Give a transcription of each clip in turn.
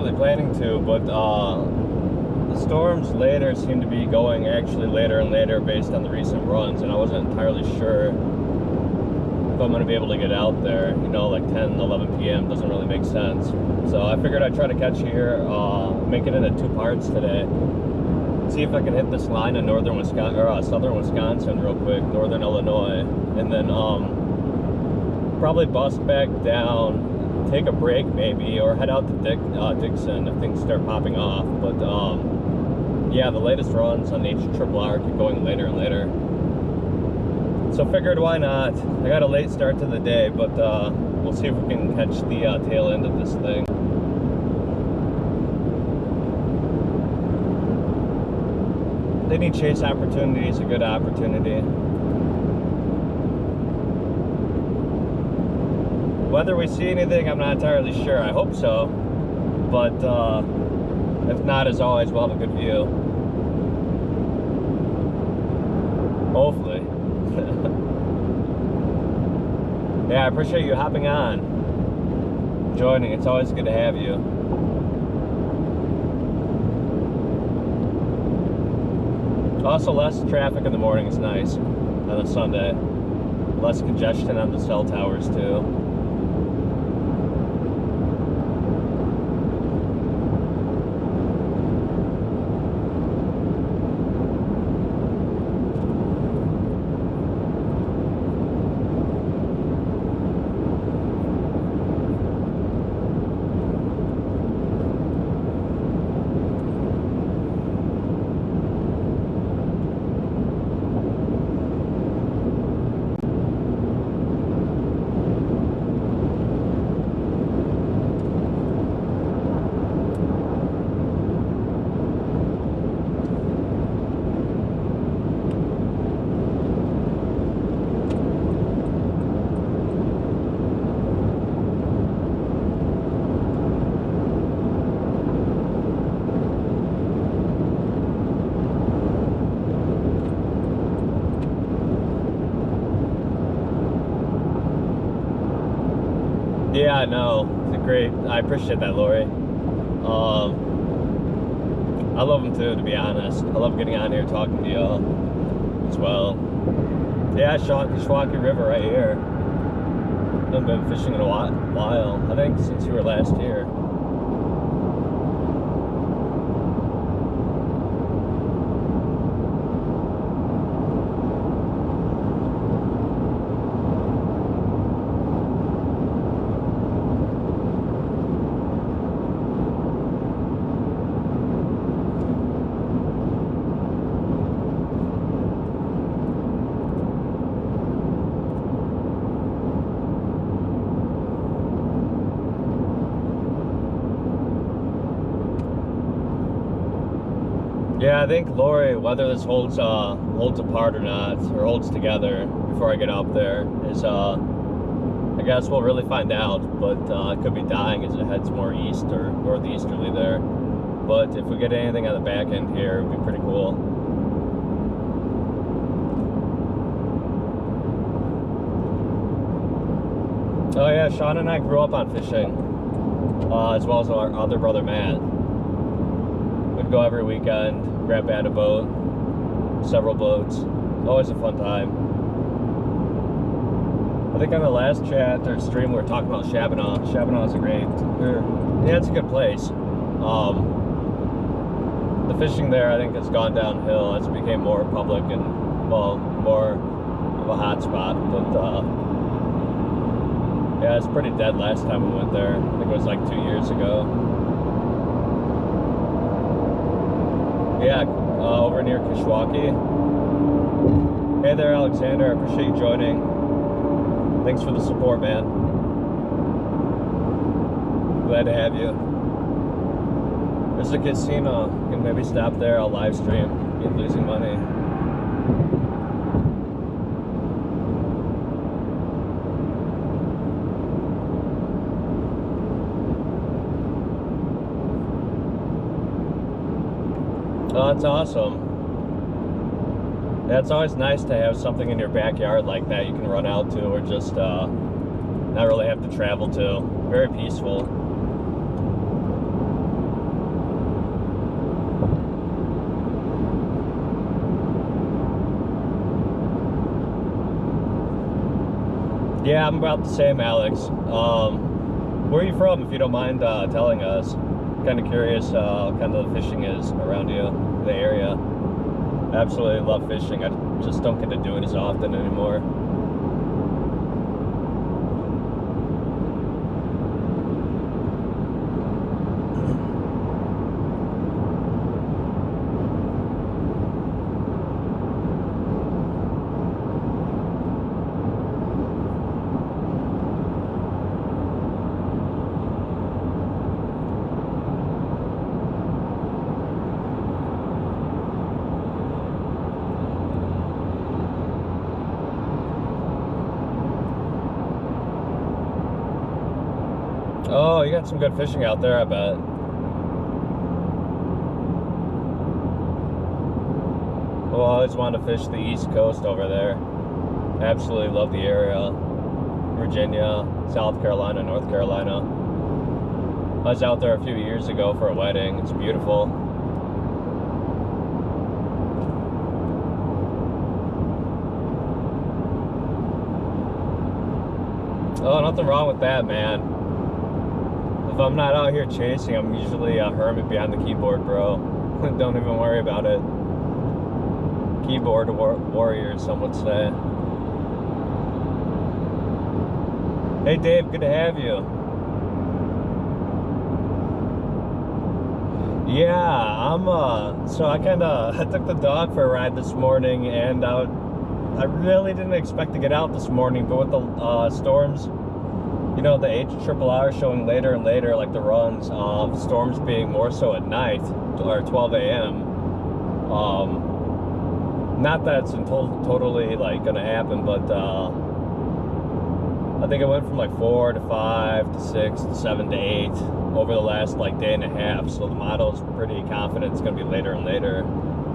really planning to, but the storms later seem to be going actually later and later based on the recent runs, and I wasn't entirely sure if I'm going to be able to get out there. You know, like 10, 11 p.m. doesn't really make sense. So I figured I'd try to catch you here, make it into 2 parts today. See if I can hit this line in northern Wisconsin, or southern Wisconsin real quick, northern Illinois, and then probably bust back down, take a break maybe, or head out to Dixon if things start popping off. But yeah, the latest runs on the HRRR keep going later and later. So figured why not. I got a late start to the day, but we'll see if we can catch the tail end of this thing. Any chase opportunity is a good opportunity. Whether we see anything, I'm not entirely sure. I hope so, but if not, as always, we'll have a good view. Hopefully. Yeah, I appreciate you hopping on, joining. It's always good to have you. Also, less traffic in the morning is nice on a Sunday. Less congestion on the cell towers too. Yeah, no, it's great. I appreciate that, Lori. I love them too, to be honest. I love getting on here talking to y'all as well. Yeah, Kishwaukee River right here. I've been fishing in a while. I think since you were last here. Yeah, I think, Lori, whether this holds apart or not, or holds together before I get up there, is I guess we'll really find out. But it could be dying as it heads more east or northeasterly there. But if we get anything on the back end here, it'd be pretty cool. Oh yeah, Sean and I grew up on fishing, as well as our other brother Matt. We'd go every weekend, grab at a boat, several boats. Always a fun time. I think on the last chat or stream we were talking about Shabana. Shabana is a great, yeah, it's a good place. The fishing there, I think, has gone downhill as it became more public and, well, more of a hot spot. But yeah, it's pretty dead last time we went there. I think it was like 2 years ago. Yeah, over near Kishwaukee. Hey there, Alexander. I appreciate you joining. Thanks for the support, man. Glad to have you. There's a casino. You can maybe stop there. I'll live stream. You're losing money. Oh, that's awesome. Yeah, it's always nice to have something in your backyard like that you can run out to, or just not really have to travel to. Very peaceful. Yeah, I'm about the same, Alex. Where are you from, if you don't mind telling us? Kind of curious what kind of fishing is around you, the area. Absolutely love fishing. I just don't get to do it as often anymore. Oh, you got some good fishing out there, I bet. Well, I always wanted to fish the East Coast over there. Absolutely love the area. Virginia, South Carolina, North Carolina. I was out there a few years ago for a wedding. It's beautiful. Oh, nothing wrong with that, man. If I'm not out here chasing, I'm usually a hermit behind the keyboard, bro. Don't even worry about it. Keyboard warrior, some would say. Hey, Dave, good to have you. Yeah, so I took the dog for a ride this morning, and I really didn't expect to get out this morning, but with the storms, you know, the HRRR showing later and later, like the runs of storms being more so at night, or 12 a.m. Not that it's totally like gonna happen, but I think it went from like 4 to 5 to 6 to 7 to 8 over the last like day and a half. So the model's pretty confident it's gonna be later and later.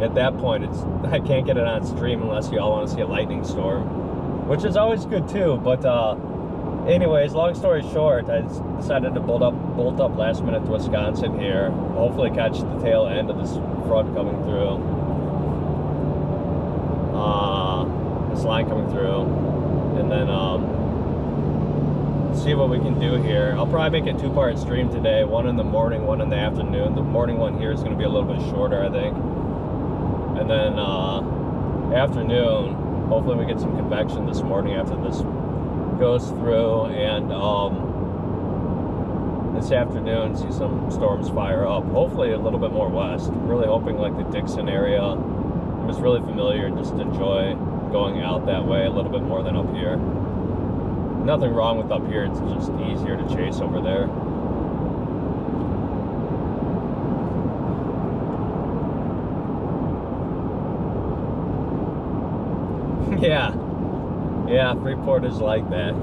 At that point, I can't get it on stream unless you all want to see a lightning storm, which is always good too. But anyways, long story short, I decided to bolt up last minute to Wisconsin here. Hopefully catch the tail end of this front coming through. This line coming through. And then see what we can do here. I'll probably make a two-part stream today. One in the morning, one in the afternoon. The morning one here is going to be a little bit shorter, I think. And then afternoon, hopefully we get some convection this morning after this goes through, and this afternoon see some storms fire up, hopefully a little bit more west. I'm really hoping like the Dixon area. I'm just really familiar and just enjoy going out that way a little bit more than up here. Nothing wrong with up here, it's just easier to chase over there. Yeah, Freeport is like that.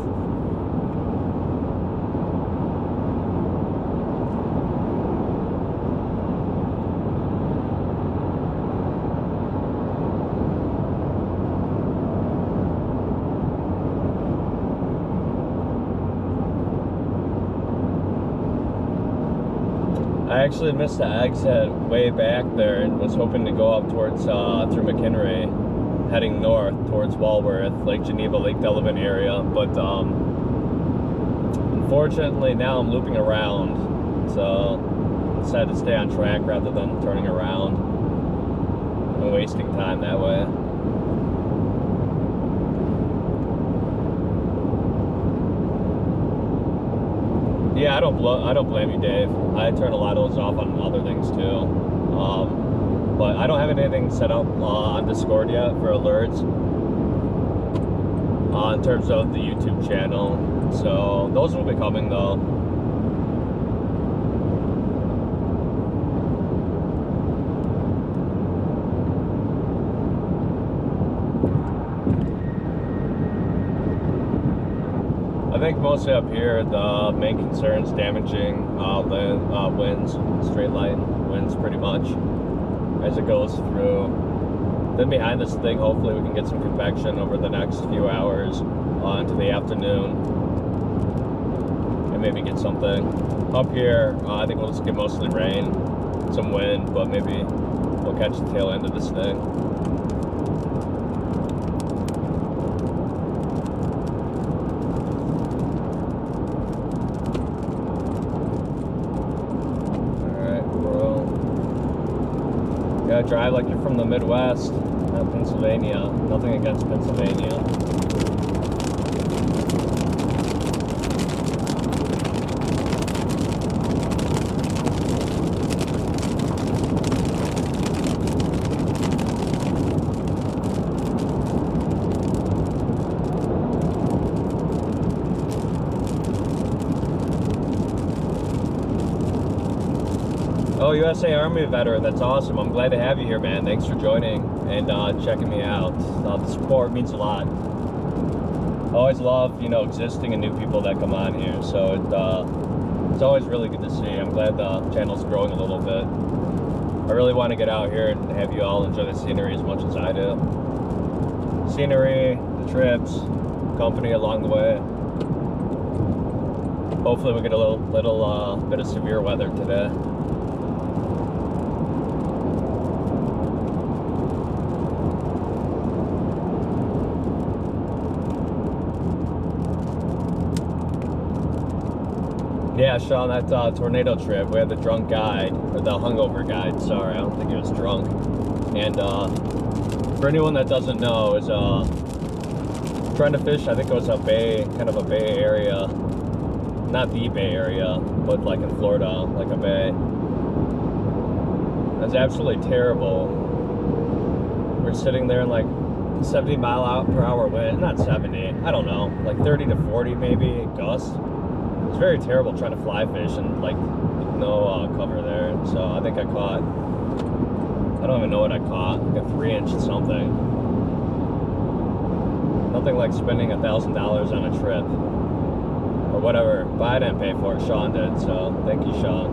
I actually missed the exit way back there and was hoping to go up towards through McHenry, heading north towards Walworth, Lake Geneva, Lake Delavan area, but unfortunately now I'm looping around, so I decided to stay on track rather than turning around and wasting time that way. Yeah, I don't blame you, Dave. I turn a lot of those off on other things too. But I don't have anything set up on Discord yet for alerts in terms of the YouTube channel. So those will be coming though. I think mostly up here, the main concern is damaging winds, straight line winds pretty much, as it goes through. Then behind this thing, hopefully we can get some convection over the next few hours into the afternoon, and maybe get something. Up here, I think we'll just get mostly rain, some wind, but maybe we'll catch the tail end of this thing. Yeah, drive like you're from the Midwest, not Pennsylvania. Nothing against Pennsylvania. Oh, USA Army veteran, that's awesome. I'm glad to have you here, man. Thanks for joining and checking me out. The support means a lot. I always love, you know, existing and new people that come on here. So it's always really good to see. I'm glad the channel's growing a little bit. I really want to get out here and have you all enjoy the scenery as much as I do. Scenery, the trips, company along the way. Hopefully we get a little bit of severe weather today. Yeah, Sean, that tornado trip, we had the drunk guide, or the hungover guide, sorry, I don't think he was drunk. And for anyone that doesn't know, is trying to fish, I think it was a bay, kind of a bay area. Not the Bay Area, but like in Florida, like a bay. It's absolutely terrible. We're sitting there in like 70 mile/hour wind, not 70, I don't know, like 30 to 40 maybe, gusts. It's very terrible trying to fly fish and like no cover there. So I think I caught, I don't even know what I caught, like a 3-inch something. Nothing like spending $1,000 on a trip or whatever, but I didn't pay for it, Sean did, so thank you, Sean.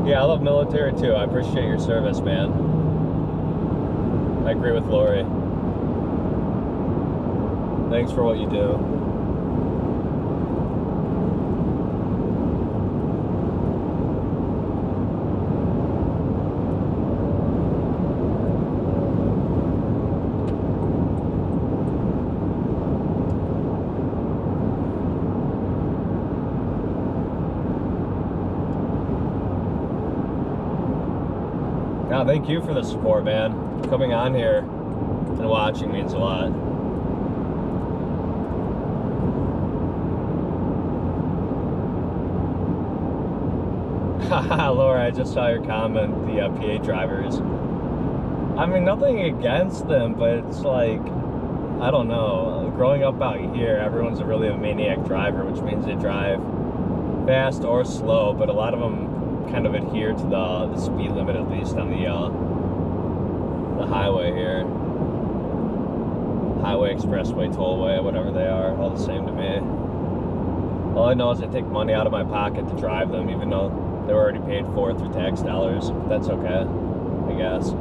Yeah, I love military too. I appreciate your service, man. I agree with Lori. Thanks for what you do. Now, thank you for the support, man. Coming on here and watching means a lot. Haha, Laura, I just saw your comment, the PA drivers. I mean, nothing against them, but it's like, I don't know. Growing up out here, everyone's really a maniac driver, which means they drive fast or slow, but a lot of them kind of adhere to the speed limit, at least on the highway here. Highway, expressway, tollway, whatever they are, all the same to me. All I know is they take money out of my pocket to drive them, even though they're already paid for through tax dollars. That's okay, I guess.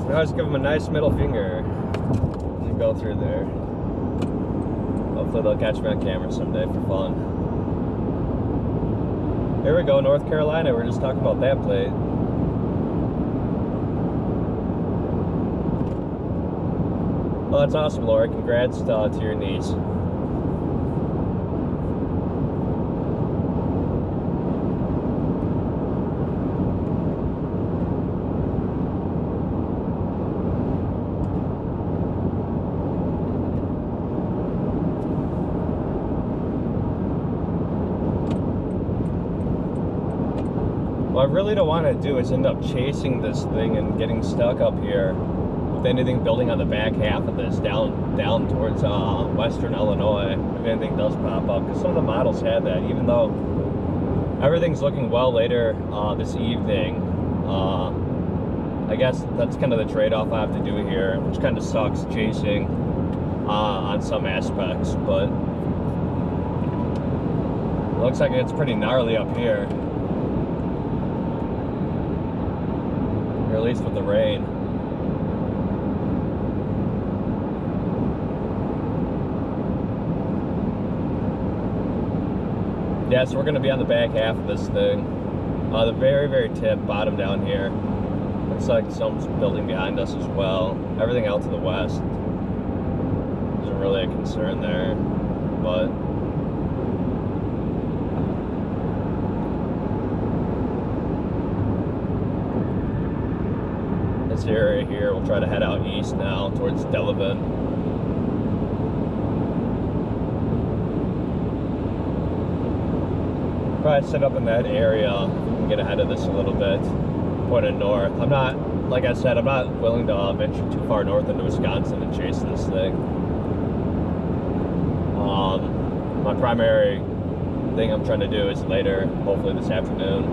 I always give them a nice middle finger and go through there. Hopefully they'll catch me on camera someday for fun. Here we go, North Carolina. We're just talking about that plate. Well, that's awesome, Laura. Congrats to your niece. What I really don't want to do is end up chasing this thing and getting stuck up here with anything building on the back half of this down towards western Illinois, if anything does pop up, because some of the models had that. Even though everything's looking well later this evening, I guess that's kind of the trade-off I have to do here, which kind of sucks chasing on some aspects, but it looks like it's pretty gnarly up here. Or at least with the rain. Yeah, so we're going to be on the back half of this thing. The very, very tip, bottom down here. Looks like some building behind us as well. Everything out to the west. isn't really a concern there, but this area here, we'll try to head out east now towards Delavan. Probably set up in that area and get ahead of this a little bit, pointing north. I'm not, like I said, I'm not willing to venture too far north into Wisconsin and chase this thing. My primary thing I'm trying to do is later, hopefully this afternoon.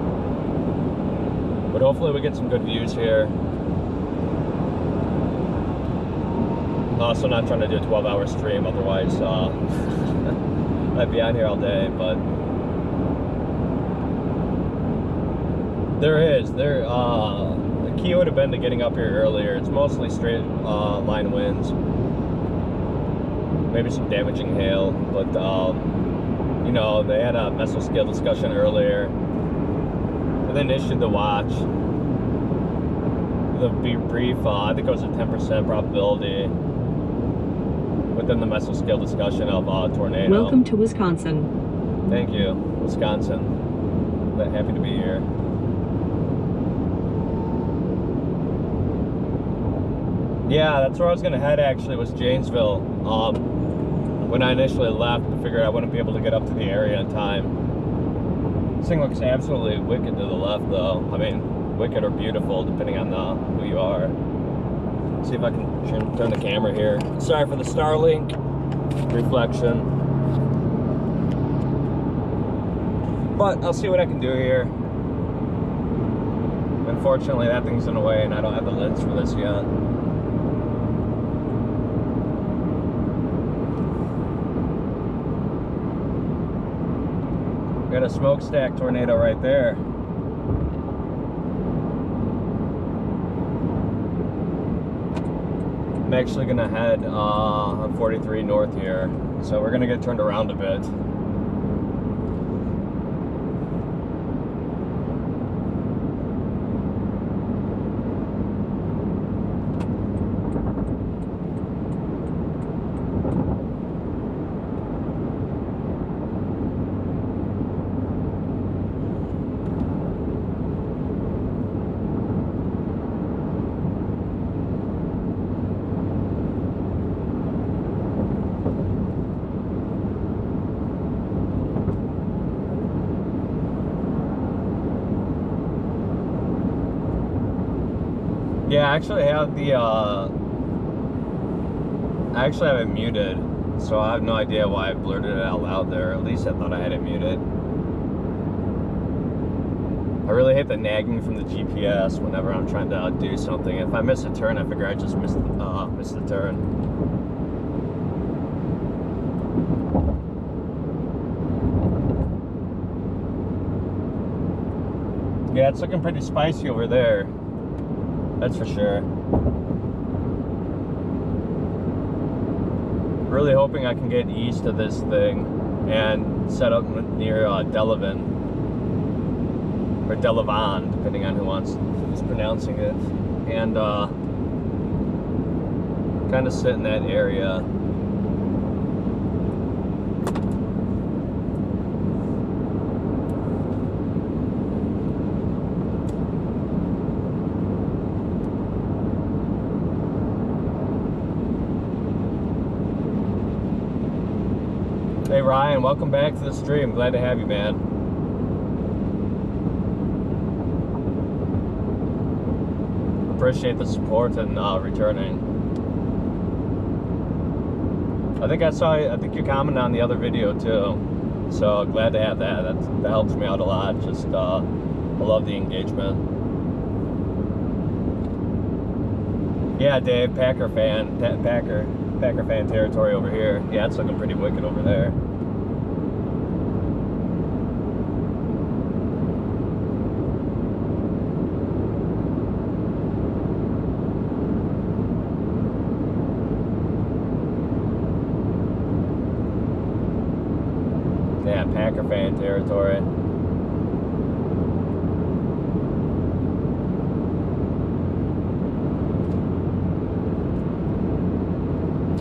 But hopefully we get some good views here. Also not trying to do a 12-hour stream, otherwise I'd be on here all day, but the key would have been to getting up here earlier. It's mostly straight line winds, maybe some damaging hail, but you know, they had a mesoscale discussion earlier and then issued the watch. The brief, I think it was a 10% probability within the mesoscale discussion of tornado. Welcome to Wisconsin. Thank you, Wisconsin. Happy to be here. Yeah, that's where I was gonna head actually, was Janesville. When I initially left, I figured I wouldn't be able to get up to the area in time. This thing looks absolutely wicked to the left though. I mean, wicked or beautiful, depending on who you are. Let's see if I can turn the camera here. Sorry for the Starlink reflection, but I'll see what I can do here. Unfortunately, that thing's in the way and I don't have the lens for this yet. Got a smokestack tornado right there. I'm actually gonna head on 43 north here, so we're gonna get turned around a bit. Yeah, I actually have it muted, so I have no idea why I blurted it out loud there. At least I thought I had it muted. I really hate the nagging from the GPS whenever I'm trying to do something. If I miss a turn, I figure I just missed the turn. Yeah, it's looking pretty spicy over there. That's for sure. Really hoping I can get east of this thing and set up near Delavan, or Delavan, depending on who's pronouncing it, and kind of sit in that area. Hey Ryan, welcome back to the stream. Glad to have you, man. Appreciate the support and returning. I think you commented on the other video too. So glad to have that. That helps me out a lot. Just I love the engagement. Yeah, Dave, Packer fan territory over here. Yeah, it's looking pretty wicked over there. Yeah, Packer fan territory.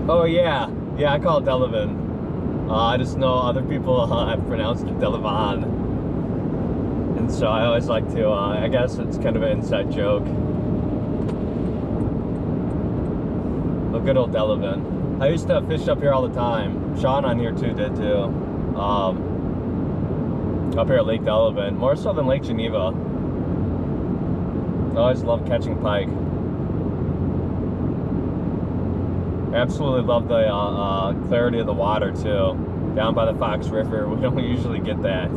Oh yeah, Yeah, I call it Delavan. I just know other people have pronounced it Delavan. And so I always like to, I guess it's kind of an inside joke. The good old Delavan. I used to fish up here all the time. Sean on here too did too. Up here at Lake Delavan, more so than Lake Geneva. I always loved catching pike. I absolutely love the clarity of the water too. Down by the Fox River, we don't usually get that.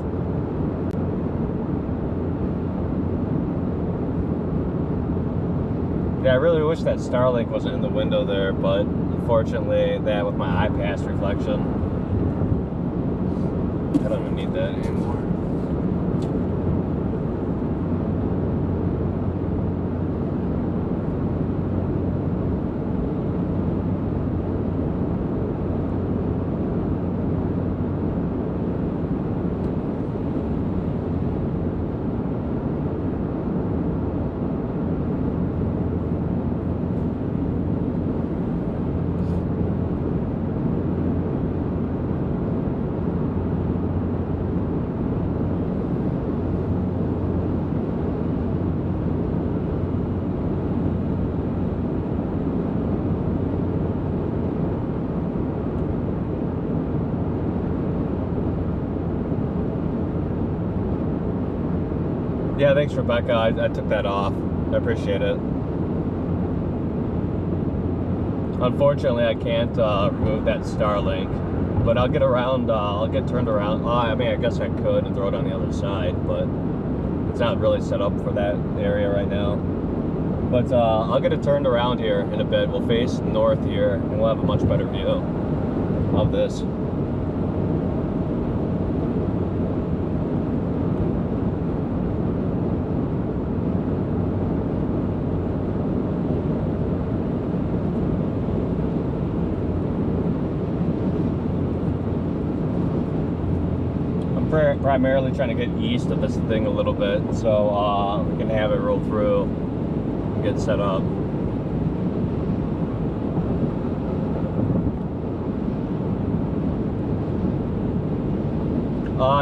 Yeah, I really wish that Starlink wasn't in the window there, but unfortunately, that with my eye pass reflection, I don't even need that anymore. Yeah, thanks, Rebecca. I took that off. I appreciate it. Unfortunately, I can't remove that Starlink, but I'll get around. I'll get turned around. I mean, I guess I could and throw it on the other side, but it's not really set up for that area right now. But I'll get it turned around here in a bit. We'll face north here, and we'll have a much better view of this. Primarily trying to get east of this thing a little bit, so we can have it roll through and get set up.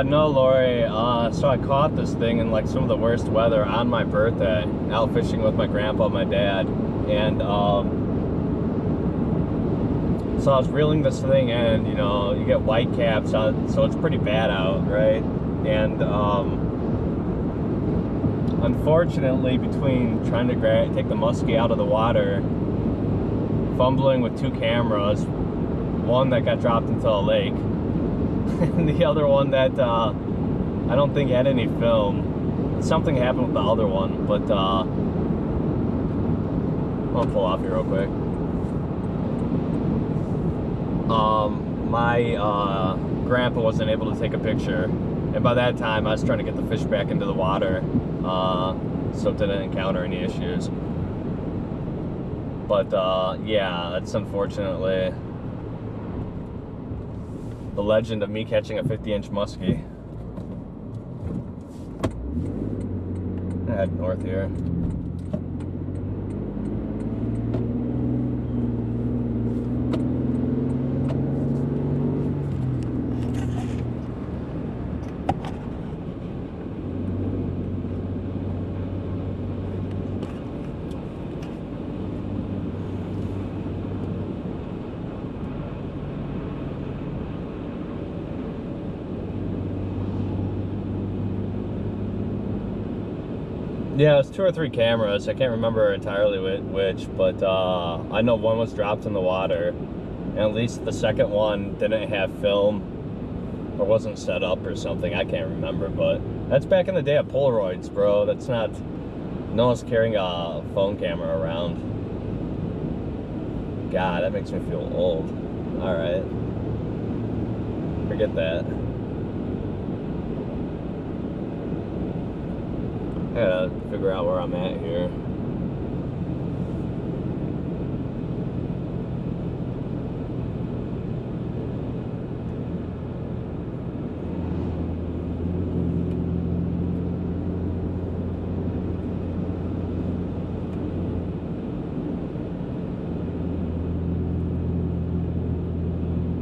No, Lori. So I caught this thing in like some of the worst weather on my birthday, out fishing with my grandpa and my dad, and so I was reeling this thing in. You know, you get white caps on, so it's pretty bad out, right? And unfortunately, between trying to take the muskie out of the water, fumbling with two cameras, one that got dropped into a lake, and the other one that I don't think had any film. Something happened with the other one, but I'm gonna pull off here real quick. My grandpa wasn't able to take a picture, and by that time I was trying to get the fish back into the water, so didn't encounter any issues. But yeah, that's unfortunately the legend of me catching a 50-inch muskie. I head north here. Yeah, it was 2 or 3 cameras. I can't remember entirely which, but I know one was dropped in the water, and at least the second one didn't have film or wasn't set up or something. I can't remember, but that's back in the day of Polaroids, bro. That's not, no one's carrying a phone camera around. God, that makes me feel old. All right, forget that. I gotta figure out where I'm at here.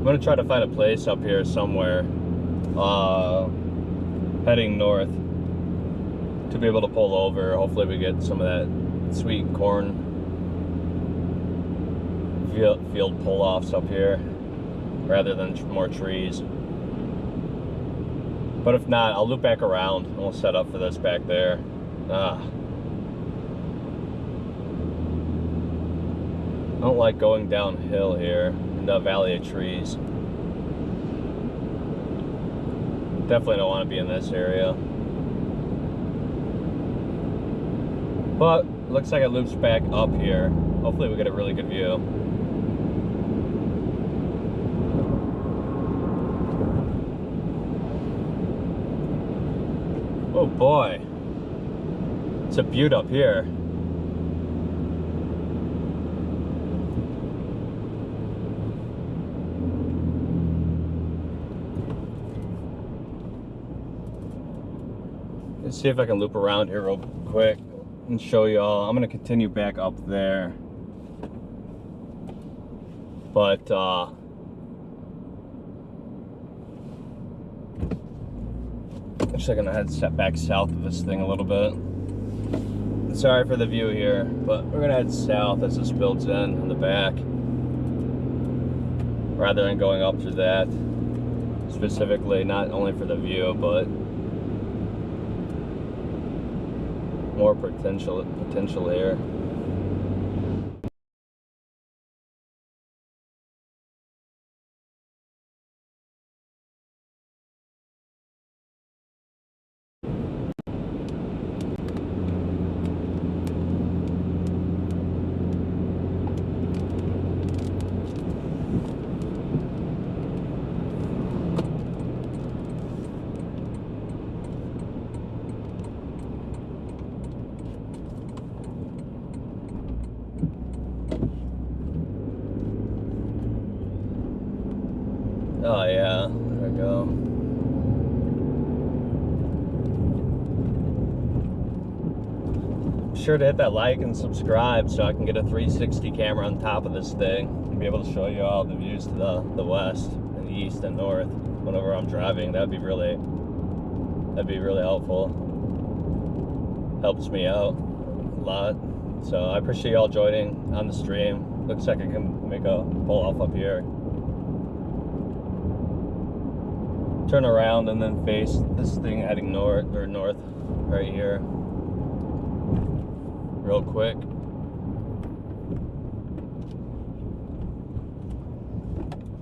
I'm gonna try to find a place up here somewhere, heading north, to be able to pull over. Hopefully we get some of that sweet corn field pull-offs up here, rather than more trees. But if not, I'll loop back around and we'll set up for this back there. I don't like going downhill here in the valley of trees. Definitely don't want to be in this area. But looks like it loops back up here. Hopefully we get a really good view. Oh boy, it's a beaut up here. Let's see if I can loop around here real quick and show y'all. I'm gonna continue back up there, but actually I'm gonna head back south of this thing a little bit. Sorry for the view here, but we're gonna head south as this builds in the back, rather than going up through that specifically, not only for the view, but more potential here. Oh yeah, there we go. Be sure to hit that like and subscribe so I can get a 360 camera on top of this thing and be able to show you all the views to the west and the east and north whenever I'm driving. That'd be really helpful. Helps me out a lot. So I appreciate y'all joining on the stream. Looks like I can make a pull off up here. Turn around and then face this thing heading north right here real quick.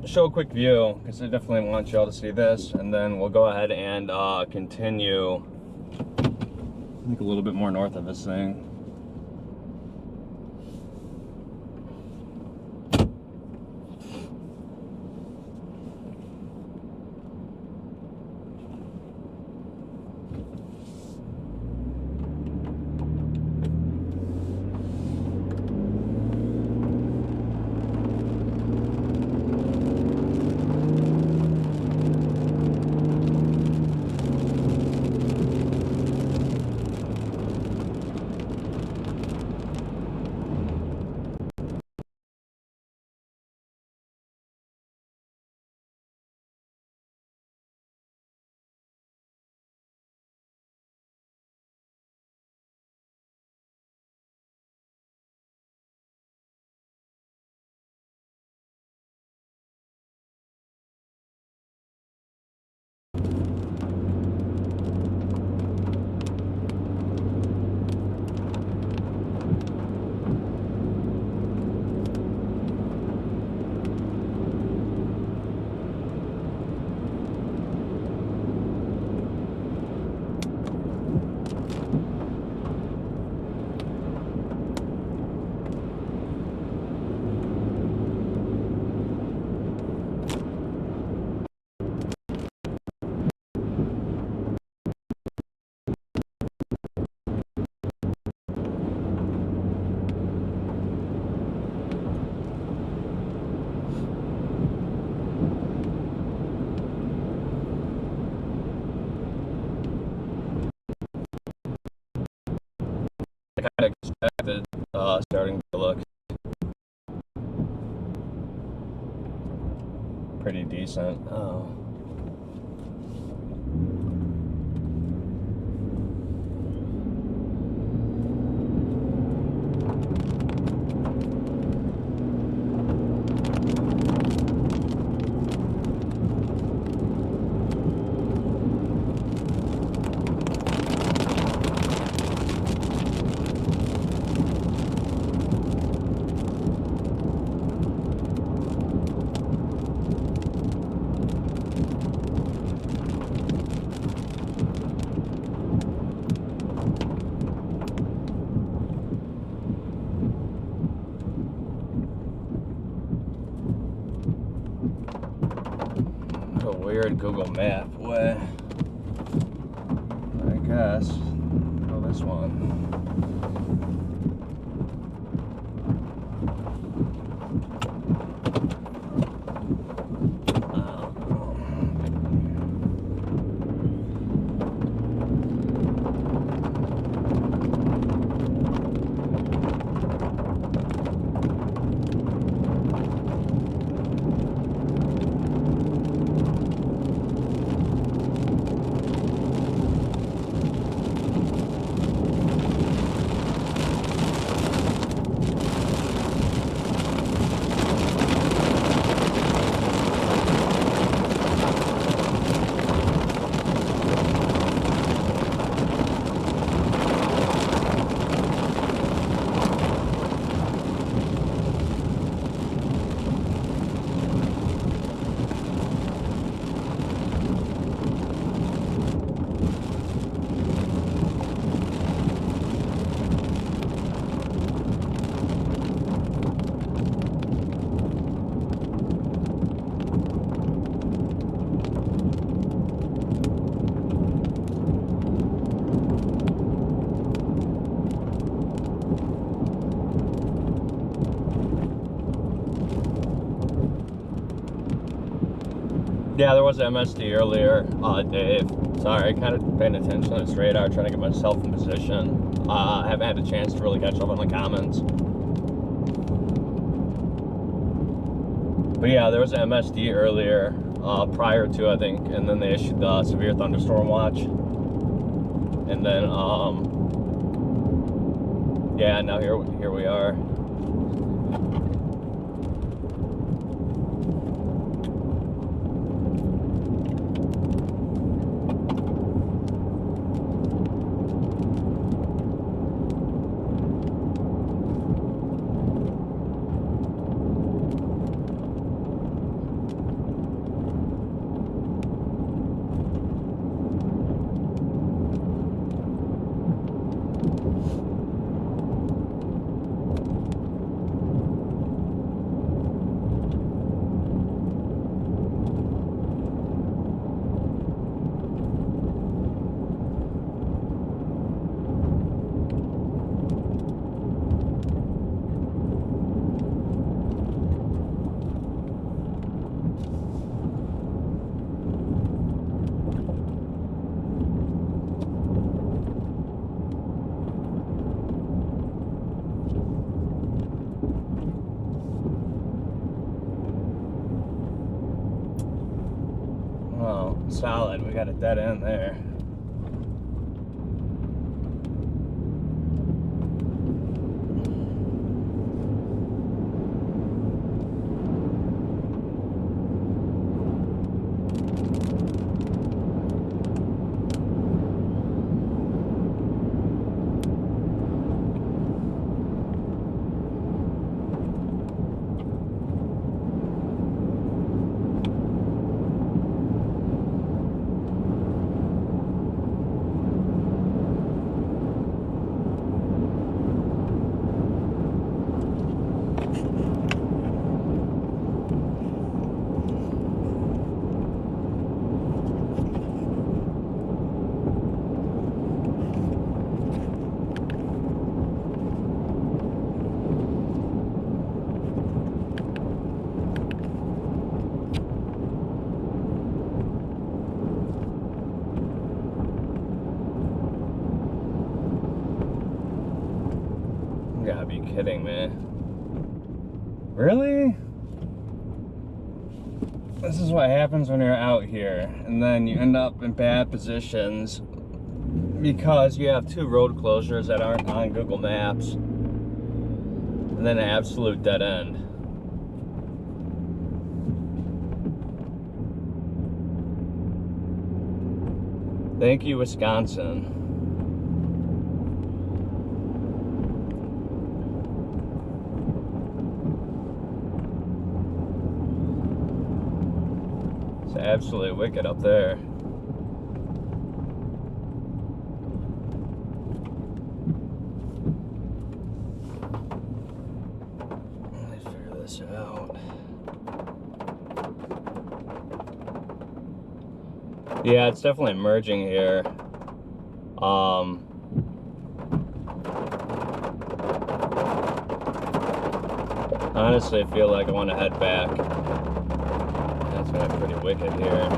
Show a quick view because I definitely want y'all to see this, and then we'll go ahead and continue I think a little bit more north of this thing. I kind of expected starting to look. pretty decent. Oh. Weird Google Map way. I guess. Oh, this one. Yeah, there was MSD earlier. Dave, sorry, kind of paying attention to this radar, trying to get myself in position. I haven't had a chance to really catch up on the comments. But yeah, there was MSD earlier, prior to, I think, and then they issued the severe thunderstorm watch. And then, yeah, now here we are. Solid, we got a dead end there. You gotta be kidding me. Really? This is what happens when you're out here, and then you end up in bad positions because you have 2 road closures that aren't on Google Maps, and then an absolute dead end. Thank you, Wisconsin. It's absolutely wicked up there. Let me figure this out. Yeah, it's definitely merging here. Honestly, I feel like I want to head back. That's gonna be pretty wicked here.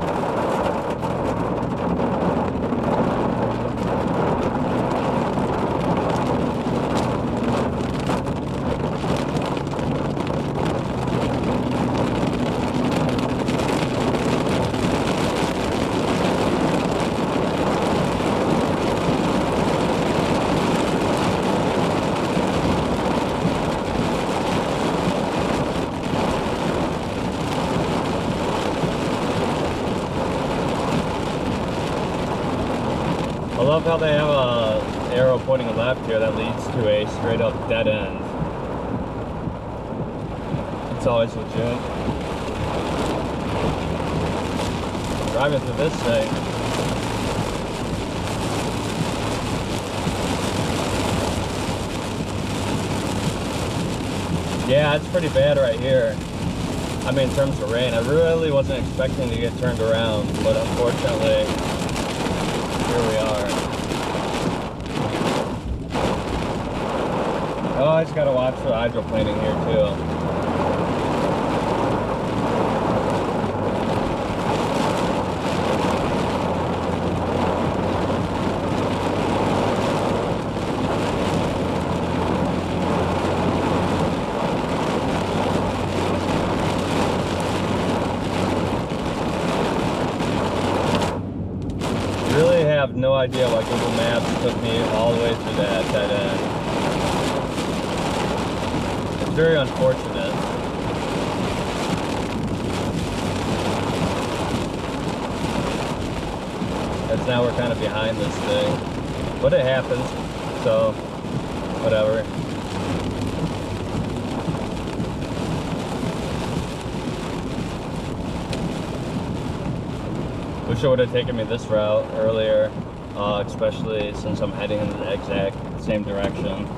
I love how they have a arrow pointing left here that leads to a straight up dead end. It's always legit. Driving through this thing. Yeah, it's pretty bad right here. I mean, in terms of rain, I really wasn't expecting to get turned around, but unfortunately, here we are. Oh, I just gotta watch for hydroplaning here too. Really have no idea why Google Maps took me all the way through that end. It's very unfortunate. As now we're kind of behind this thing. But it happens, so whatever. Wish it would have taken me this route earlier, especially since I'm heading in the exact same direction.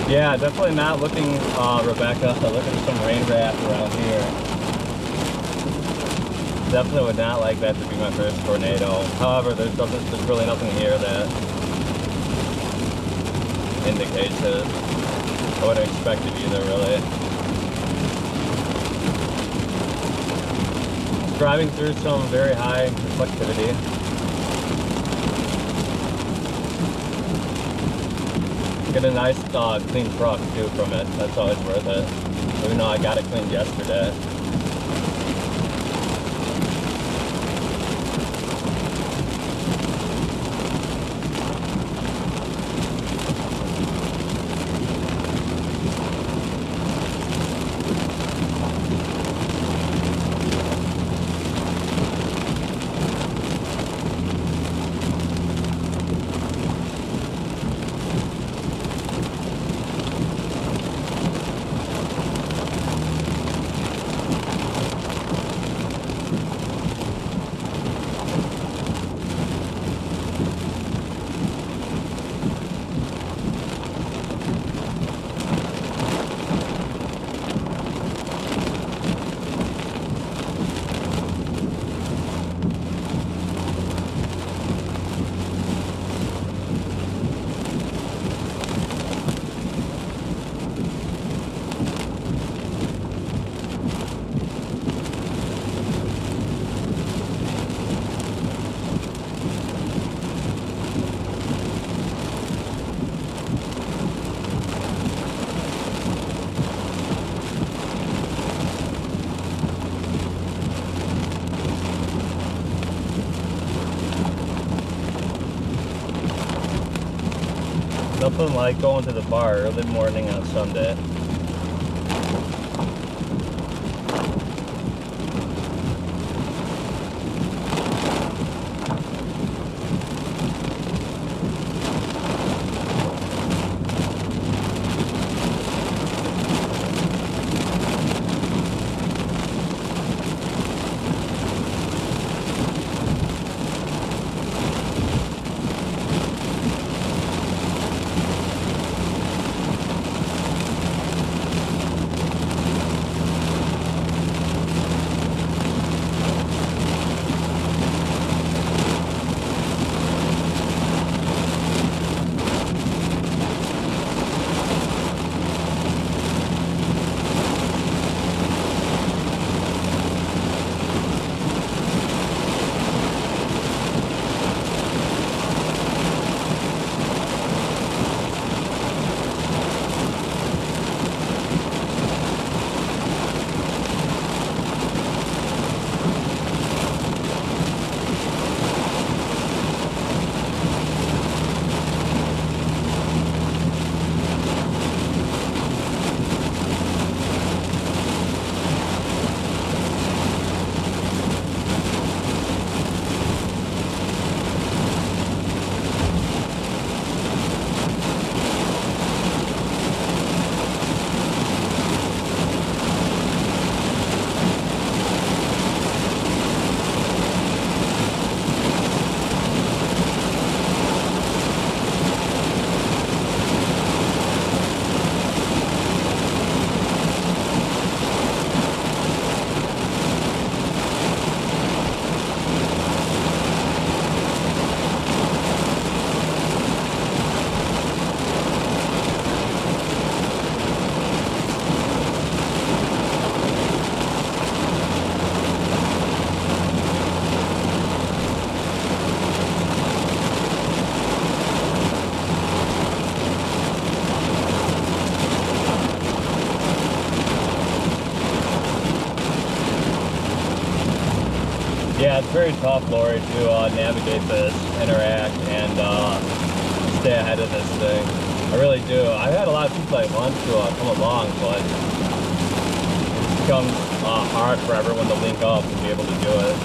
Yeah, definitely not looking, Rebecca, looking at some rain wrap around here. Definitely would not like that to be my first tornado. However, there's really nothing here that indicates it. I wouldn't expect it either, really. Driving through some very high reflectivity. Get a nice clean truck too from it. That's always worth it. Even though I got it cleaned yesterday. Nothing like going to the bar early morning on Sunday. Yeah, it's very tough, Lori, to navigate this, interact, and stay ahead of this thing. I really do. I've had a lot of people I want to come along, but it becomes hard for everyone to link up and be able to do it.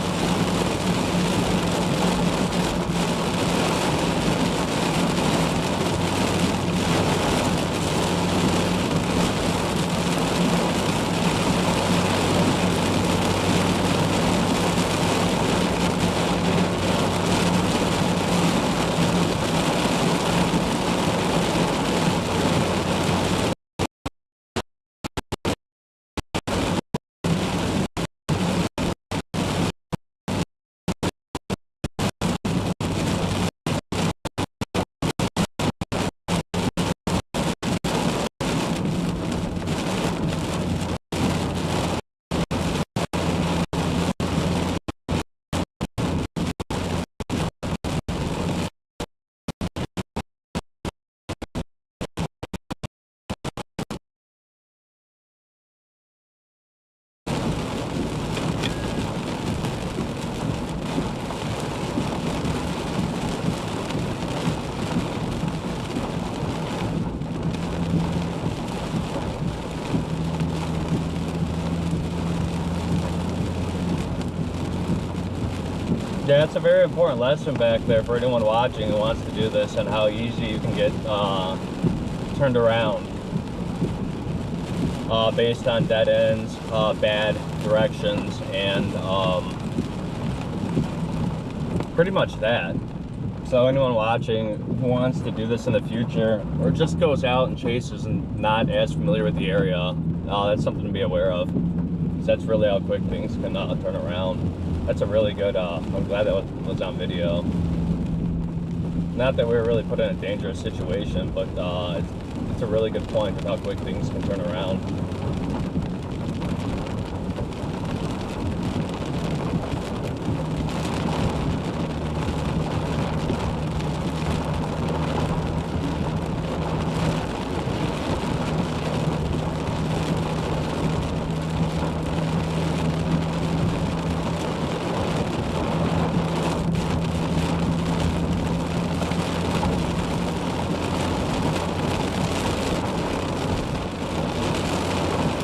Yeah, it's a very important lesson back there for anyone watching who wants to do this, and how easy you can get turned around based on dead ends, bad directions, and pretty much that. So anyone watching who wants to do this in the future, or just goes out and chases and not as familiar with the area, that's something to be aware of. Because that's really how quick things can turn around. That's a really good, I'm glad that was on video. Not that we were really put in a dangerous situation, but it's a really good point of how quick things can turn around.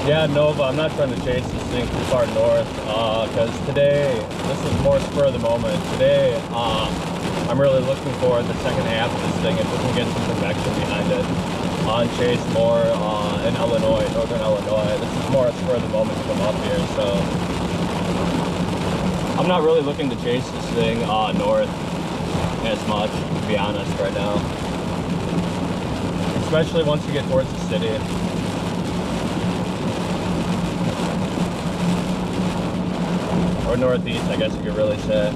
Yeah, Nova, I'm not trying to chase this thing too far north, because today, this is more spur of the moment. Today, I'm really looking for the second half of this thing if we can get some perfection behind it. On chase more in Illinois, northern Illinois. This is more a spur of the moment to come up here, so I'm not really looking to chase this thing north as much, to be honest, right now. Especially once you get towards the city. Or northeast, I guess you could really say.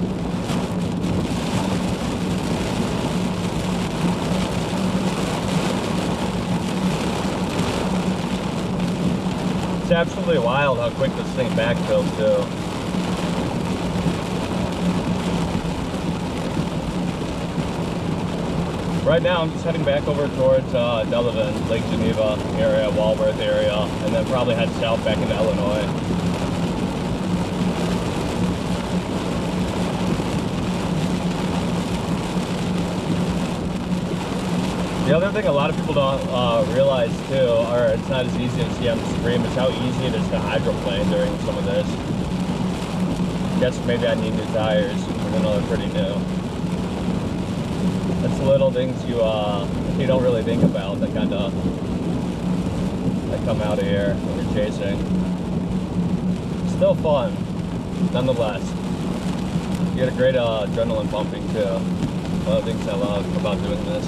It's absolutely wild how quick this thing backfilled too. Right now I'm just heading back over towards Delavan, Lake Geneva area, Walworth area, and then probably head south back into Illinois. The other thing a lot of people don't realize too, or it's not as easy to see on the screen, is how easy it is to hydroplane during some of this. Guess maybe I need new tires, even though they're pretty new. It's the little things you don't really think about that kind of come out of here when you're chasing. Still fun, nonetheless. You get a great adrenaline pumping too. One of the things I love about doing this.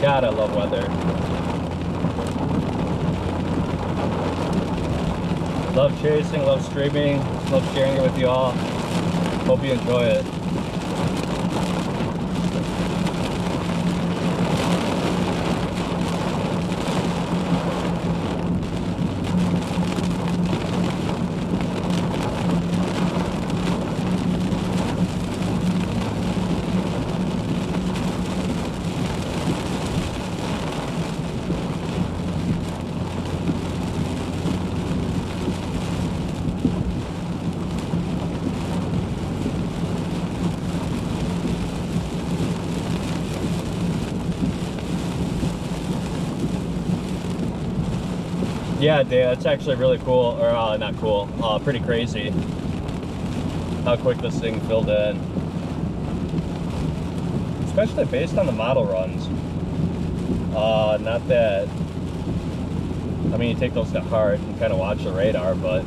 God, I love weather. Love chasing, love streaming, love sharing it with you all. Hope you enjoy it. Yeah, Dave, it's actually really cool, or not cool, pretty crazy how quick this thing filled in. Especially based on the model runs. Not that, I mean, you take those to heart and kind of watch the radar, but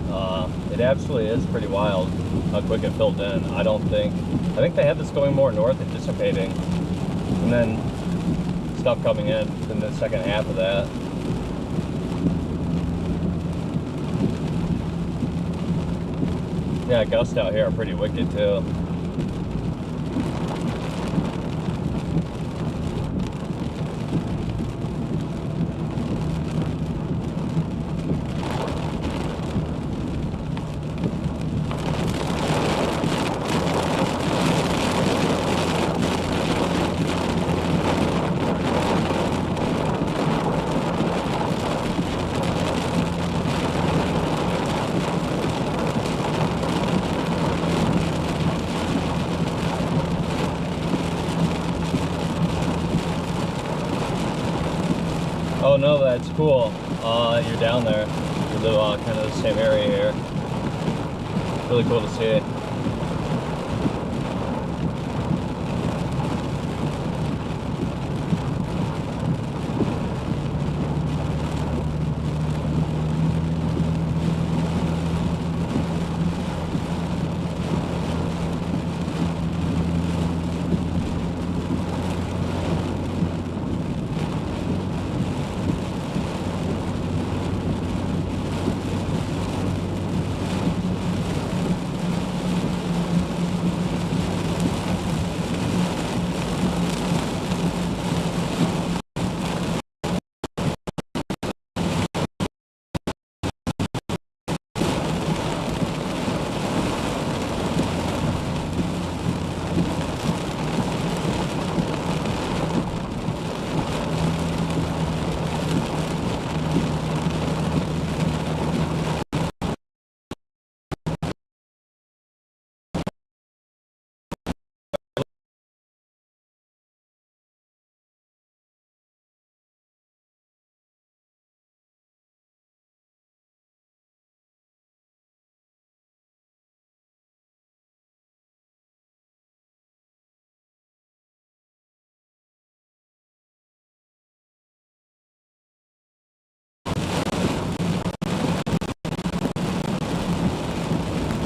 it absolutely is pretty wild how quick it filled in. I think they had this going more north and dissipating, and then stuff coming in the second half of that. Yeah, gusts out here are pretty wicked too. Oh no, that's cool. You're down there. You live kind of the same area here. Really cool to see.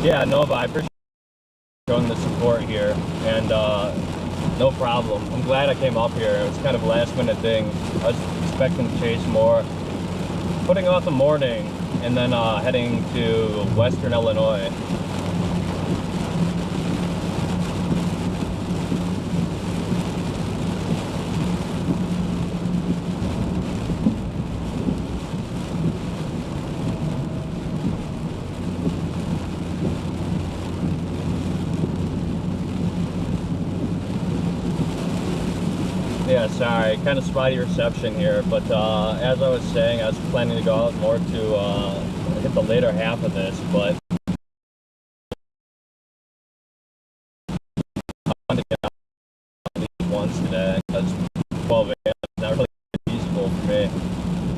Yeah, no, but I appreciate showing the support here, and no problem. I'm glad I came up here. It was kind of a last minute thing. I was expecting to chase more, putting off the morning, and then heading to Western Illinois. Yeah, sorry, kind of spotty reception here, but as I was saying, I was planning to go out more to hit the later half of this, but I wanted to get out at least once today, because 12 a.m. is not really feasible for me.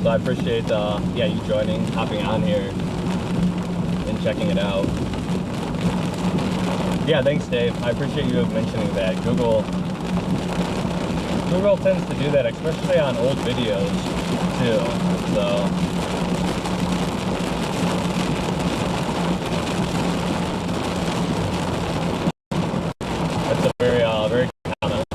So I appreciate yeah, you joining, hopping on here, and checking it out. Yeah, thanks, Dave. I appreciate you mentioning that. Google tends to do that, especially on old videos, too, so. That's a very, very good comment.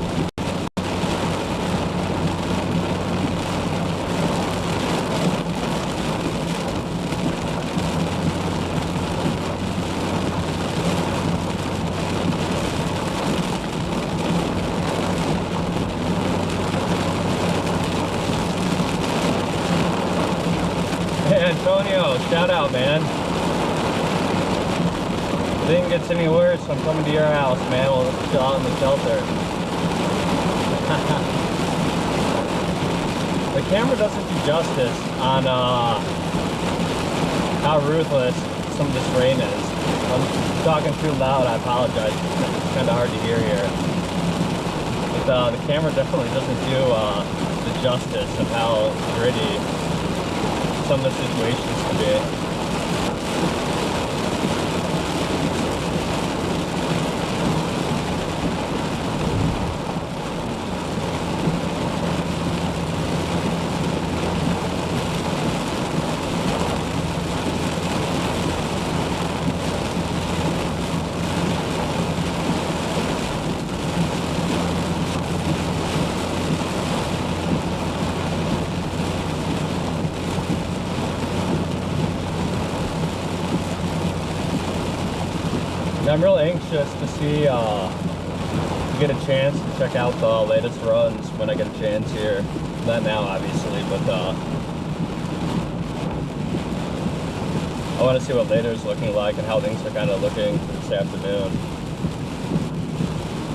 Antonio, shout out, man. If it gets any worse, I'm coming to your house, man. We'll chill out in the shelter. The camera doesn't do justice on how ruthless some of this rain is. I'm talking too loud, I apologize. It's kind of hard to hear here. But the camera definitely doesn't do the justice of how gritty some of the situations can be. I'm real anxious to see, to get a chance to check out the latest runs when I get a chance here. Not now, obviously, but I want to see what later is looking like and how things are kind of looking this afternoon.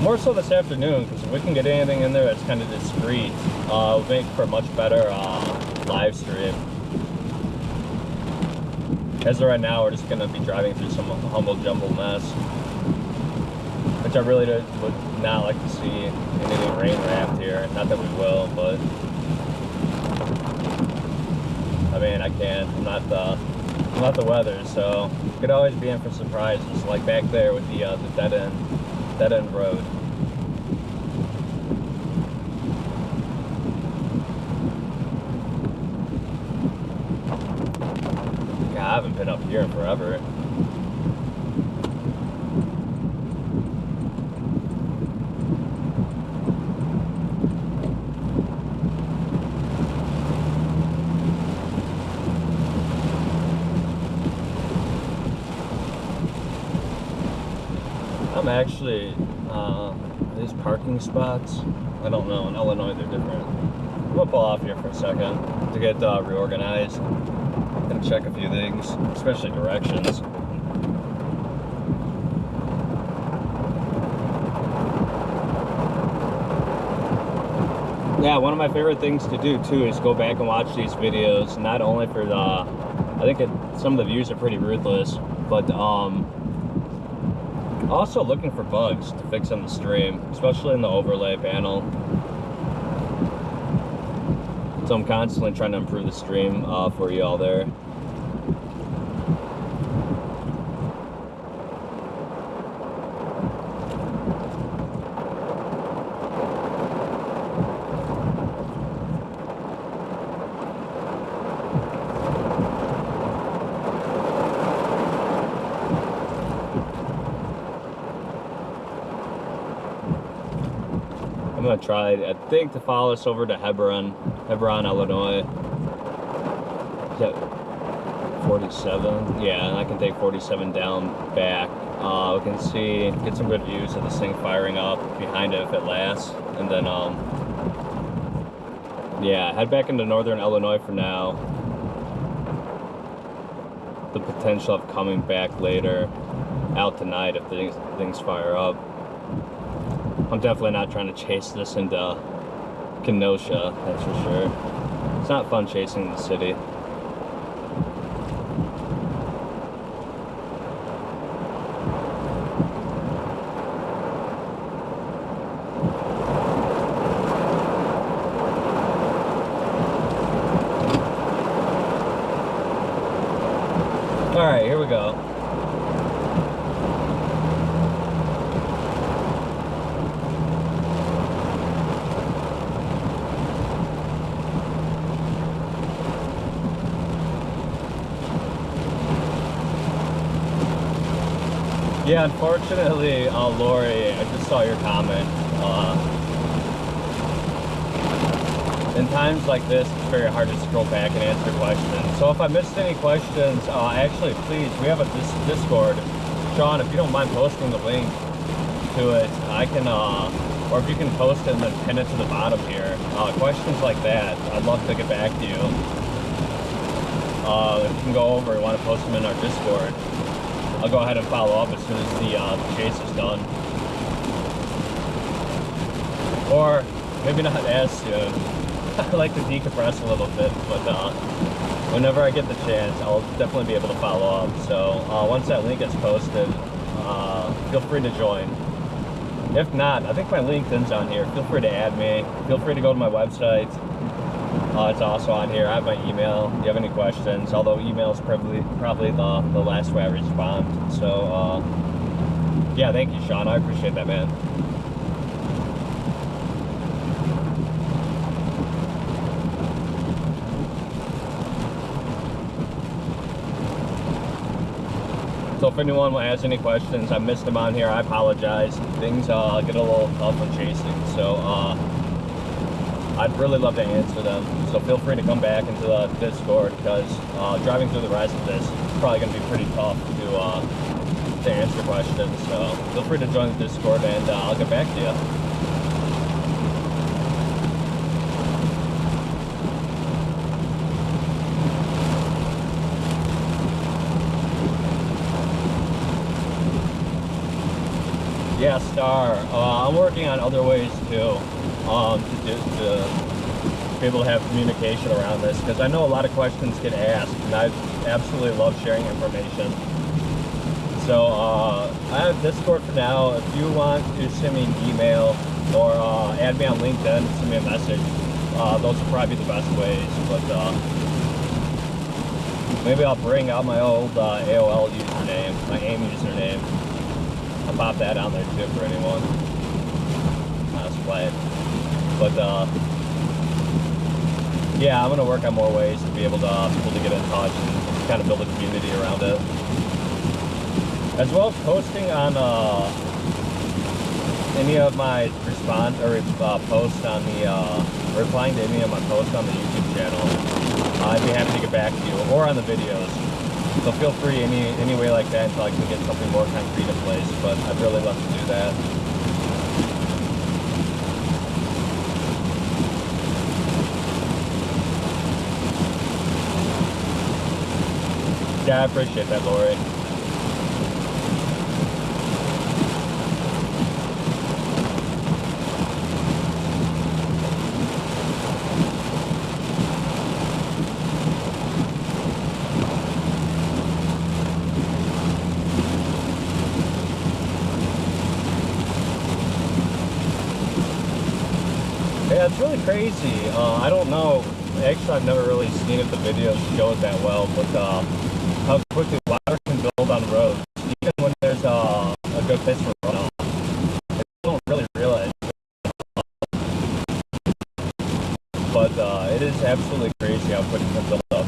More so this afternoon, because if we can get anything in there that's kind of discreet, it'll make for a much better live stream. As of right now, we're just going to be driving through some humble jumble mess, which I really would not like to see in any rain raft here. Not that we will, but I mean, I can't. I'm not the weather, so could always be in for surprises, like back there with the dead end road. I haven't been up here in forever. I'm actually, these parking spots, I don't know, in Illinois they're different. I'm gonna pull off here for a second to get reorganized. Gonna check a few things, especially directions. Yeah, one of my favorite things to do too is go back and watch these videos, not only for the, I think some of the views are pretty ruthless, but also looking for bugs to fix on the stream, especially in the overlay panel. So I'm constantly trying to improve the stream for you all there. I'm gonna try, I think, to follow us over to Hebron, Illinois. Is that 47? Yeah, and I can take 47 down back. We can see, get some good views of this thing firing up behind it if it lasts, and then yeah, head back into northern Illinois for now. The potential of coming back later, out tonight if things fire up. I'm definitely not trying to chase this into Kenosha, that's for sure. It's not fun chasing the city. All right, here we go. Yeah, unfortunately, Lori, I just saw your comment. In times like this, it's very hard to scroll back and answer questions. So if I missed any questions, actually, please, we have a Discord. Sean, if you don't mind posting the link to it, I can, or if you can post it and then pin it to the bottom here. Questions like that, I'd love to get back to you. If you can go over and want to post them in our Discord, I'll go ahead and follow up as soon as the chase is done. Or maybe not as soon. I like to decompress a little bit, but whenever I get the chance, I'll definitely be able to follow up. So once that link is posted, feel free to join. If not, I think my LinkedIn's on here. Feel free to add me. Feel free to go to my website. It's also on here. I have my email. If you have any questions, although email is probably the last way I respond. So yeah, thank you, Sean. I appreciate that, man. So if anyone has any questions, I missed them on here, I apologize. Things get a little tough when chasing, so I'd really love to answer them. So feel free to come back into the Discord, because driving through the rest of this is probably going to be pretty tough to answer questions. So feel free to join the Discord, and I'll get back to you. Yeah, Star. I'm working on other ways too, to be able to have communication around this, because I know a lot of questions get asked, and I absolutely love sharing information. So I have Discord for now. If you want to send me an email or add me on LinkedIn, send me a message. Those will probably be the best ways. But maybe I'll bring out my old AOL username, my AIM username. I'll pop that on there too for anyone. That's playing. But yeah, I'm gonna work on more ways to be able to people to get in touch and kind of build a community around it, as well as posting on any of my posts on the replying to any of my posts on the YouTube channel. I'd be happy to get back to you, or on the videos. So feel free any way like that until I can get something more concrete in place. But I'd really love to do that. Yeah, I appreciate that, Lori. Yeah, it's really crazy. I don't know. Actually, I've never really seen if the videos show it that well, but how quickly water can build on roads, even when there's a good place for runoff. I don't really realize it. But it is absolutely crazy how quick it can build up.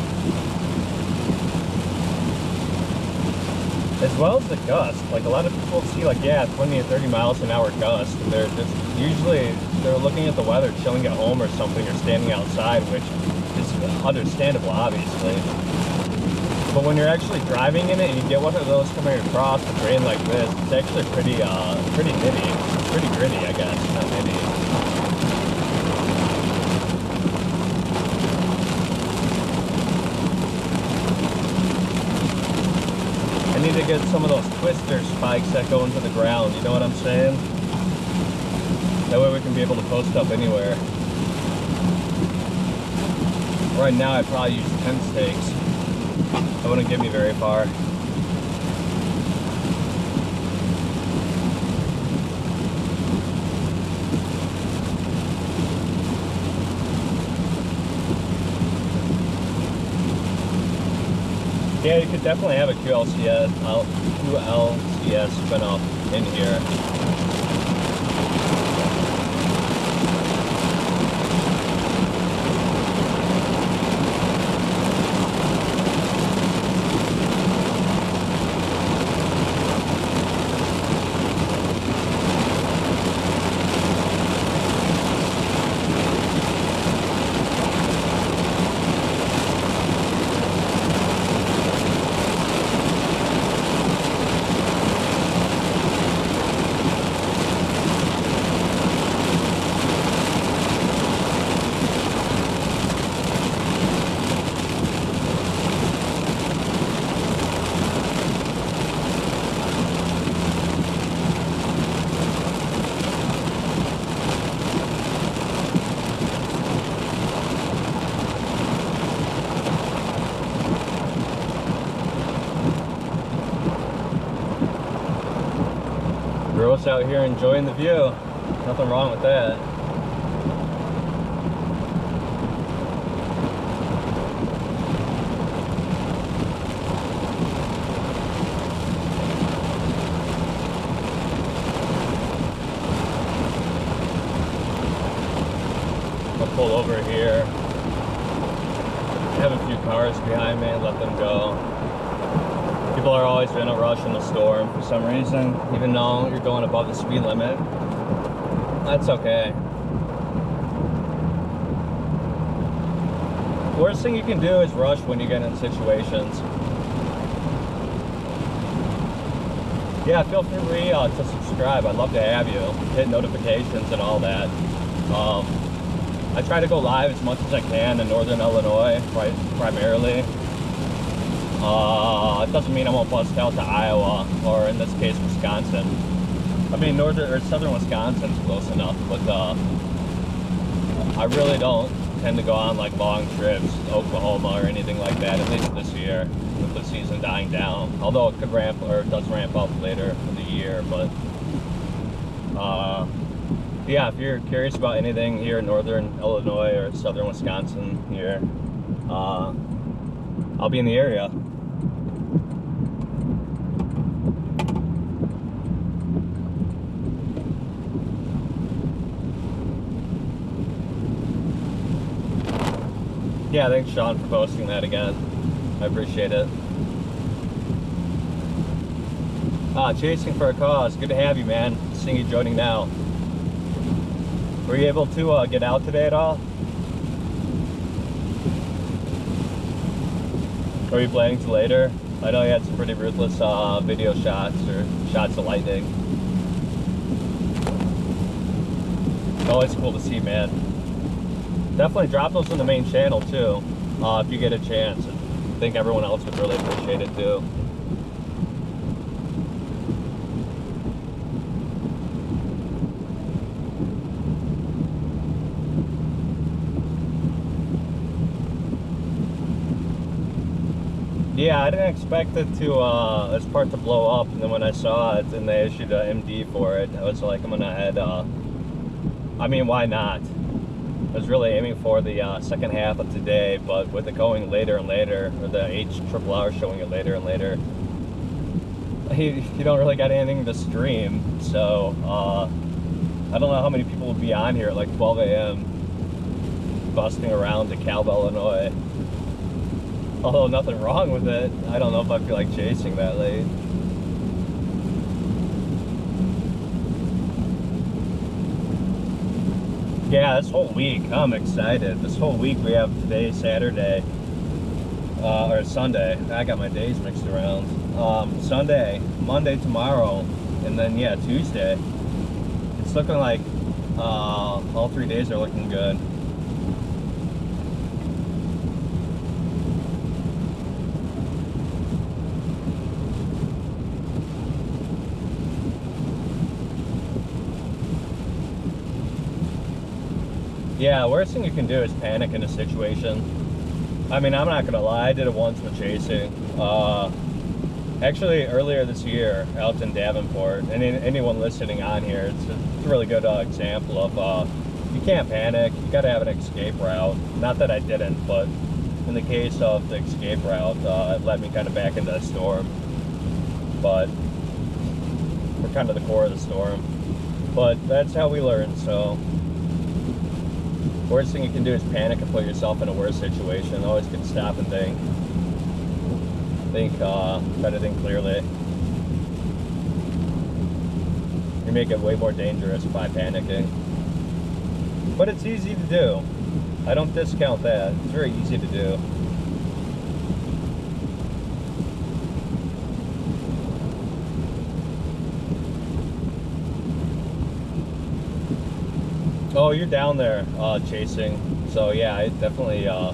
As well as the gust. Like, a lot of people see, like, yeah, 20 to 30 miles an hour gust, and they're just usually they're looking at the weather, chilling at home or something, or standing outside, which is understandable, obviously. But when you're actually driving in it and you get one of those coming across with rain like this, it's actually pretty nitty. Pretty gritty, I guess, not nitty. I need to get some of those twister spikes that go into the ground, you know what I'm saying? That way we can be able to post up anywhere. Right now I'd probably use 10 stakes. That wouldn't get me very far. Yeah, you could definitely have a QLCS spin up in here. Gross out here enjoying the view. Nothing wrong with that. I'll pull over here. I have a few cars behind me, let them go. People are always in a rush in the storm for some reason, even though you're going above the speed limit. That's okay. Worst thing you can do is rush when you get in situations. Yeah, feel free to subscribe. I'd love to have you. Hit notifications and all that. I try to go live as much as I can in northern Illinois, primarily. It doesn't mean I won't bust out to Iowa, or in this case, Wisconsin. I mean, northern or southern Wisconsin's close enough, but I really don't tend to go on like long trips to Oklahoma or anything like that, at least this year, with the season dying down. Although it could ramp, or it does ramp up later in the year, but yeah, if you're curious about anything here in northern Illinois or southern Wisconsin here, I'll be in the area. Yeah, thanks Sean for posting that again. I appreciate it. Chasing for a cause. Good to have you, man. Seeing you joining now. Were you able to get out today at all? Or are you planning to later? I know you had some pretty ruthless video shots or shots of lightning. It's always cool to see, man. Definitely drop those in the main channel too, if you get a chance. I think everyone else would really appreciate it too. Yeah, I didn't expect it to, this part to blow up, and then when I saw it and they issued an MD for it, I was like, I'm gonna head, I mean, why not? I was really aiming for the second half of today, but with it going later and later, or the HRRR showing it later and later, you don't really got anything to stream, so I don't know how many people will be on here at like 12 a.m. busting around DeKalb, Illinois. Although nothing wrong with it, I don't know if I feel like chasing that late. Yeah, this whole week, I'm excited. This whole week we have today, Saturday, or Sunday. I got my days mixed around. Sunday, Monday tomorrow, and then yeah, Tuesday. It's looking like all 3 days are looking good. Yeah, worst thing you can do is panic in a situation. I mean, I'm not gonna lie, I did it once with chasing. Actually, earlier this year, out in Davenport, and anyone listening on here, it's a really good example of you can't panic. You gotta have an escape route. Not that I didn't, but in the case of the escape route, it led me kind of back into a storm. But we're kind of the core of the storm. But that's how we learn, so. Worst thing you can do is panic and put yourself in a worse situation. Always can stop and think. Try to think clearly. You make it way more dangerous by panicking. But it's easy to do. I don't discount that. It's very easy to do. Oh, you're down there chasing. So yeah, I definitely yeah.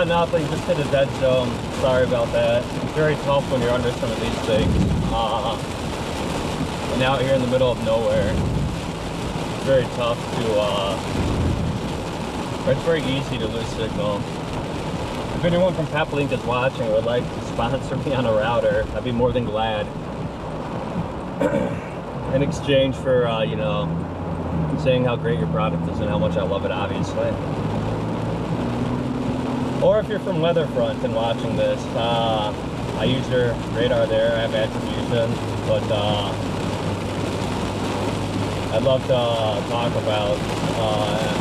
Nothing, just hit a dead zone. Sorry about that. It's very tough when you're under some of these things. And out here in the middle of nowhere, it's very tough to, or it's very easy to lose signal. If anyone from Peplink is watching and would like to sponsor me on a router, I'd be more than glad. In exchange for, you know, saying how great your product is and how much I love it, obviously. Or if you're from Weatherfront and watching this, I use your radar there. I have attribution, but I'd love to talk about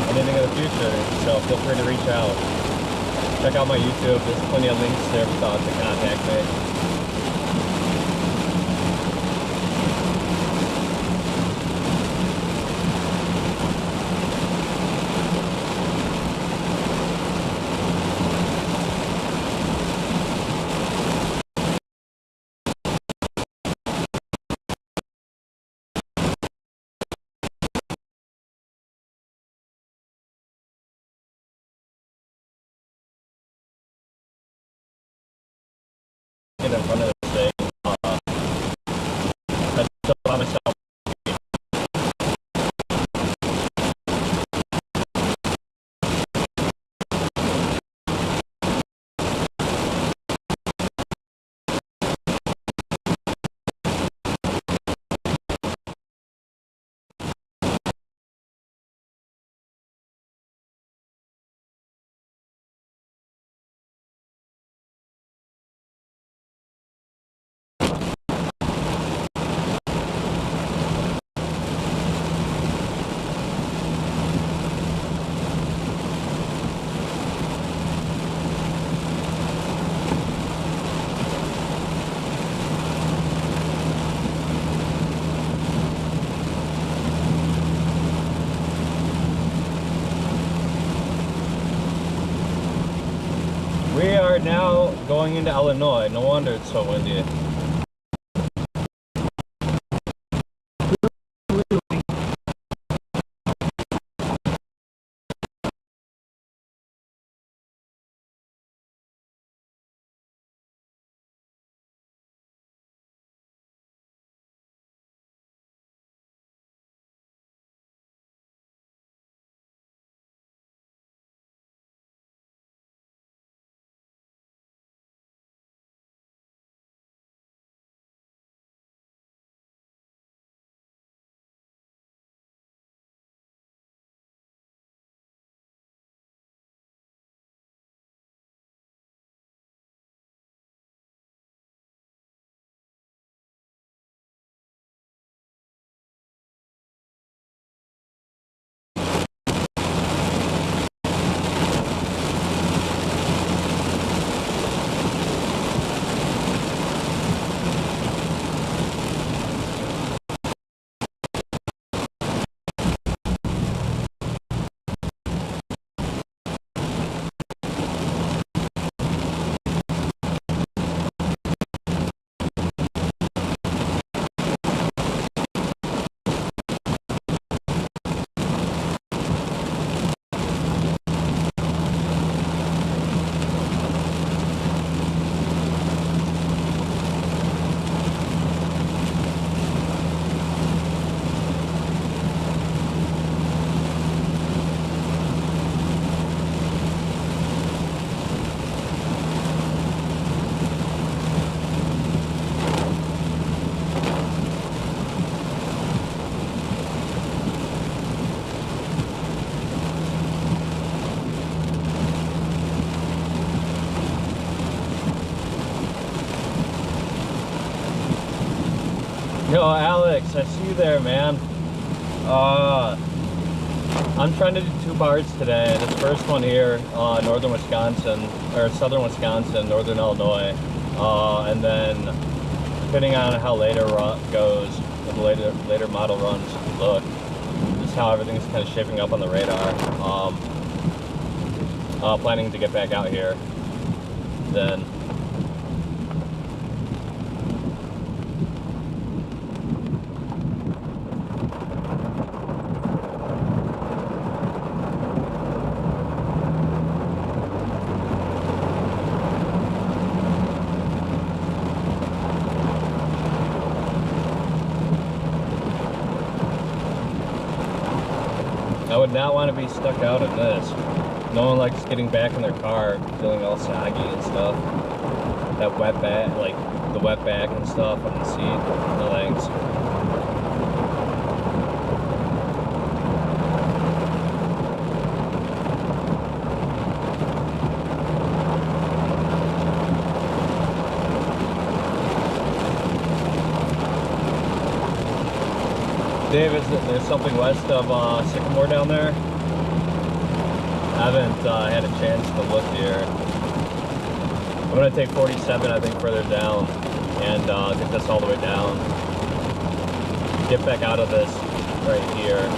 anything in the future, so feel free to reach out. Check out my YouTube, there's plenty of links there to contact me. In front of this thing. I still by myself. We are now going into Illinois. No wonder it's so windy. Yo, Alex, I see you there, man. I'm trying to do 2 parts today. This first one here, northern Wisconsin, or southern Wisconsin, northern Illinois. And then, depending on how later goes, the later model runs look, just how everything's kind of shaping up on the radar. Planning to get back out here then. I would not want to be stuck out in this. No one likes getting back in their car feeling all soggy and stuff. That wet back, like the wet back and stuff on the seat. No thanks. Dave, there's something west of Sycamore down there? I haven't had a chance to look here. I'm gonna take 47, I think, further down, and get this all the way down. Get back out of this right here.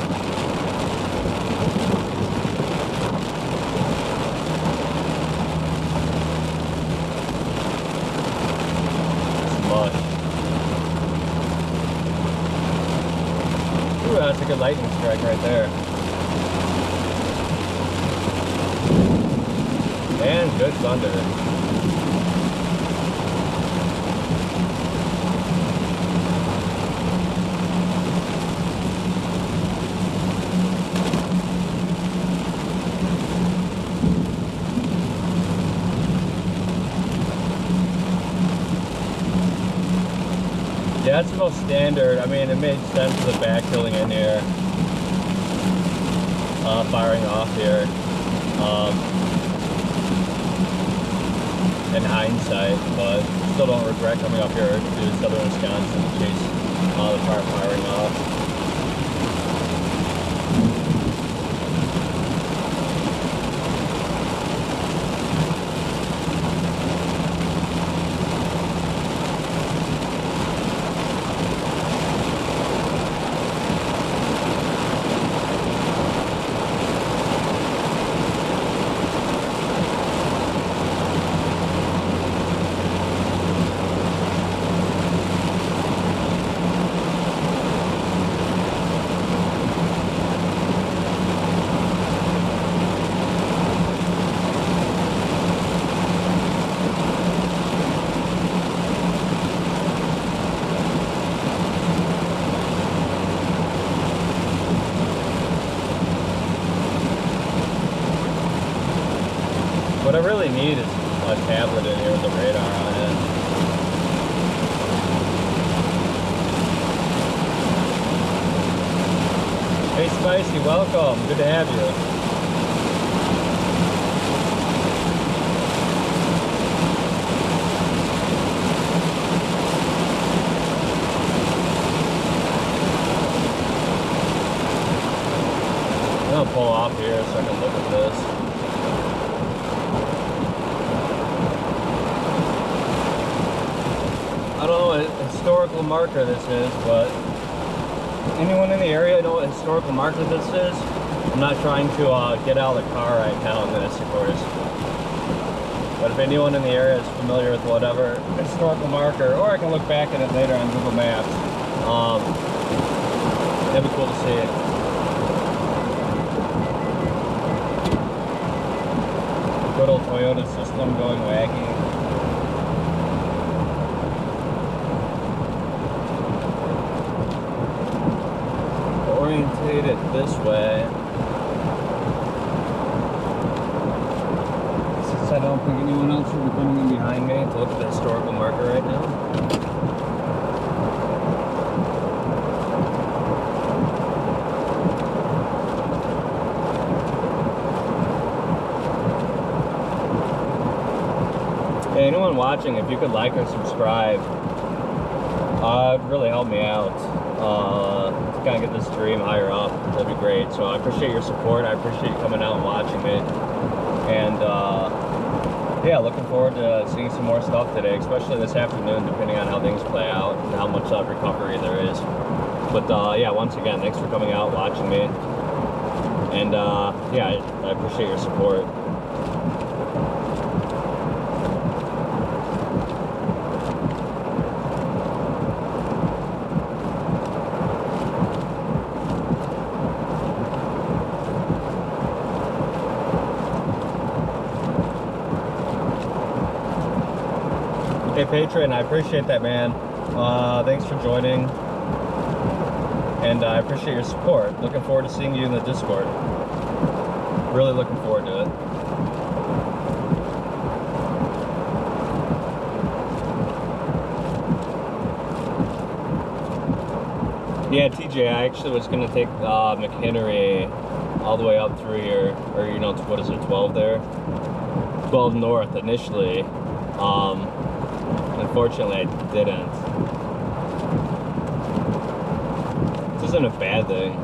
Ooh, that's a good lightning strike right there. And good thunder. Yeah, that's the most standard. I mean, it made sense the backfilling in here, firing off here. In hindsight, but still don't regret coming up here to southern Wisconsin to chase the car firing off. What I really need is a tablet in here with the radar on it. Hey Spicy, welcome. Good to have you. I'm gonna pull off here so I can look at this. I don't know what historical marker this is, but anyone in the area know what historical marker this is? I'm not trying to get out of the car right now in this, of course. But if anyone in the area is familiar with whatever historical marker, or I can look back at it later on Google Maps, that'd be cool to see. Good old Toyota system going wacky. Orientate it this way. Since I don't think anyone else will be coming in behind me to look at the historical marker right now. Hey, anyone watching, if you could like or subscribe, it'd really help me out. To kind of get this stream higher up, that'd be great. So I appreciate your support. I appreciate you coming out and watching me. And yeah, looking forward to seeing some more stuff today, especially this afternoon, depending on how things play out and how much recovery there is. But yeah, once again, thanks for coming out, watching me. And yeah, I appreciate your support. Hey Patron, I appreciate that, man. Thanks for joining, and I appreciate your support. Looking forward to seeing you in the Discord. Really looking forward to it. Yeah, TJ, I actually was going to take McHenry all the way up through here, or you know, what is it, 12 there? 12 north initially. Unfortunately, I didn't. It's isn't a bad thing.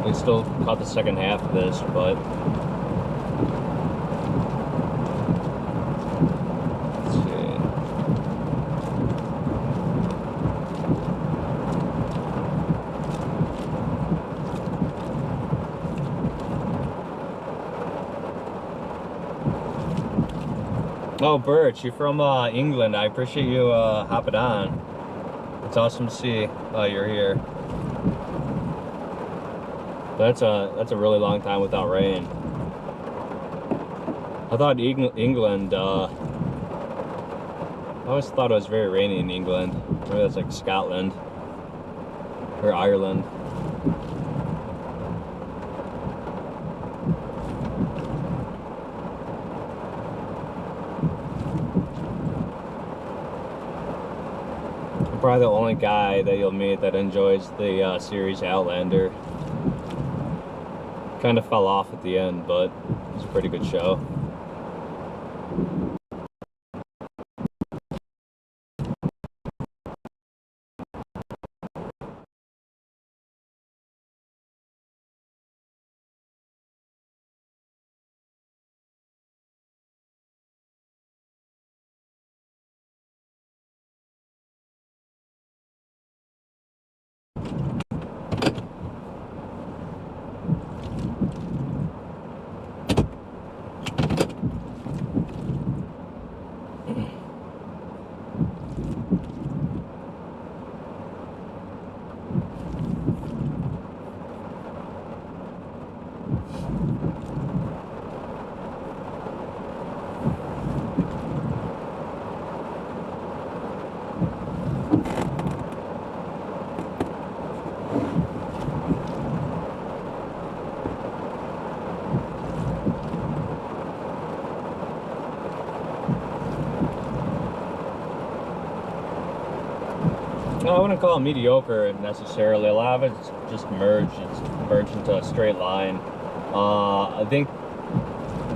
We still caught the second half of this, but let's see. Oh, Birch, you're from England. I appreciate you hopping on. It's awesome to see you're here. That's a really long time without rain. I thought England. I always thought it was very rainy in England. Maybe that's like Scotland or Ireland. I'm probably the only guy that you'll meet that enjoys the series Outlander. Kind of fell off at the end, but it was a pretty good show. No, I wouldn't call it mediocre necessarily. A lot of it's just merged. It's merged into a straight line. I think,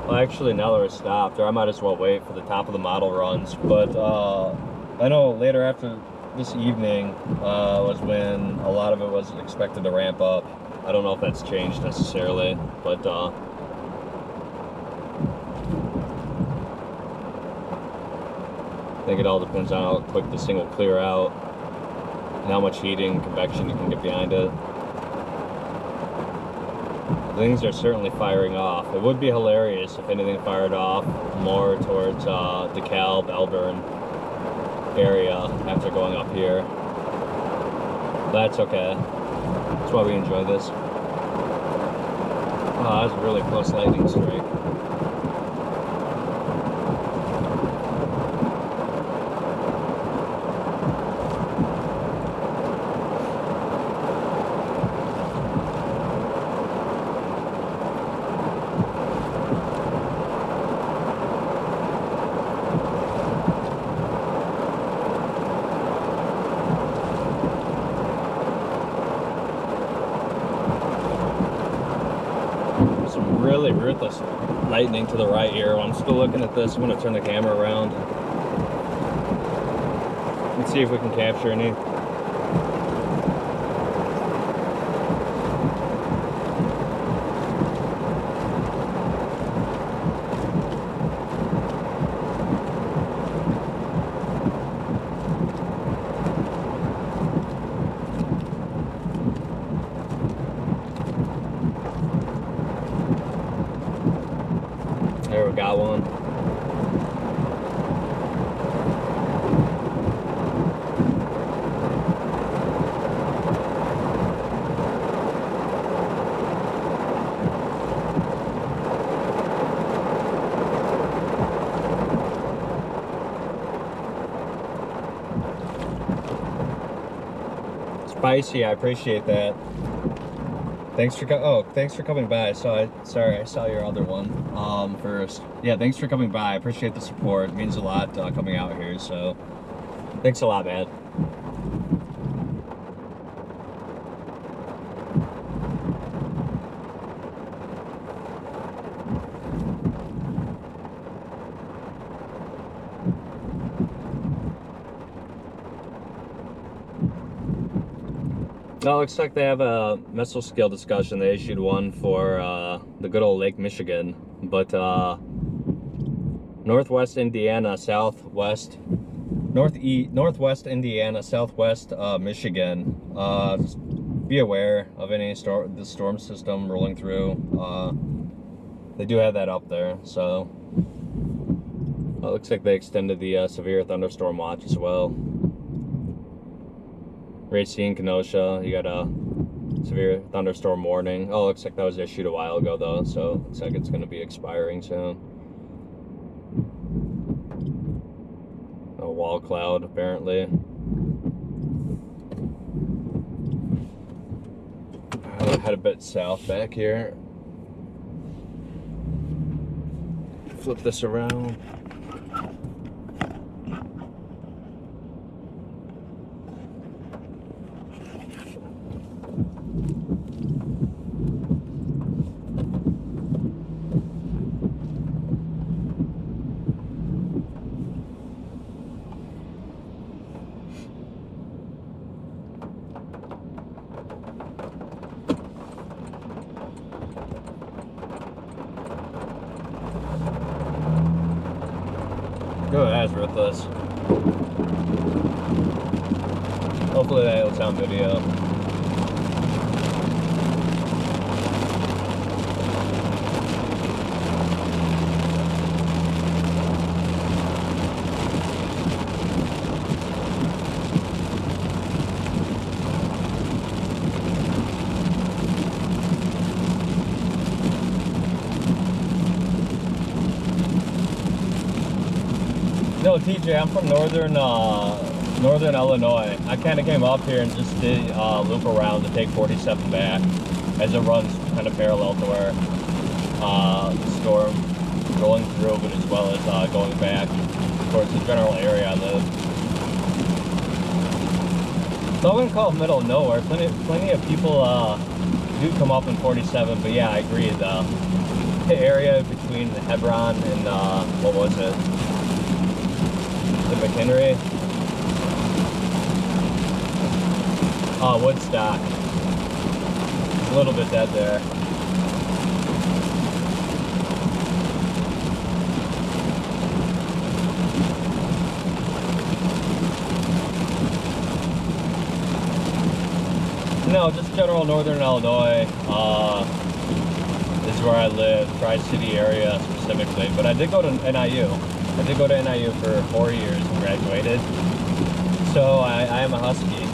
well, actually, now that we're stopped, or I might as well wait for the top of the model runs. But I know later after this evening was when a lot of it was expected to ramp up. I don't know if that's changed necessarily, but I think it all depends on how quick this thing will clear out and how much heating and convection you can get behind it. Things are certainly firing off. It would be hilarious if anything fired off more towards DeKalb, Elburn area after going up here. That's okay. That's why we enjoy this. Oh, that was a really close lightning strike. Really ruthless lightning to the right here. While I'm still looking at this, I'm going to turn the camera around. Let's see if we can capture any. There, we got one. Spicy, I appreciate that. Thanks for coming by. I saw your other one first. Yeah, thanks for coming by. I appreciate the support. It means a lot coming out here. So, thanks a lot, man. No, it looks like they have a mesoscale discussion. They issued one for the good old Lake Michigan, but northwest Indiana, southwest Indiana, southwest Michigan. Just be aware of any the storm system rolling through. They do have that up there, so it looks like they extended the severe thunderstorm watch as well. Racine, Kenosha, you got a severe thunderstorm warning. Oh, looks like that was issued a while ago though, so looks like it's going to be expiring soon. A wall cloud apparently. I'll head a bit south back here. Flip this around. Go ahead, Ruthless. Hopefully that'll sound video. No, TJ, I'm from northern Illinois. I kind of came up here and just did loop around to take 47 back, as it runs kind of parallel to where the storm rolling through, but as well as going back towards the general area I live. So I wouldn't call it middle of nowhere. Plenty of people do come up in 47, but yeah, I agree. The area between Hebron and what was it? The McHenry. Woodstock. A little bit dead there. No, just general northern Illinois is where I live, Tri-City area specifically. But I did go to NIU. I did go to NIU for 4 years and graduated. So I am a Husky.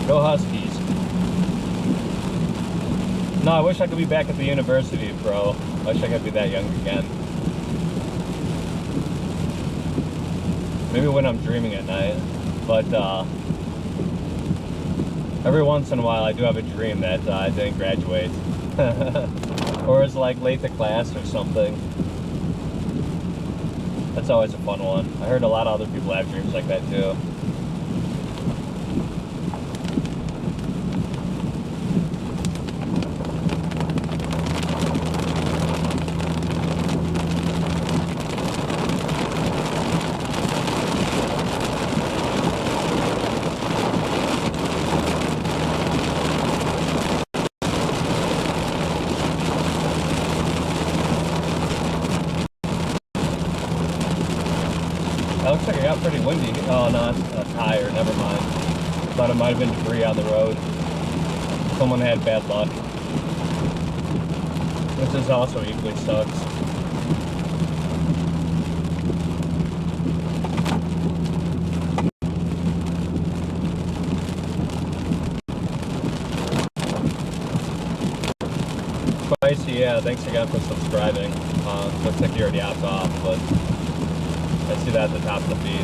Go Huskies. No, I wish I could be back at the university, bro. I wish I could be that young again. Maybe when I'm dreaming at night. But every once in a while I do have a dream that I didn't graduate. Or is like late to class or something. That's always a fun one. I heard a lot of other people have dreams like that too. That looks like it got pretty windy. Oh, no, it's a tire. Never mind. Thought it might have been debris on the road. Someone had bad luck. Which is also equally sucks. Spicy, yeah, thanks again for subscribing. Looks like you already hopped off, but I see that at the top of the feed.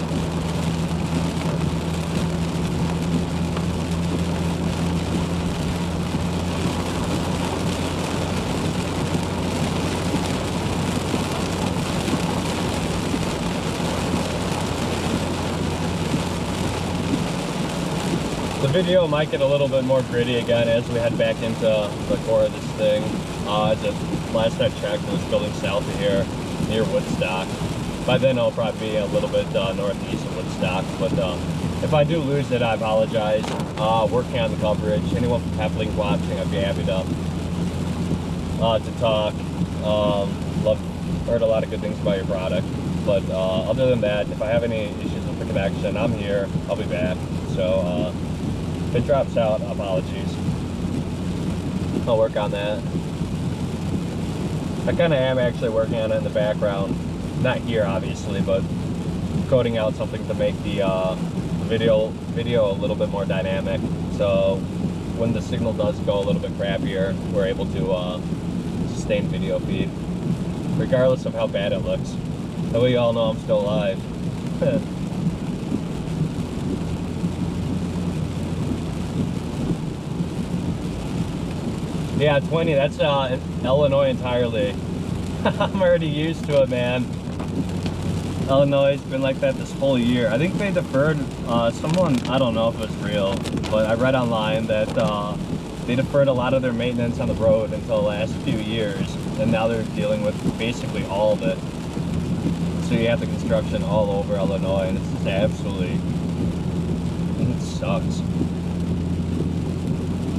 The video might get a little bit more gritty again as we head back into the core of this thing. Last I checked, it was building south of here, near Woodstock. By then it'll probably be a little bit northeast of Woodstock, but if I do lose it, I apologize. Working on the coverage. Anyone from Halfling watching, I'd be happy to talk. Heard a lot of good things about your product, but other than that, if I have any issues with the connection, I'm here. I'll be back. So if it drops out, apologies. I'll work on that. I kind of am actually working on it in the background. Not here, obviously, but coding out something to make the video a little bit more dynamic. So when the signal does go a little bit crappier, we're able to sustain video feed, regardless of how bad it looks. That way you all know I'm still alive. Yeah, 20, that's Illinois entirely. I'm already used to it, man. Illinois has been like that this whole year. I think they deferred, someone, I don't know if it's real, but I read online that they deferred a lot of their maintenance on the road until the last few years, and now they're dealing with basically all of it. So you have the construction all over Illinois, and it's just absolutely, it sucks.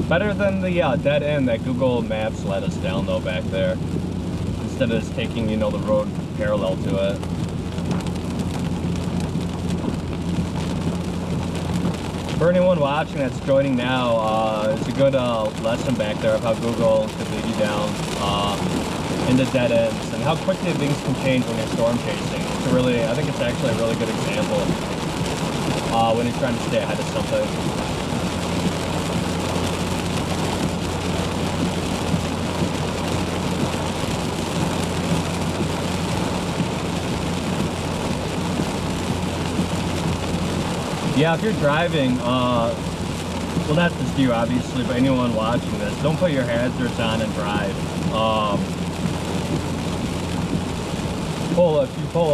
Better than the dead end that Google Maps led us down though back there. Instead of just taking, you know, the road parallel to it. For anyone watching that's joining now, it's a good lesson back there of how Google could lead you down into dead ends and how quickly things can change when you're storm chasing. It's a really, I think it's actually a really good example when you're trying to stay ahead of something. Yeah, if you're driving, well, not just you, obviously, but anyone watching this, don't put your hazards on and drive. If you pull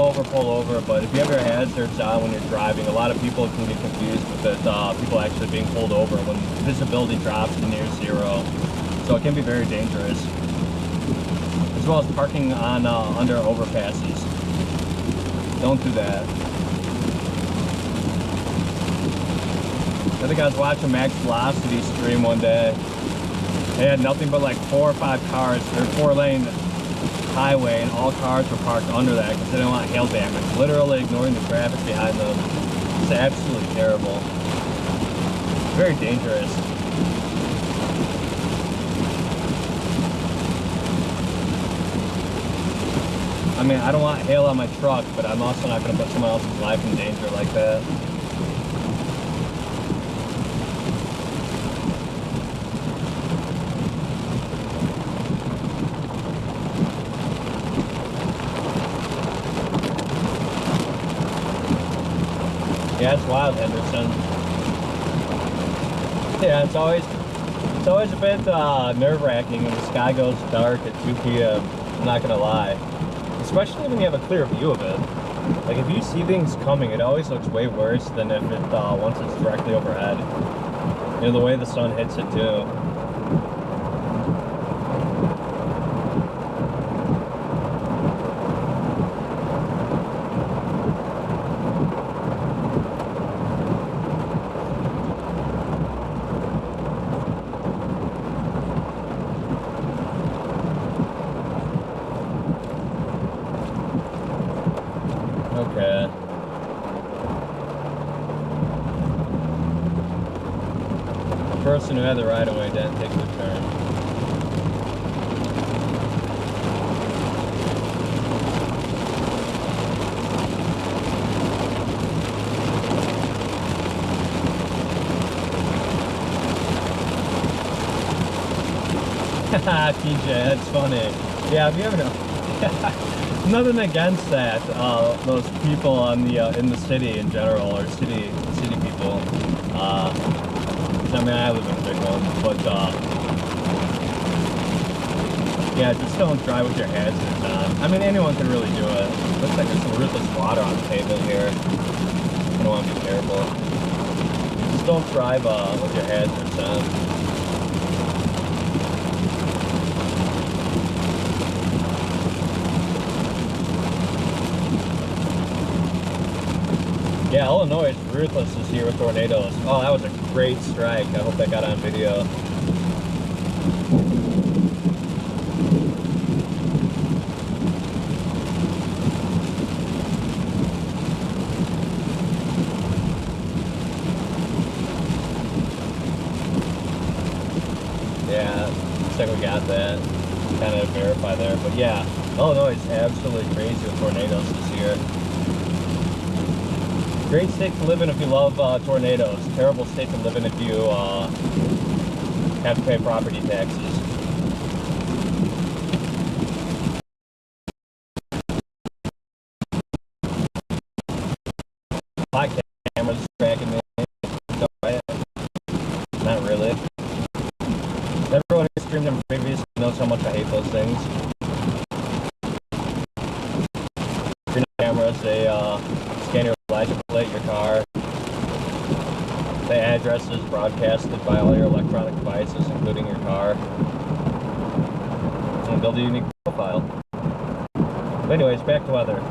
over, but if you have your hazards on when you're driving, a lot of people can get confused with it, people actually being pulled over when visibility drops to near zero. So it can be very dangerous. As well as parking on under overpasses. Don't do that. I think I was watching Max Velocity stream one day. They had nothing but like 4 or 5 cars. They're 4-lane highway, and all cars were parked under that because they didn't want hail damage. Literally ignoring the traffic behind them. It's absolutely terrible. Very dangerous. I mean, I don't want hail on my truck, but I'm also not going to put someone else's life in danger like that. Yeah, it's wild, Henderson. Yeah, it's always a bit nerve-wracking when the sky goes dark at 2 p.m. I'm not gonna lie, especially when you have a clear view of it. Like if you see things coming, it always looks way worse than if it once it's directly overhead. You know, the way the sun hits it too. Okay. The person who had the right of way didn't take the turn. TJ, that's funny. Yeah, if you ever know. Nothing against that. Those people on the in the city in general, or city people. I mean, I live in a big one, but yeah, just don't drive with your hazards on. I mean, anyone can really do it. Looks like there's some ruthless water on the pavement here. I don't want to be careful. Just don't drive with your hazards on. Yeah, Illinois is ruthless this year with tornadoes. Oh, that was a great strike. I hope that got on video. Yeah, looks like we got that. Kind of verify there. But yeah, Illinois is absolutely crazy with tornadoes this year. Great state to live in if you love tornadoes. Terrible state to live in if you have to pay property taxes. Hot cameras tracking me. Not really. Everyone who streamed them previously knows how much I hate those things. Green cameras, they scan your license plate, your car. The address is broadcasted by all your electronic devices, including your car. And build a unique profile. But anyways, back to weather.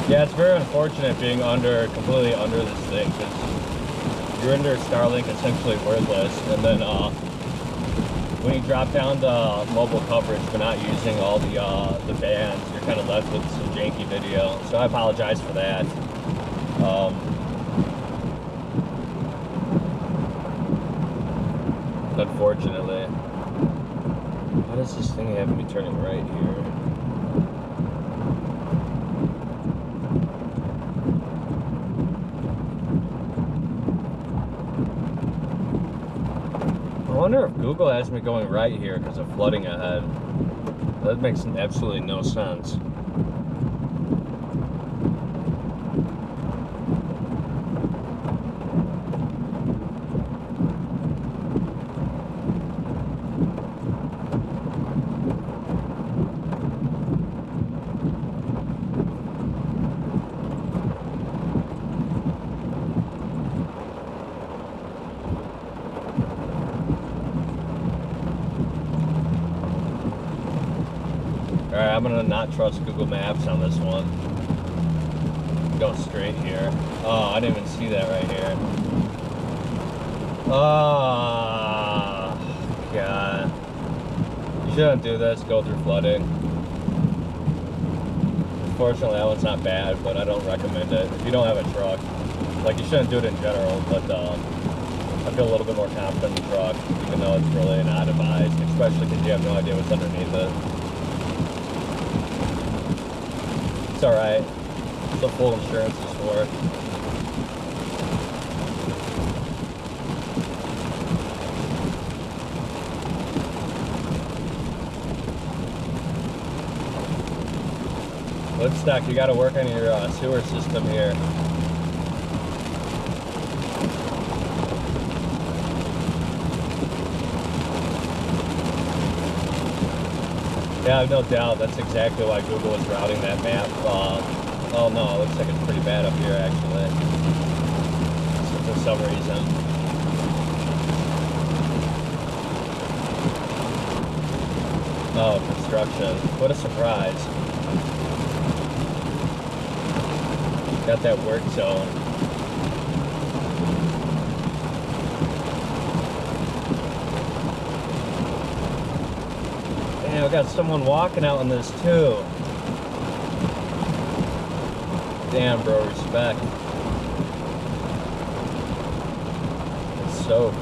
Yeah, it's very unfortunate being completely under this thing, because you're under Starlink, essentially worthless, and then when you drop down the mobile coverage but not using all the bands, you're kind of left with some janky video. So I apologize for that. Unfortunately. Why does this thing have me turning right here? I wonder if Google has me going right here because of flooding ahead. That makes absolutely no sense. I'm gonna not trust Google Maps on this one. Go straight here. Oh, I didn't even see that right here. Oh, God. You shouldn't do this, go through flooding. Fortunately, that one's not bad, but I don't recommend it. If you don't have a truck, like, you shouldn't do it in general, but I feel a little bit more confident in the truck, even though it's really not advised, especially because you have no idea what's underneath it. It's alright. It's what full insurance is for. Woodstock, you gotta work on your sewer system here. Yeah, I've no doubt. That's exactly why Google is routing that map. Oh no, it looks like it's pretty bad up here actually. So for some reason. Oh, construction. What a surprise. Got that work zone. Damn, we got someone walking out on this too. Damn, bro, respect. It's soaked.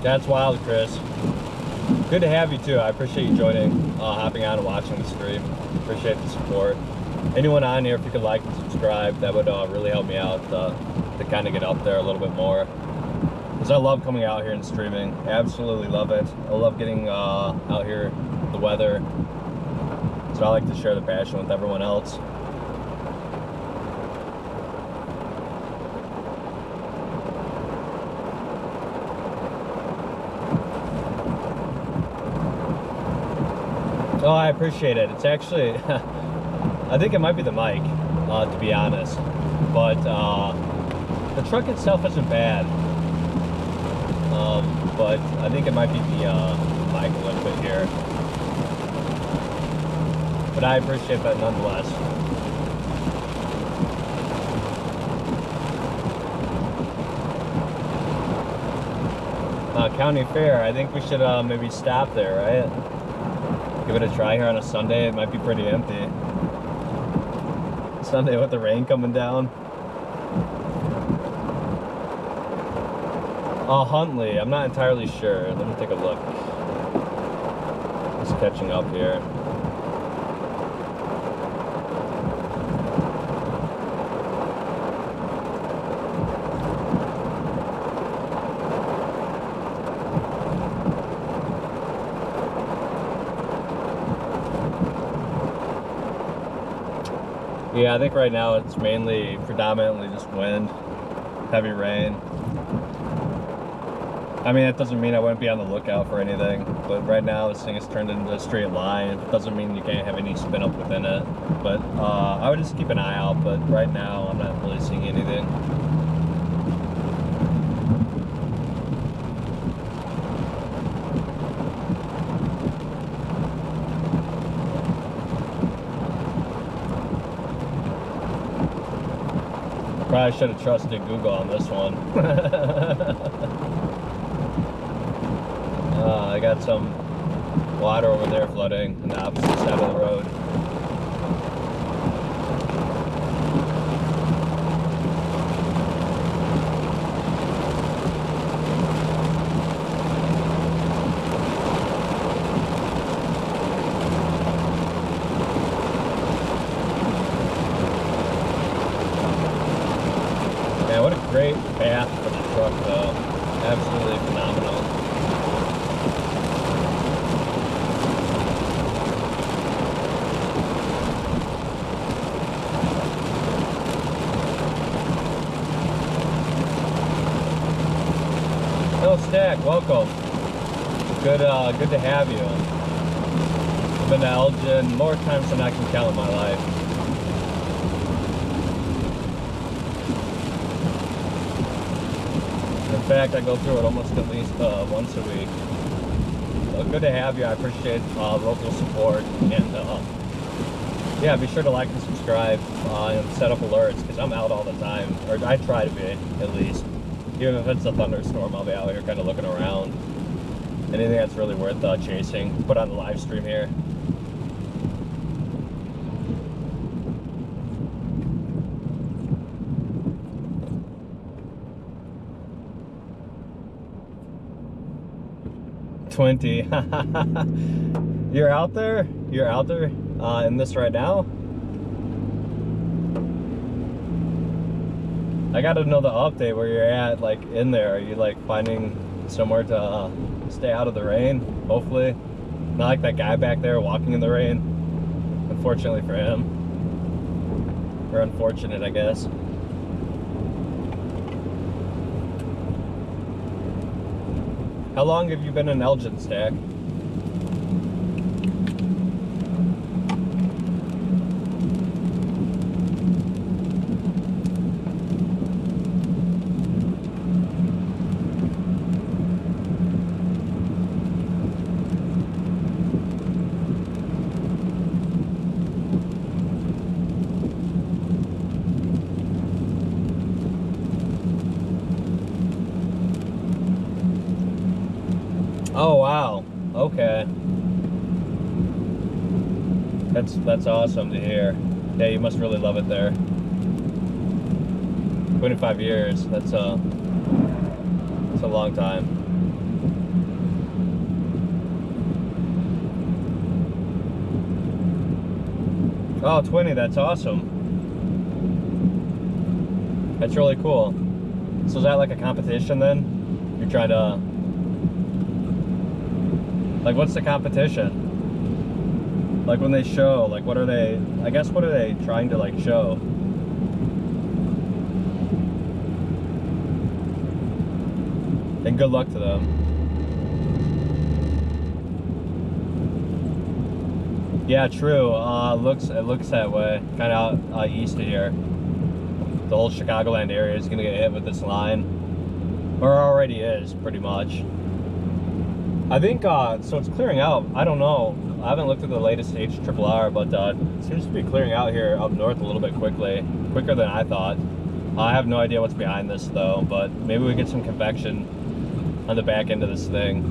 That's wild, Chris. Good to have you too. I appreciate you joining, hopping on and watching the stream. Appreciate the support. Anyone on here, if you could like and subscribe, that would really help me out to kind of get up there a little bit more. Because I love coming out here and streaming. Absolutely love it. I love getting out here, the weather. So I like to share the passion with everyone else. Oh, I appreciate it. It's actually, I think it might be the mic, to be honest. But the truck itself isn't bad. But I think it might be the mic a little bit here. But I appreciate that nonetheless. County Fair, I think we should maybe stop there, right? Give it a try here on a Sunday. It might be pretty empty. Sunday with the rain coming down. Huntley, I'm not entirely sure. Let me take a look. Just catching up here. Yeah, I think right now it's predominantly just wind, heavy rain. I mean, that doesn't mean I wouldn't be on the lookout for anything, but right now this thing is turned into a straight line. It doesn't mean you can't have any spin up within it, but I would just keep an eye out, but right now I'm not really seeing anything. Probably should have trusted Google on this one. I got some water over there flooding on the opposite side of the road. Man, what a great path for the truck though. Absolutely phenomenal. Stack, welcome. Good to have you. I've been to Elgin more times than I can count in my life. In fact, I go through it almost at least once a week. So good to have you. I appreciate local support, and yeah, be sure to like and subscribe and set up alerts, because I'm out all the time, or I try to be at least. Even if it's a thunderstorm, I'll be out here kind of looking around. Anything that's really worth chasing, put on the live stream here. $20. You're out there? You're out there in this right now? I gotta know the update where you're at, like in there. Are you like finding somewhere to stay out of the rain? Hopefully. Not like that guy back there walking in the rain. Unfortunately for him. Or unfortunate, I guess. How long have you been in Elgin, Stack? Oh wow, okay. That's awesome to hear. Yeah, you must really love it there. 25 years, that's a long time. Oh, 20, that's awesome. That's really cool. So is that like a competition then? You're trying to... Like, what's the competition? Like, when they show, like, what are they, I guess, what are they trying to, like, show? And good luck to them. Yeah, true. It looks that way. Kind of out east of here. The whole Chicagoland area is going to get hit with this line. Or already is, pretty much. I think, so it's clearing out. I don't know. I haven't looked at the latest HRRR, but it seems to be clearing out here up north a little bit quicker than I thought. I have no idea what's behind this, though, but maybe we get some convection on the back end of this thing.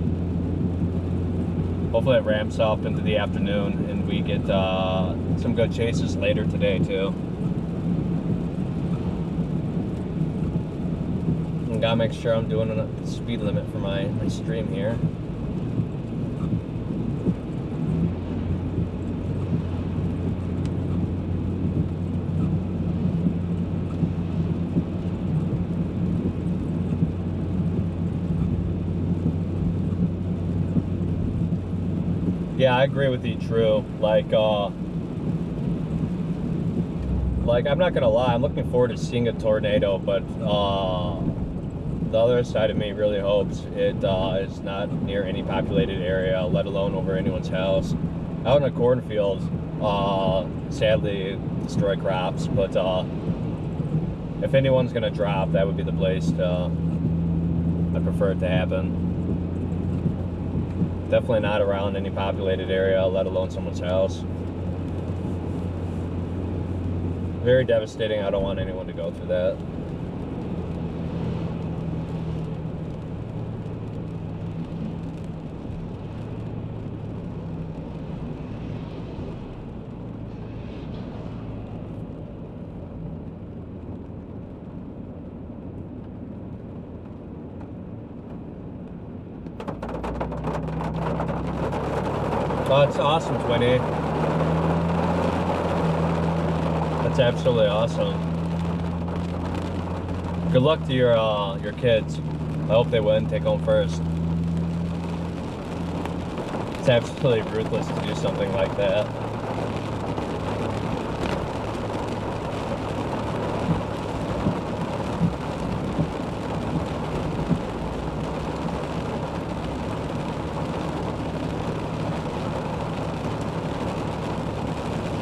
Hopefully it ramps up into the afternoon, and we get some good chases later today, too. I gotta make sure I'm doing a speed limit for my stream here. Yeah, I agree with you, True. Like I'm not gonna lie, I'm looking forward to seeing a tornado, but the other side of me really hopes it is not near any populated area, let alone over anyone's house. Out in a cornfield, sadly destroy crops, but if anyone's gonna drop, that would be the place to, I prefer it to happen. Definitely not around any populated area, let alone someone's house. Very devastating. I don't want anyone to go through that. Oh, it's awesome, Twinny. That's absolutely awesome. Good luck to your kids. I hope they win, take home first. It's absolutely ruthless to do something like that.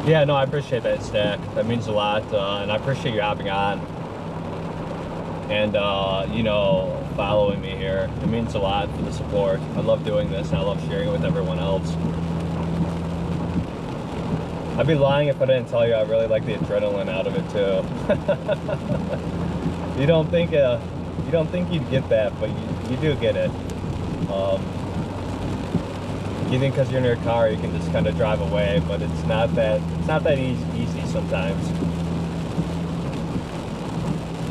Yeah, no, I appreciate that, Stack. That means a lot, and I appreciate you hopping on and, you know, following me here. It means a lot for the support. I love doing this, and I love sharing it with everyone else. I'd be lying if I didn't tell you I really like the adrenaline out of it, too. You don't think you'd get that, but you do get it. You think because you're in your car you can just kind of drive away, but it's not that easy sometimes.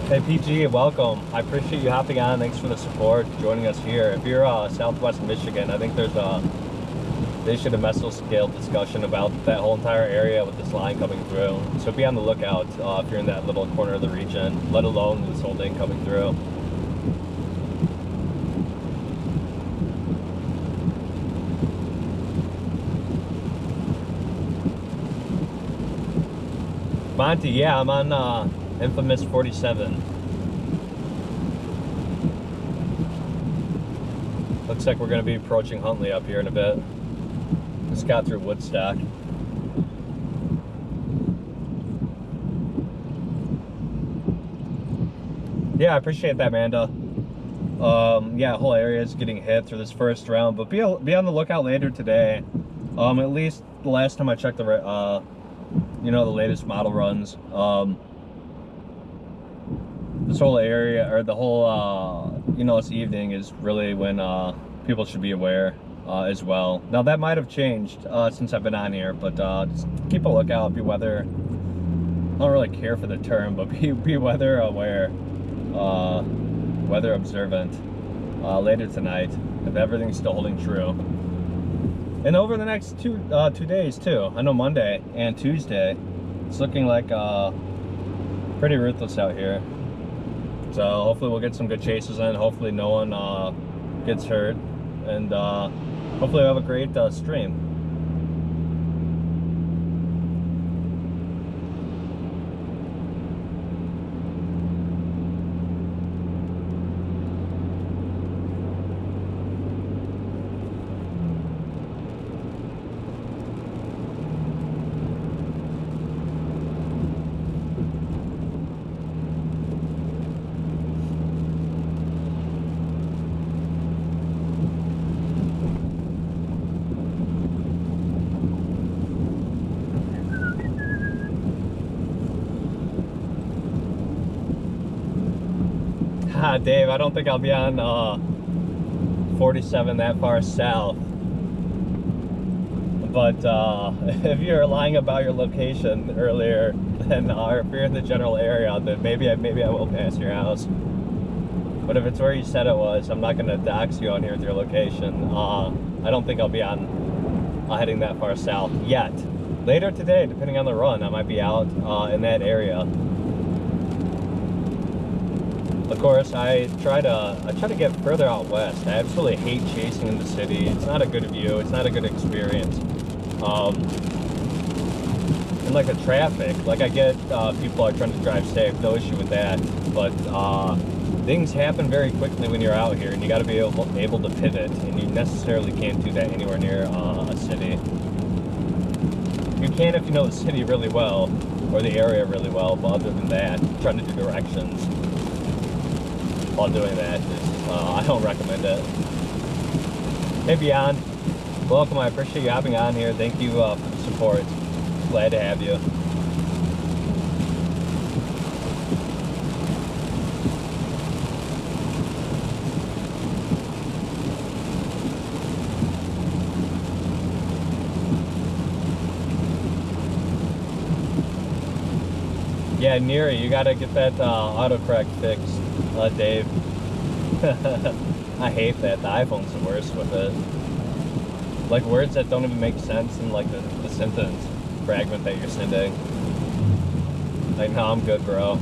Hey PG, welcome. I appreciate you hopping on. Thanks for the support, joining us here. If you're Southwest Michigan, I think there's they should have mesoscale discussion about that whole entire area with this line coming through. So be on the lookout if you're in that little corner of the region, let alone this whole thing coming through. Monty, yeah, I'm on Infamous 47. Looks like we're going to be approaching Huntley up here in a bit. Just got through Woodstock. Yeah, I appreciate that, Amanda. Yeah, whole area is getting hit through this first round, but be on the lookout later today. At least the last time I checked the you know, the latest model runs, this whole area, or the whole you know, this evening is really when people should be aware as well. Now that might have changed since I've been on here, but just keep a lookout, be weather, I don't really care for the term, but be weather aware, weather observant later tonight, if everything's still holding true. And over the next two days too. I know Monday and Tuesday, it's looking like pretty ruthless out here. So hopefully we'll get some good chases in. Hopefully no one gets hurt, and hopefully we'll have a great stream. Dave, I don't think I'll be on 47 that far south. But if you're lying about your location earlier, then or if you're in the general area, then maybe I will pass your house. But if it's where you said it was, I'm not going to dox you on here with your location. I don't think I'll be on heading that far south yet. Later today, depending on the run, I might be out in that area. Of course, I try to get further out west. I absolutely hate chasing in the city. It's not a good view. It's not a good experience. And like the traffic, like I get people are trying to drive safe, no issue with that. But things happen very quickly when you're out here, and you got to be able to pivot. And you necessarily can't do that anywhere near a city. You can if you know the city really well or the area really well. But other than that, trying to do directions while doing that, I don't recommend it. Hey Beyond, welcome. I appreciate you hopping on here. Thank you for the support. Glad to have you. Yeah, Neri, you gotta get that autocorrect fixed. Dave. I hate that. The iPhone's the worst with it. Like words that don't even make sense in like the sentence fragment that you're sending. Like, no, I'm good, bro.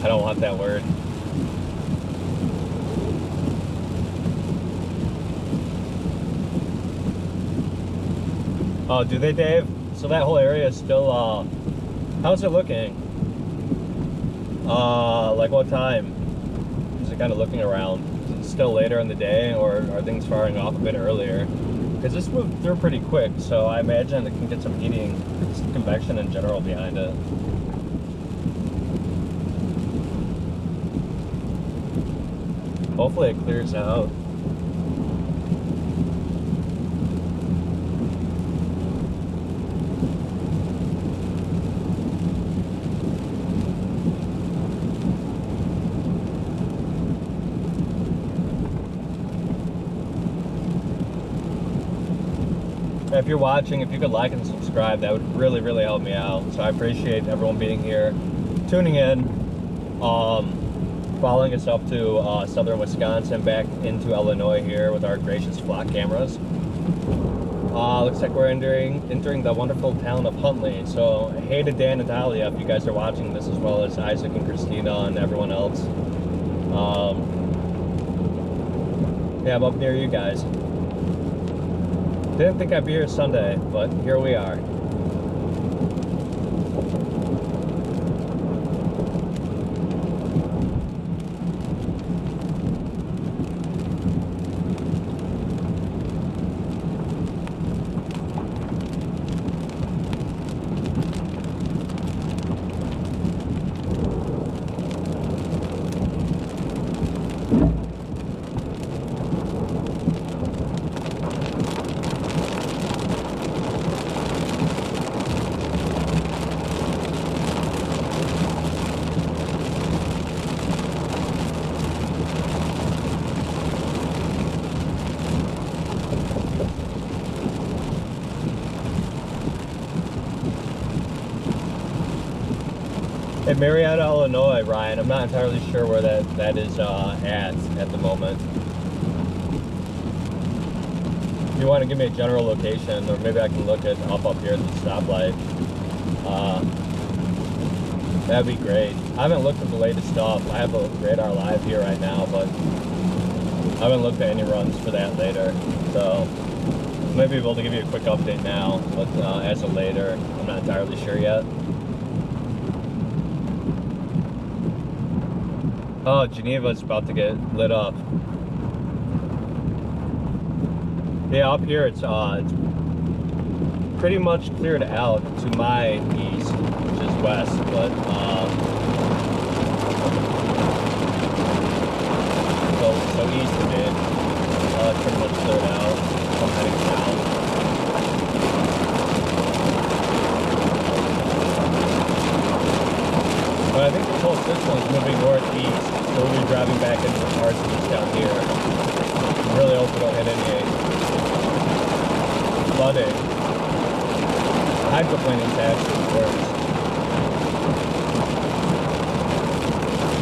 I don't want that word. Oh, do they, Dave? So that whole area is still, how's it looking? Like what time? Kind of looking around. Is it still later in the day, or are things firing off a bit earlier? because this moved through pretty quick, so I imagine it can get some heating, some convection in general behind it. Hopefully it clears out. If you're watching, if you could like and subscribe, that would really, really help me out. So I appreciate everyone being here, tuning in, following us up to southern Wisconsin, back into Illinois here with our gracious flock cameras. Looks like we're entering the wonderful town of Huntley. So hey to Dan and Talia if you guys are watching this, as well as Isaac and Christina and everyone else. Yeah, I'm up near you guys. Didn't think I'd be here Sunday, but here we are. In Marietta, Illinois, Ryan. I'm not entirely sure where that is at the moment. If you want to give me a general location, or maybe I can look it up here at the stoplight. That'd be great. I haven't looked at the latest stuff. I have a radar live here right now, but I haven't looked at any runs for that later. So I might be able to give you a quick update now, but as of later, I'm not entirely sure yet. Oh, Geneva's about to get lit up. Yeah, up here it's pretty much cleared out to my east, which is west, but so east of it, it's pretty much cleared out. I'm heading south. But I think this whole system is moving northeast, so we'll be driving back into the parts of this down here. I really hope we don't hit any flooding. Hydroplaning's actually worse.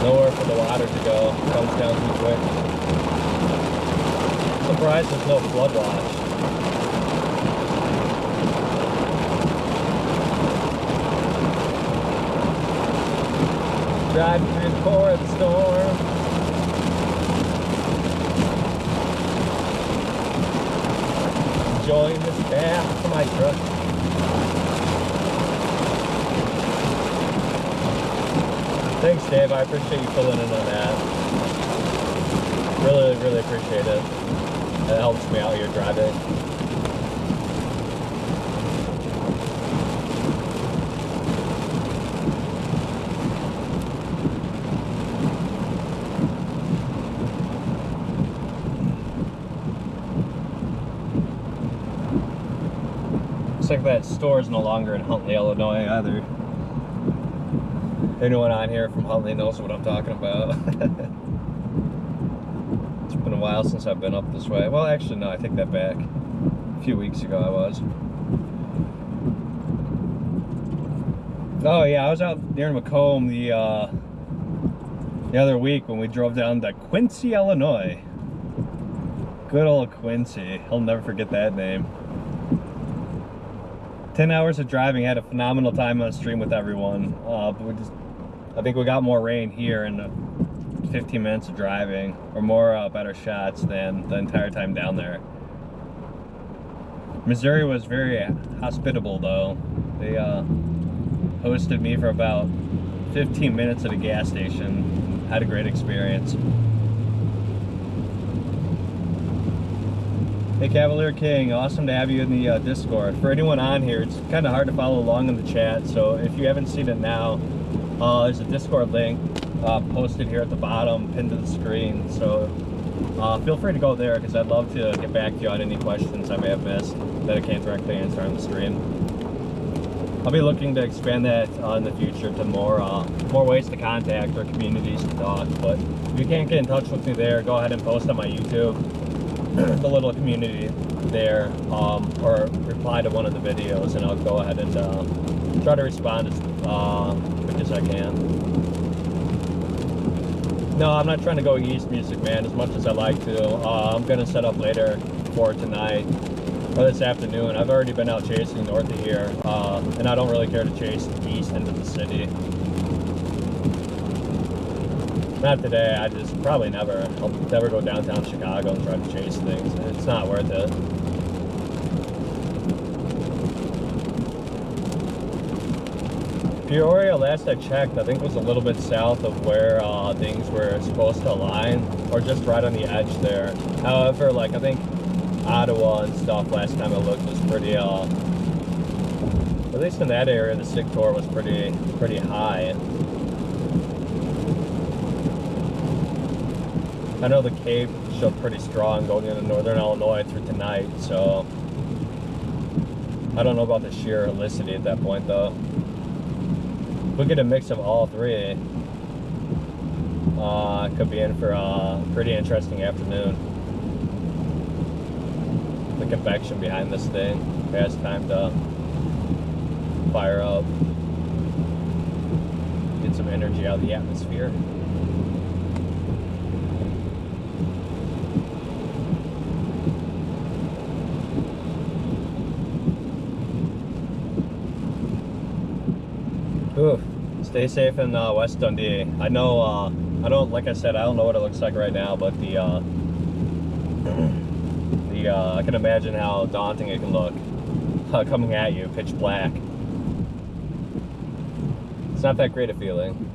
Nowhere for the water to go. It comes down too quick. I'm surprised there's no flood watch. Driving through the core of the storm. Enjoying this path for my truck. Thanks, Dave. I appreciate you filling in on that. Really, really appreciate it. It helps me out here driving. Like that store is no longer in Huntley, Illinois either. Anyone on here from Huntley knows what I'm talking about. It's been a while since I've been up this way. Well, actually, no, I take that back. A few weeks ago I was. Oh yeah, I was out near Macomb the other week when we drove down to Quincy, Illinois. Good old Quincy. I'll never forget that name. 10 hours of driving, had a phenomenal time on stream with everyone. But I think we got more rain here in 15 minutes of driving, or more better shots than the entire time down there. Missouri was very hospitable though. They hosted me for about 15 minutes at a gas station. Had a great experience. Hey Cavalier King, awesome to have you in the Discord. For anyone on here, it's kind of hard to follow along in the chat, so if you haven't seen it now, there's a Discord link posted here at the bottom, pinned to the screen, so feel free to go there because I'd love to get back to you on any questions I may have missed that I can't directly answer on the stream. I'll be looking to expand that in the future to more ways to contact or communities to talk, but if you can't get in touch with me there, go ahead and post on my YouTube the little community there, or reply to one of the videos, and I'll go ahead and try to respond as quick as I can. No, I'm not trying to go East Music Man as much as I like to. I'm gonna set up later for tonight or this afternoon. I've already been out chasing north of here, and I don't really care to chase east into the city. Not today, I just probably never. I'll never go downtown Chicago and try to chase things. It's not worth it. Peoria, last I checked, I think was a little bit south of where things were supposed to align, or just right on the edge there. However, like I think Ottawa and stuff last time I looked was pretty, at least in that area, the SIG-TOR was pretty high. I know the Cape showed pretty strong going into northern Illinois through tonight, so I don't know about the sheer helicity at that point though. If we get a mix of all three, could be in for a pretty interesting afternoon. The convection behind this thing has time to fire up, get some energy out of the atmosphere. Ooh, stay safe in West Dundee. I know, I don't, like I said, I don't know what it looks like right now, but I can imagine how daunting it can look coming at you, pitch black. It's not that great a feeling.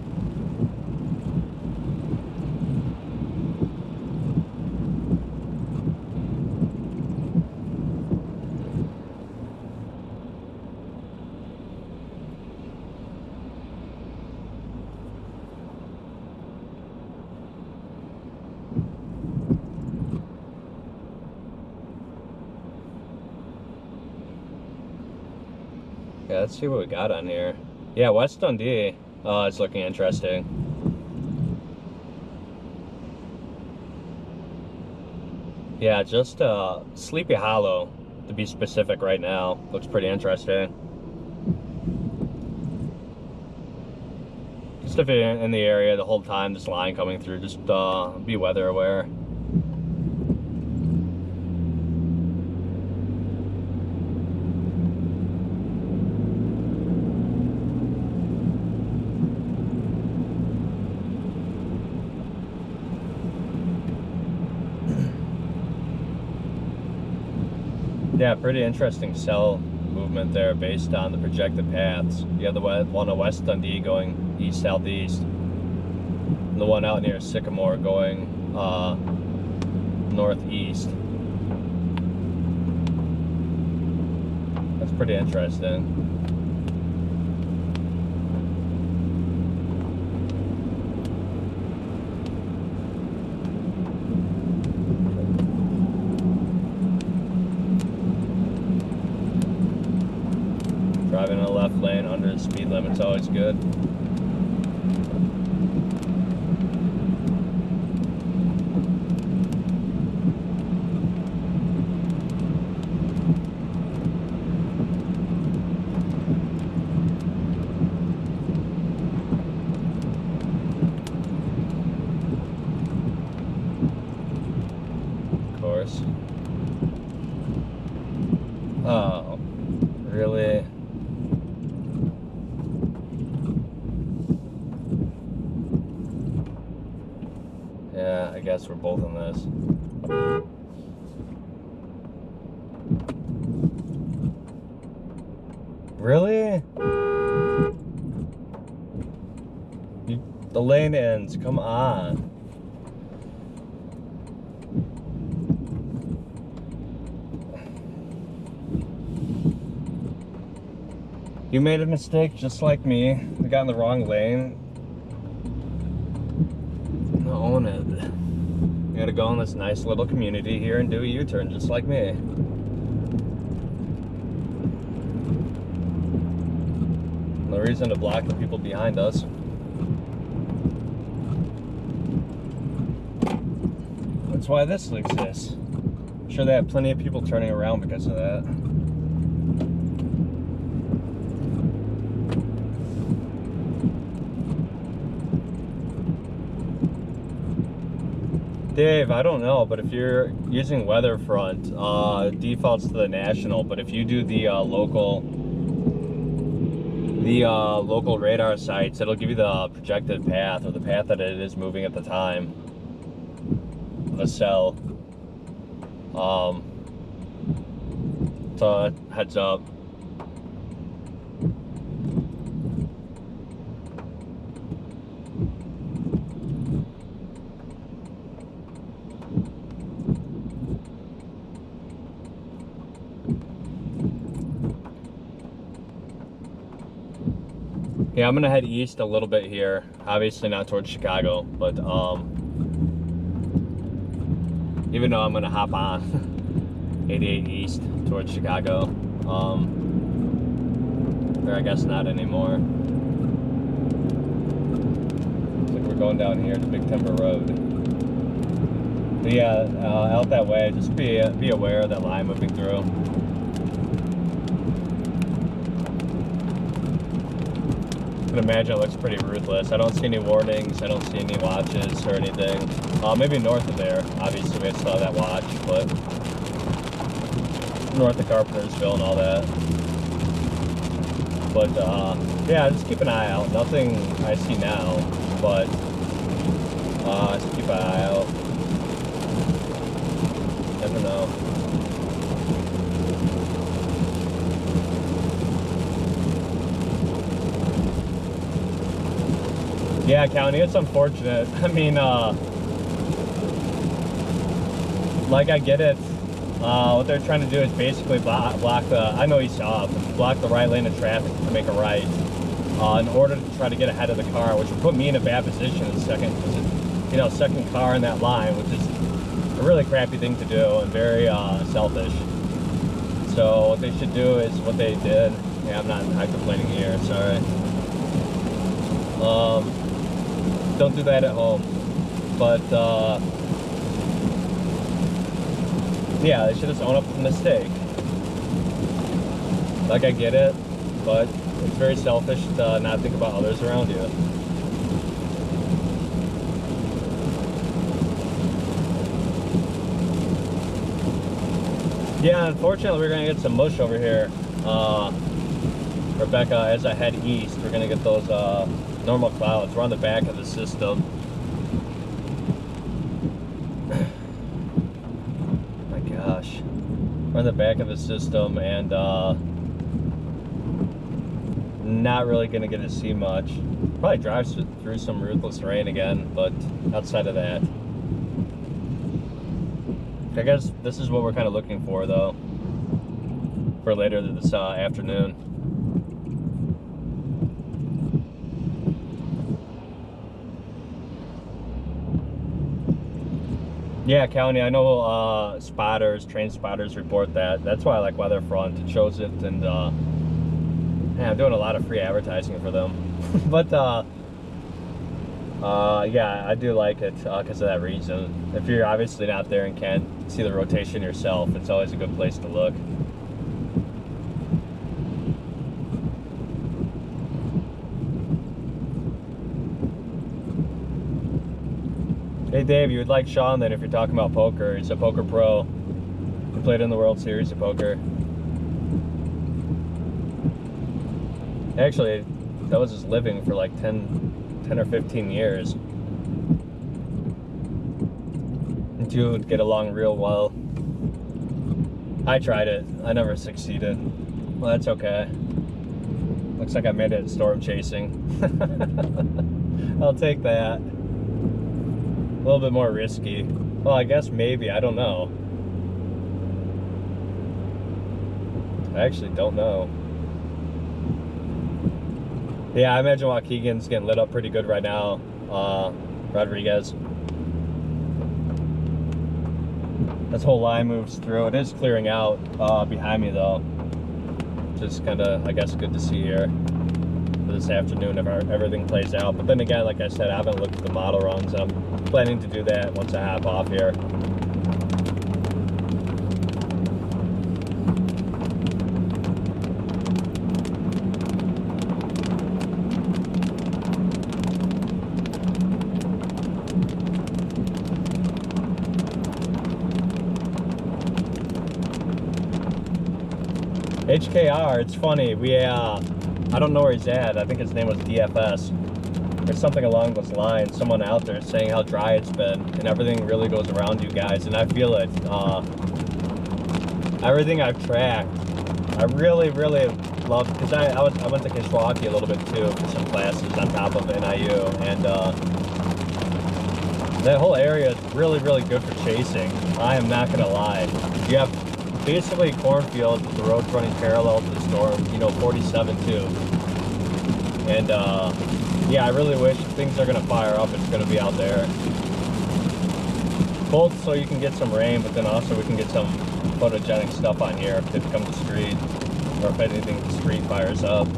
Yeah, let's see what we got on here. Yeah, West Dundee is looking interesting. Yeah, just Sleepy Hollow, to be specific right now, looks pretty interesting. Just if you're in the area the whole time, this line coming through, just be weather aware. Yeah, pretty interesting cell movement there based on the projected paths. You have the one at West Dundee going east-southeast, and the one out near Sycamore going northeast. That's pretty interesting. Driving in the left lane under the speed limit's always good. Of course. Oh, really? Yeah, I guess we're both in this. Really? The lane ends, come on. You made a mistake just like me. We got in the wrong lane. Own it. You gotta go in this nice little community here and do a U-turn just like me. No reason to block the people behind us. That's why this exists. I'm sure they have plenty of people turning around because of that. Dave, I don't know, but if you're using Weatherfront, defaults to the national, but if you do the local radar sites, it'll give you the projected path or the path that it is moving at the time of a cell. So heads up. Yeah, I'm gonna head east a little bit here. Obviously not towards Chicago, but even though I'm gonna hop on 88 east towards Chicago, or I guess not anymore. Looks like we're going down here to Big Timber Road. But yeah, out that way, just be aware of that line moving through. I can imagine it looks pretty ruthless. I don't see any warnings, I don't see any watches or anything. Maybe north of there, obviously we still have that watch, but north of Carpentersville and all that. But yeah, just keep an eye out. Nothing I see now, but just keep an eye out. Never know. Yeah, County, it's unfortunate. I mean, like I get it. What they're trying to do is basically block the, I know he's off, block the right lane of traffic to make a right in order to try to get ahead of the car, which would put me in a bad position in second, second car in that line, which is a really crappy thing to do and very selfish. So what they should do is what they did. Yeah, I'm not complaining here, sorry. Don't do that at home, but yeah, they should just own up to the mistake. Like, I get it, but it's very selfish to not think about others around you. Yeah, unfortunately we're gonna get some mush over here, Rebecca. As I head east, we're gonna get those normal clouds. We're on the back of the system. My gosh. We're on the back of the system and not really gonna get to see much. Probably drive through some ruthless rain again, but outside of that, I guess this is what we're kind of looking for though, for later this afternoon. Yeah, County, I know train spotters report that. That's why I like Weatherfront. It shows it, and yeah, I'm doing a lot of free advertising for them. But yeah, I do like it because of that reason. If you're obviously not there and can't see the rotation yourself, it's always a good place to look. Hey Dave, you would like Sean then if you're talking about poker. He's a poker pro. He played in the World Series of Poker. Actually, that was his living for like 10 or 15 years. And two would get along real well. I tried it. I never succeeded. Well, that's okay. Looks like I made it storm chasing. I'll take that. A little bit more risky. Well, I guess maybe. I don't know. I actually don't know. Yeah, I imagine Waukegan's getting lit up pretty good right now. Rodriguez. This whole line moves through. It is clearing out behind me though. Just kind of, I guess, good to see here this afternoon if everything plays out. But then again, like I said, I haven't looked at the model runs. I'm planning to do that once I hop off here. HKR, it's funny, I don't know where he's at. I think his name was DFS or something along those lines. Someone out there saying how dry it's been and everything really goes around you guys, and I feel it. Everything I've tracked, I really love, because I went to Kishwaukee a little bit too for some classes on top of NIU, and that whole area is really good for chasing. I am not gonna lie. You have basically cornfields with the roads running parallel to the storm, you know, 47 too. And yeah, I really wish if things are gonna fire up, it's gonna be out there. Both so you can get some rain, but then also we can get some photogenic stuff on here if it becomes a street, or if anything, the street fires up.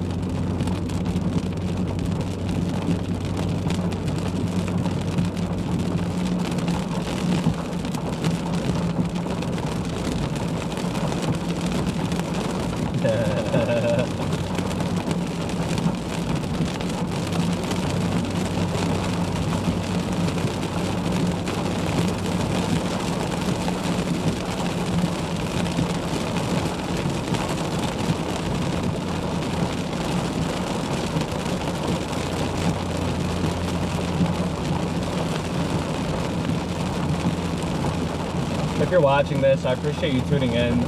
If you're watching this, I appreciate you tuning in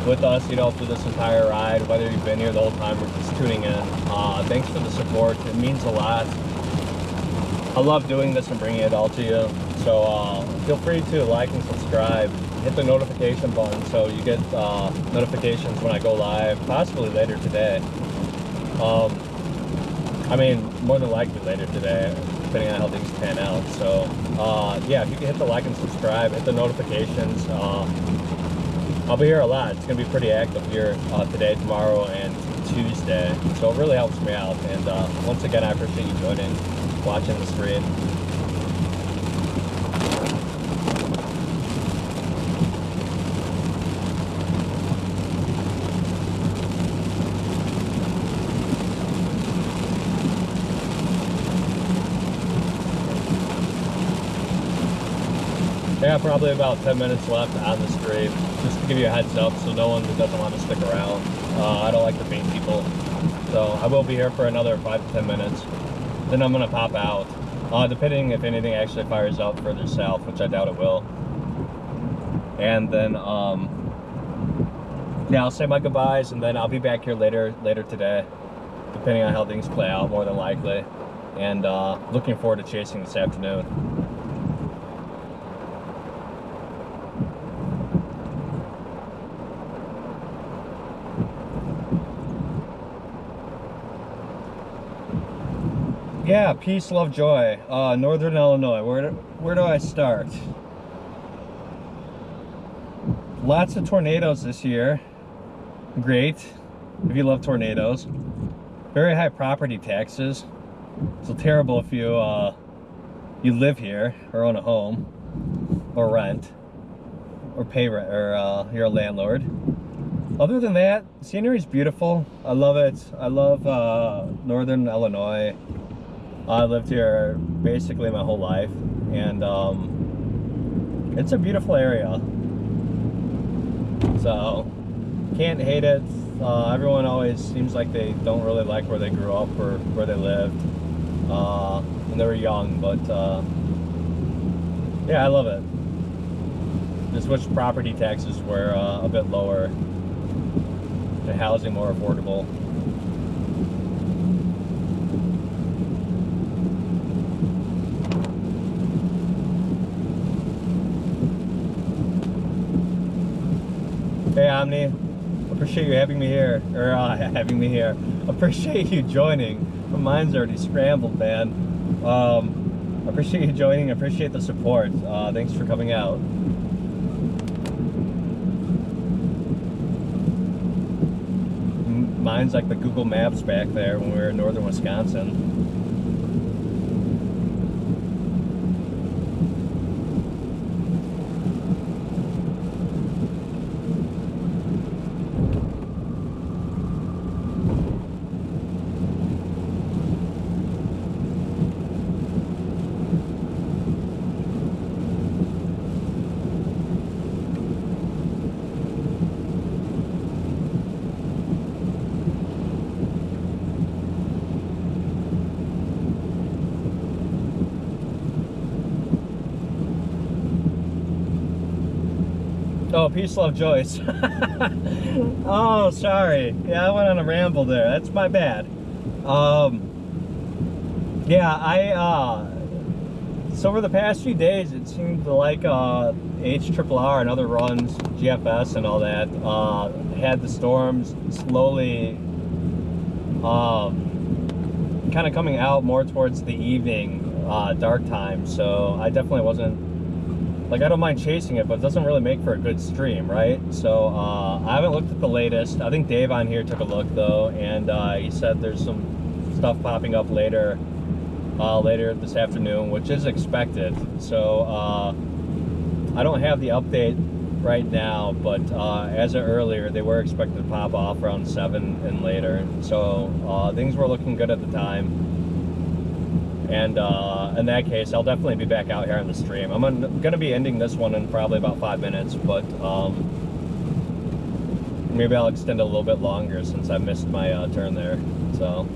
with us, you know, through this entire ride, whether you've been here the whole time or just tuning in. Thanks for the support. It means a lot. I love doing this and bringing it all to you. So feel free to like and subscribe. Hit the notification button so you get notifications when I go live, possibly later today. I mean, more than likely later today, depending on how things pan out. So yeah, if you can hit the like and subscribe, hit the notifications. I'll be here a lot. It's gonna be pretty active here today, tomorrow, and Tuesday. So it really helps me out. And once again, I appreciate you joining, watching the stream. Yeah, probably about 10 minutes left on the stream, just to give you a heads up so no one who doesn't want to stick around. I don't like to bait people, so I will be here for another 5 to 10 minutes. Then I'm going to pop out, depending if anything actually fires up further south, which I doubt it will. And then, yeah, I'll say my goodbyes, and then I'll be back here later today, depending on how things play out, more than likely. And looking forward to chasing this afternoon. Yeah, peace, love, joy. Northern Illinois. Where do I start? Lots of tornadoes this year. Great, if you love tornadoes. Very high property taxes. So terrible if you you live here or own a home or rent or pay rent, or you're a landlord. Other than that, scenery is beautiful. I love it. I love Northern Illinois. I lived here basically my whole life, and it's a beautiful area. So can't hate it. Everyone always seems like they don't really like where they grew up or where they lived when they were young, but yeah, I love it. Just wish property taxes were a bit lower and housing more affordable. Hey Omni, Appreciate you having me here, or having me here. Appreciate you joining. My mind's already scrambled, man. Appreciate you joining. Appreciate the support. Thanks for coming out. Mine's like the Google Maps back there when we were in northern Wisconsin. Oh, peace, love, Joyce. Oh, sorry. Yeah, I went on a ramble there. That's my bad. Yeah, so over the past few days, it seemed like HRRR and other runs, GFS and all that, had the storms slowly kind of coming out more towards the evening, dark time. So I definitely wasn't, like, I don't mind chasing it, but it doesn't really make for a good stream, right? So I haven't looked at the latest. I think Dave on here took a look though, and he said there's some stuff popping up later this afternoon, which is expected. So I don't have the update right now, but as of earlier, they were expected to pop off around 7 and later. So things were looking good at the time. And in that case, I'll definitely be back out here on the stream. I'm going to be ending this one in probably about 5 minutes, but maybe I'll extend it a little bit longer since I missed my turn there. So,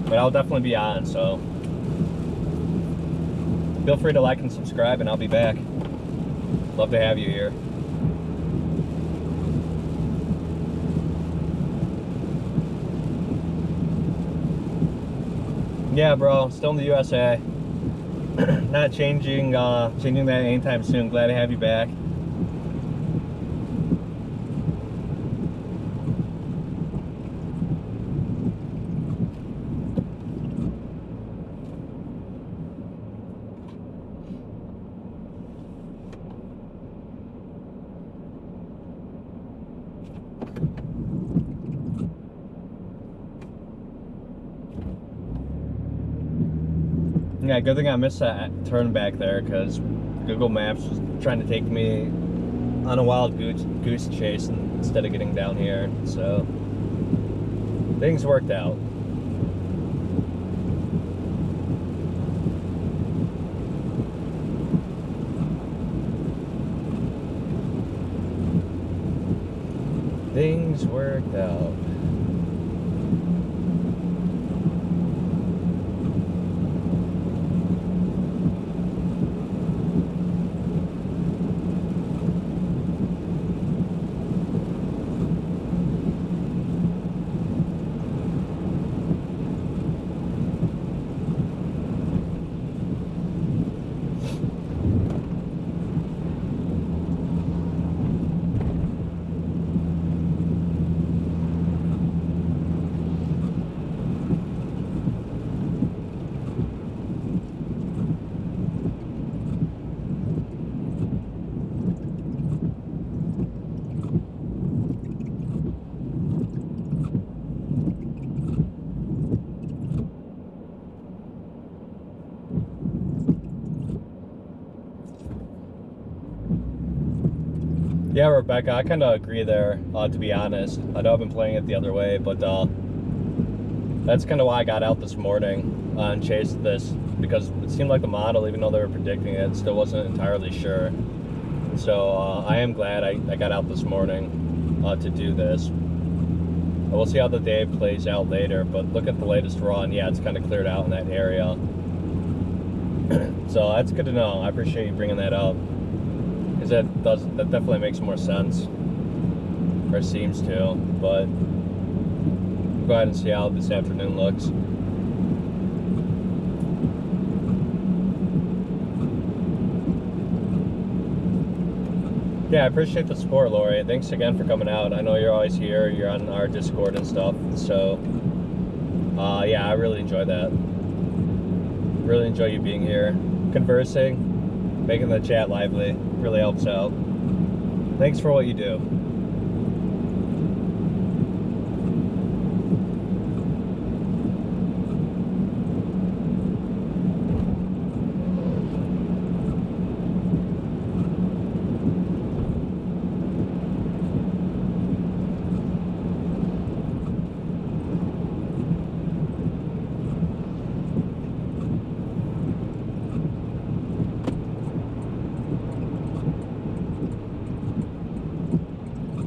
but I'll definitely be on, so feel free to like and subscribe, and I'll be back. Love to have you here. Yeah, bro, still in the USA. Not changing that anytime soon. Glad to have you back. Yeah, good thing I missed that turn back there, because Google Maps was trying to take me on a wild goose chase instead of getting down here. So things worked out. Things worked out. Yeah, Rebecca, I kind of agree there, to be honest. I know I've been playing it the other way, but that's kind of why I got out this morning and chased this, because it seemed like the model, even though they were predicting it, still wasn't entirely sure. So I am glad I got out this morning to do this. We'll see how the day plays out later, but look at the latest run. Yeah, it's kind of cleared out in that area. So that's good to know. I appreciate you bringing that up, because that definitely makes more sense, or seems to. But we'll go ahead and see how this afternoon looks. Yeah, I appreciate the support, Lori. Thanks again for coming out. I know you're always here. You're on our Discord and stuff. So, yeah, I really enjoy that. Really enjoy you being here, conversing, making the chat lively. Really helps out. Thanks for what you do.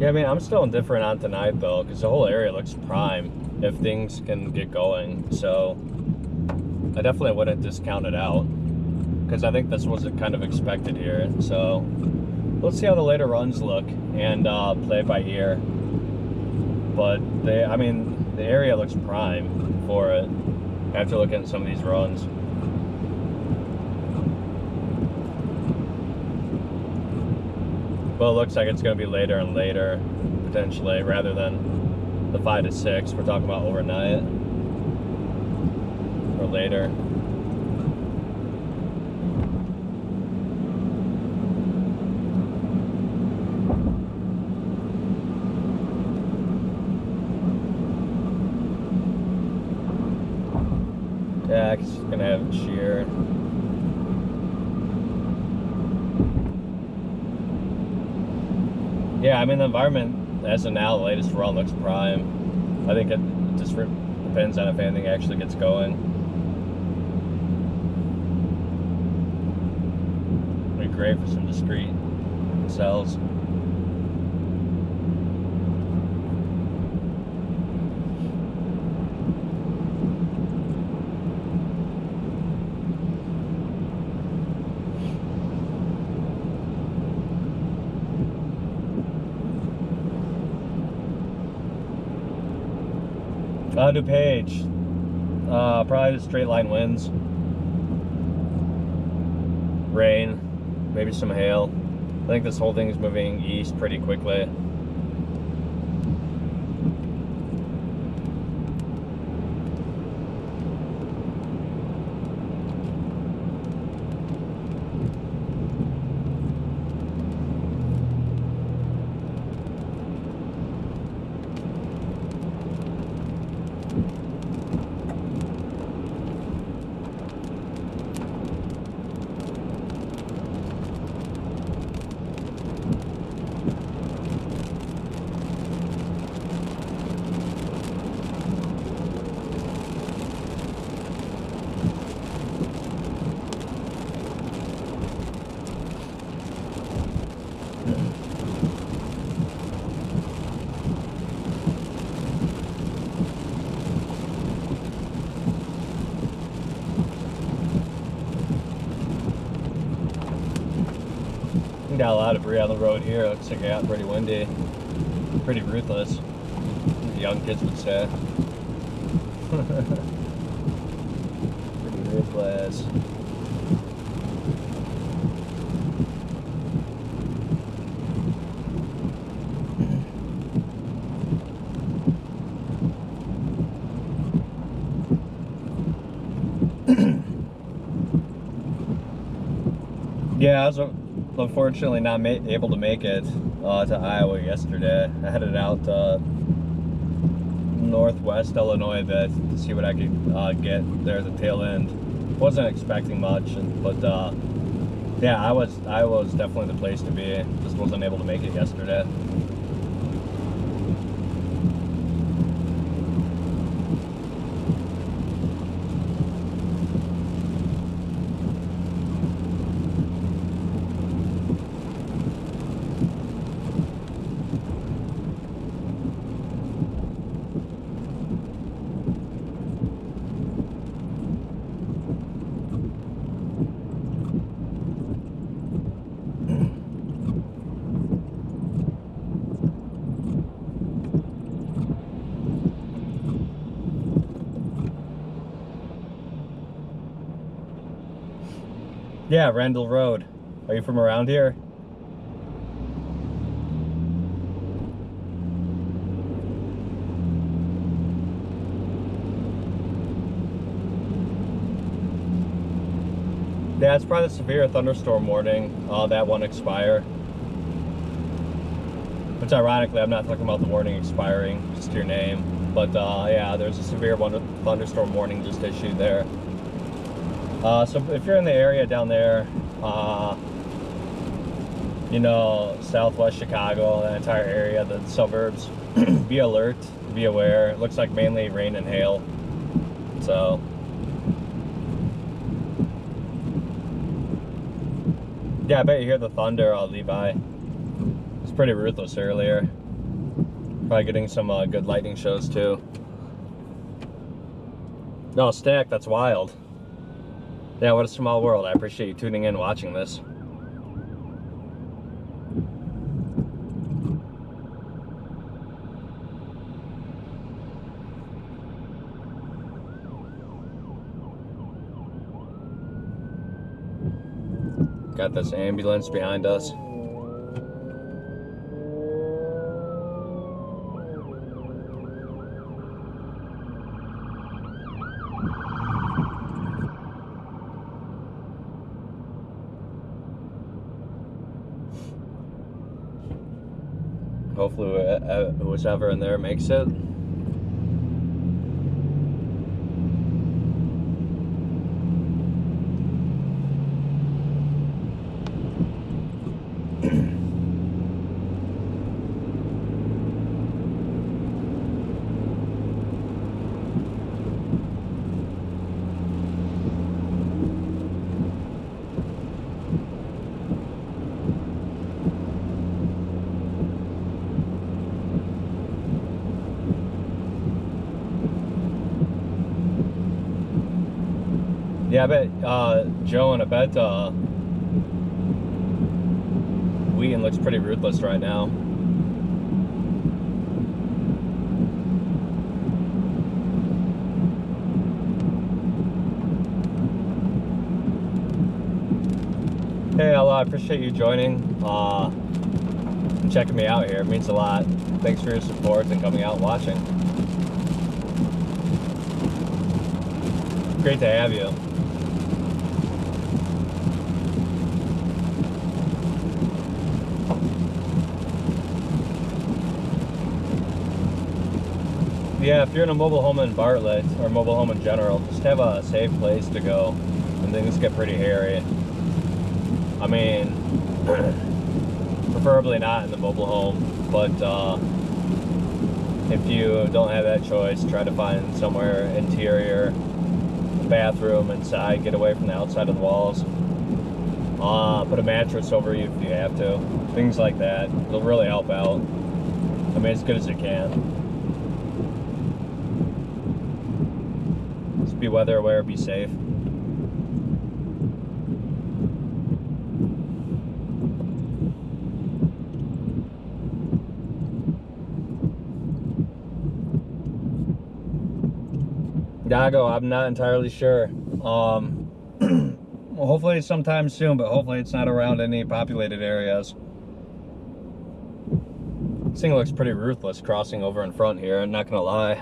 Yeah, I mean, I'm still indifferent on tonight, though, because the whole area looks prime if things can get going. So I definitely wouldn't discount it out, because I think this was kind of expected here. So let's see how the later runs look and play it by ear. But I mean, the area looks prime for it after looking at some of these runs. Well, it looks like it's going to be later and later, potentially, rather than the 5 to 6. We're talking about overnight or later. Yeah, it's going to have shear. Yeah, I mean, the environment as of now, the latest run looks prime. I think it just depends on if anything actually gets going. It'd be great for some discrete cells. DuPage, probably the straight line winds, rain, maybe some hail. I think this whole thing is moving east pretty quickly. Got a lot of debris on the road here. Looks like it got pretty windy, pretty ruthless, the young kids would say. Pretty ruthless. Yeah, I was unfortunately not able to make it to Iowa yesterday. I headed out northwest Illinois a bit to see what I could get there at the tail end. Wasn't expecting much, but yeah, I was definitely the place to be. Just wasn't able to make it yesterday. Yeah, Randall Road. Are you from around here? Yeah, it's probably the severe thunderstorm warning. That one expire. Which ironically, I'm not talking about the warning expiring, just your name. But yeah, there's a severe thunderstorm warning just issued there. So if you're in the area down there, you know, southwest Chicago, that entire area, the suburbs, be alert, be aware. It looks like mainly rain and hail. So yeah, I bet you hear the thunder, Levi. It's pretty ruthless earlier. Probably getting some good lightning shows too. No, Stack, that's wild. Yeah, what a small world. I appreciate you tuning in and watching this. Got this ambulance behind us. Hopefully who's ever in there makes it. Yeah, I bet, Joe, and I bet, Wheaton looks pretty ruthless right now. Hey, I appreciate you joining, and checking me out here. It means a lot. Thanks for your support and coming out and watching. Great to have you. Yeah, if you're in a mobile home in Bartlett, or mobile home in general, just have a safe place to go when things get pretty hairy. I mean, preferably not in the mobile home, but if you don't have that choice, try to find somewhere interior, bathroom, inside, get away from the outside of the walls. Put a mattress over you if you have to. Things like that. It'll really help out. I mean, as good as it can. Be weather aware, be safe. Dago, I'm not entirely sure. Well, hopefully sometime soon, but hopefully it's not around any populated areas. This thing looks pretty ruthless crossing over in front here, I'm not gonna lie.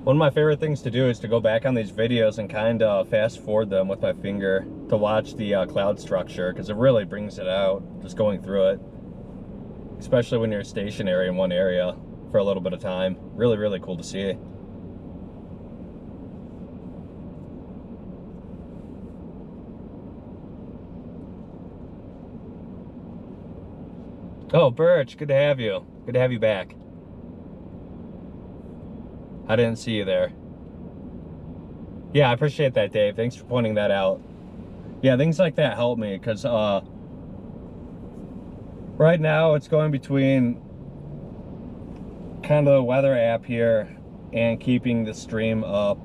One of my favorite things to do is to go back on these videos and kind of fast forward them with my finger to watch the cloud structure, because it really brings it out just going through it, especially when you're stationary in one area for a little bit of time. Really, really cool to see. Oh, Birch, good to have you. Good to have you back. I didn't see you there. Yeah, I appreciate that, Dave. Thanks for pointing that out. Yeah, things like that help me, because right now it's going between kind of the weather app here and keeping the stream up.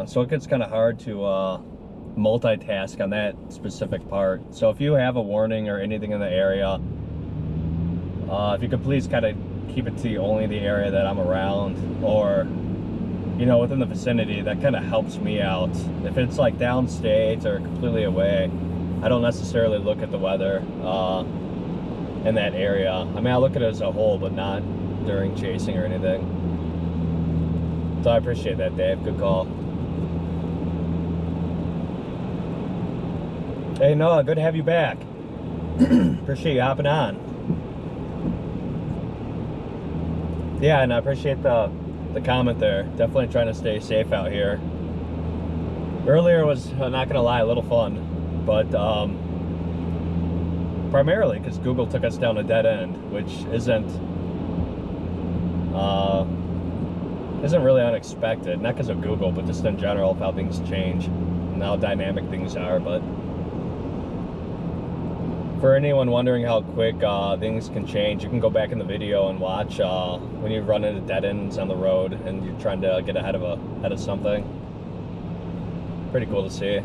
So it gets kind of hard to multitask on that specific part. So if you have a warning or anything in the area, if you could please kind of keep it to only the area that I'm around, or you know, within the vicinity, that kind of helps me out. If it's like downstate or completely away, I don't necessarily look at the weather in that area. I mean, I look at it as a whole, but not during chasing or anything. So I appreciate that, Dave. Good call. Hey Noah, good to have you back. Appreciate you hopping on. Yeah, and I appreciate the comment there. Definitely trying to stay safe out here. Earlier was, not gonna lie, a little fun, but primarily because Google took us down a dead end, which isn't really unexpected. Not because of Google, but just in general of how things change and how dynamic things are. But for anyone wondering how quick things can change, you can go back in the video and watch when you run into dead ends on the road and you're trying to get ahead of something. Pretty cool to see.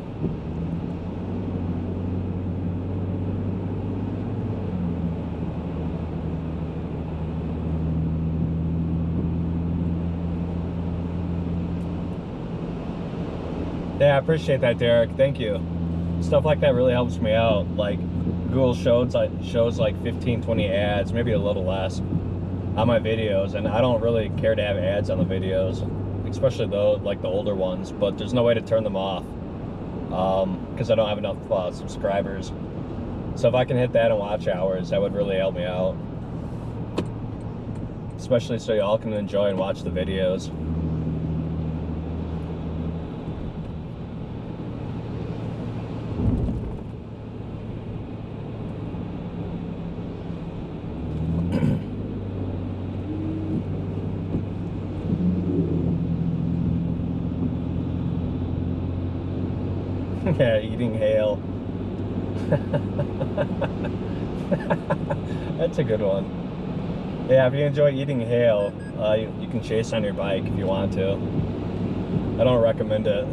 Yeah, I appreciate that, Derek. Thank you. Stuff like that really helps me out. Like Google shows like 15, 20 ads, maybe a little less, on my videos, and I don't really care to have ads on the videos, especially though like the older ones. But there's no way to turn them off because I don't have enough subscribers. So if I can hit that in watch hours, that would really help me out, especially so y'all can enjoy and watch the videos. Yeah, eating hail. That's a good one. Yeah, if you enjoy eating hail, you can chase on your bike if you want to. I don't recommend it.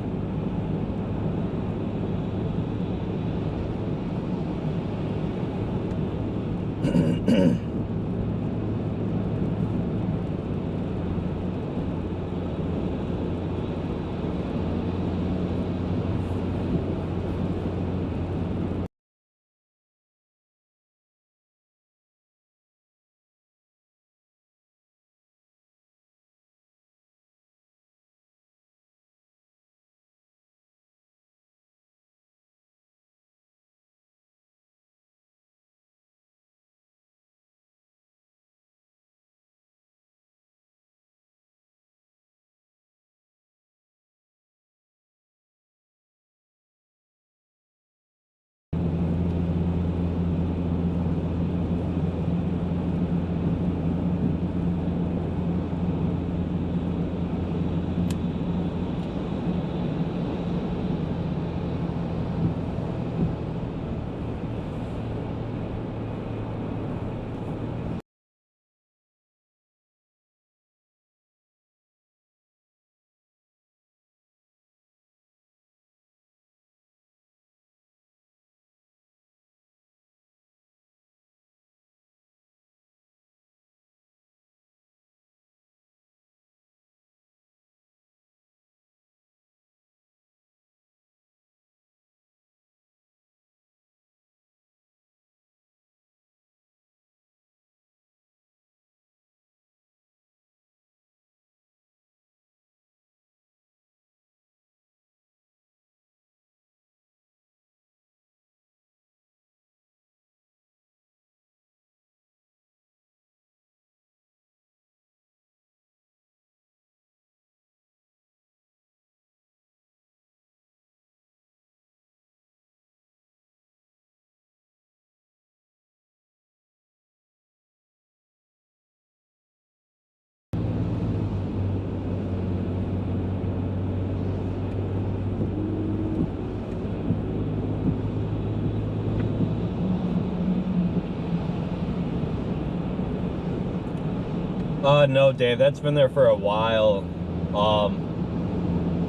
No, Dave, that's been there for a while.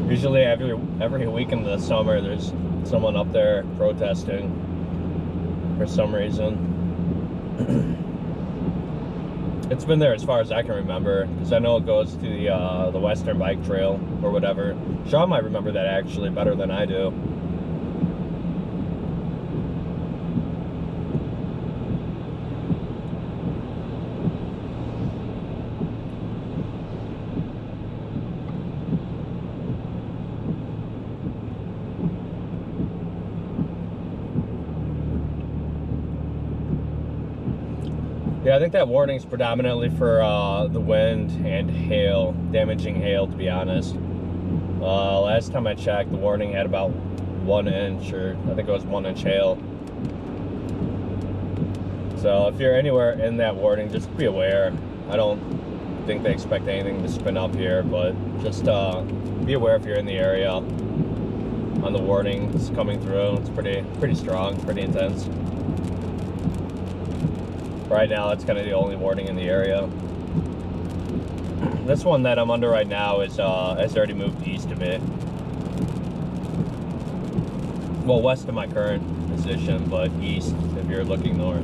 Usually every week in the summer, there's someone up there protesting for some reason. It's been there as far as I can remember, because I know it goes to the Western Bike Trail or whatever. Sean might remember that actually better than I do. Yeah, I think that warning's predominantly for the wind and hail, damaging hail, to be honest. Last time I checked, the warning had about 1 inch, or I think it was 1 inch hail. So if you're anywhere in that warning, just be aware. I don't think they expect anything to spin up here, but just be aware if you're in the area on the warnings coming through. It's pretty strong, pretty intense. Right now, it's kind of the only warning in the area. This one that I'm under right now is has already moved east of it. Well, west of my current position, but east if you're looking north.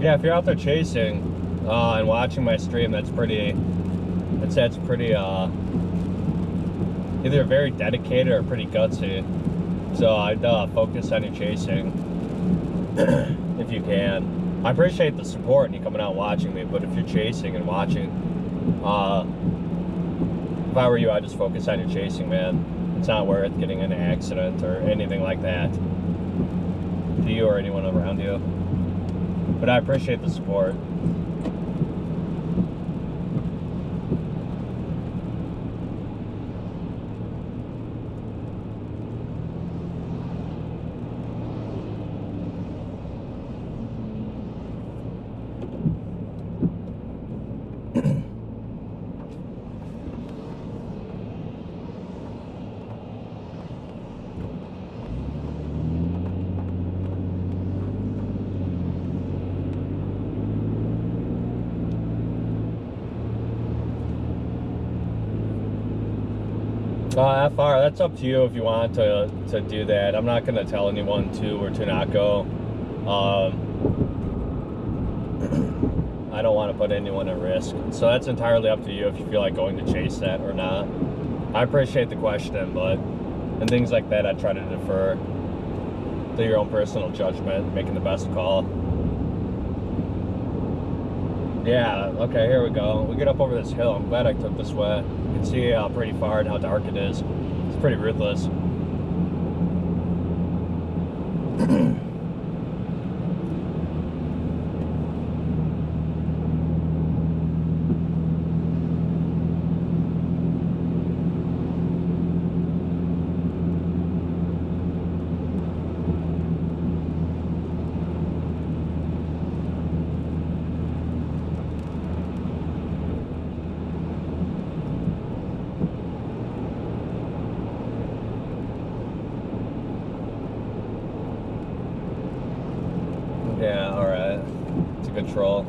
Yeah, if you're out there chasing and watching my stream, that's pretty either very dedicated or pretty gutsy. So I'd focus on your chasing if you can. I appreciate the support and you coming out and watching me, but if you're chasing and watching, if I were you, I'd just focus on your chasing, man. It's not worth getting in an accident or anything like that to you or anyone around you. But I appreciate the support. FR, that's up to you if you want to do that. I'm not going to tell anyone to or to not go. I don't want to put anyone at risk. So that's entirely up to you if you feel like going to chase that or not. I appreciate the question, but in things like that, I try to defer to your own personal judgment, making the best call. Yeah, okay, here we go. We get up over this hill. I'm glad I took this way. You can see how pretty far and how dark it is. It's pretty ruthless. Yeah, alright. It's a good troll.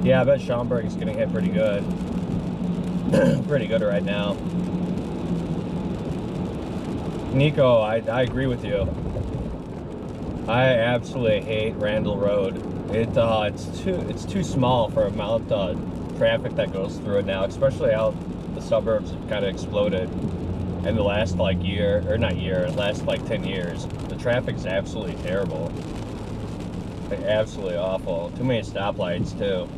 Yeah, I bet Schaumburg's getting hit pretty good. Pretty good right now. Nico, I agree with you. I absolutely hate Randall Road. It's too small for amount of traffic that goes through it now, especially out the suburbs have kind of exploded in the last last 10 years. The traffic's absolutely terrible. Like, absolutely awful. Too many stoplights too.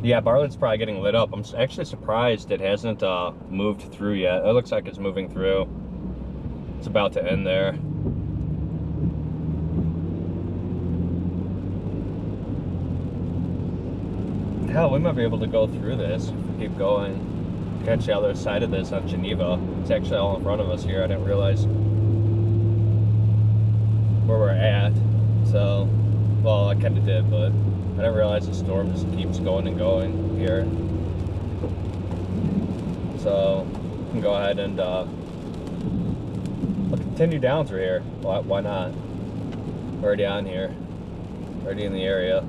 Yeah, Bartlett's probably getting lit up. I'm actually surprised it hasn't moved through yet. It looks like it's moving through. It's about to end there. Hell, we might be able to go through this if we keep going. Catch the other side of this on Geneva. It's actually all in front of us here. I didn't realize where we're at. So, well, I kind of did, but I didn't realize the storm just keeps going and going here. So, we can go ahead and we'll continue down through here. Why not? We're already on here. Already in the area.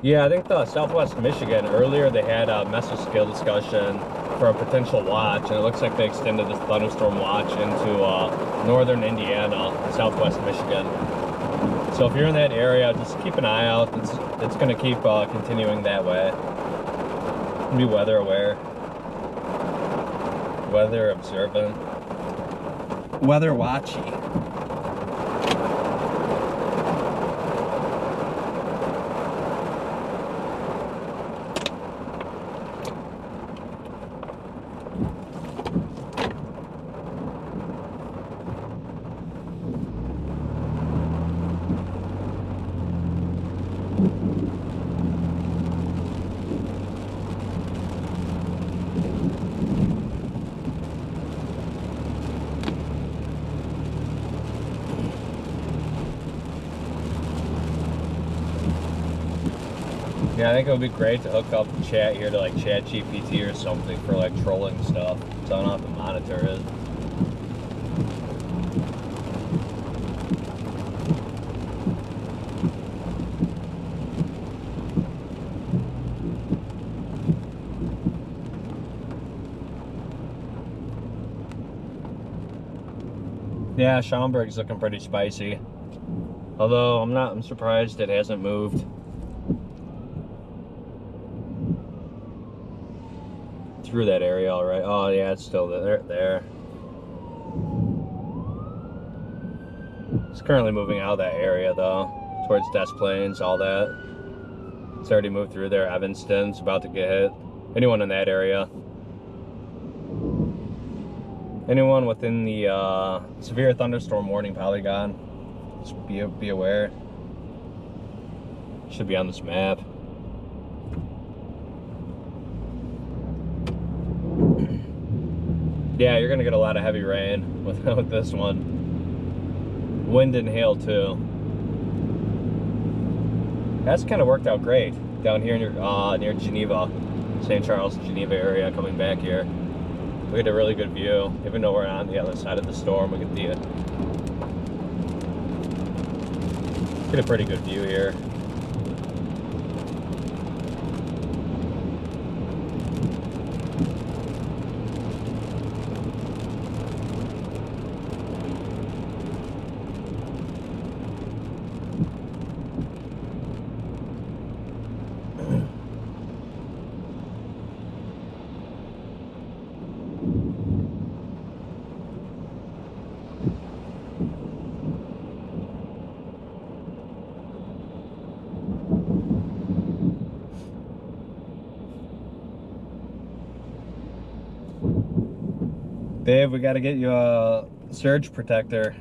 Yeah, I think the Southwest Michigan, earlier they had a mesoschale discussion for a potential watch, and it looks like they extended this thunderstorm watch into northern Indiana, Southwest Michigan. So if you're in that area, just keep an eye out. It's going to keep continuing that way. Be weather aware, weather observant, weather watchy. Yeah, I think it would be great to hook up chat here to like Chat GPT or something for like trolling stuff, so I don't have to monitor it. Yeah, Schaumburg's looking pretty spicy. Although I'm surprised it hasn't moved through that area all right. Oh yeah, it's still there. It's currently moving out of that area though, towards Des Plaines, all that. It's already moved through there. Evanston's about to get hit. Anyone in that area. Anyone within the severe thunderstorm warning polygon, just be aware. Should be on this map. Yeah, you're gonna get a lot of heavy rain with this one. Wind and hail too. That's kind of worked out great down here near Geneva, St. Charles, Geneva area. Coming back here, we get a really good view. Even though we're on the other side of the storm, we get a pretty good view here. Dave, we got to get you a surge protector.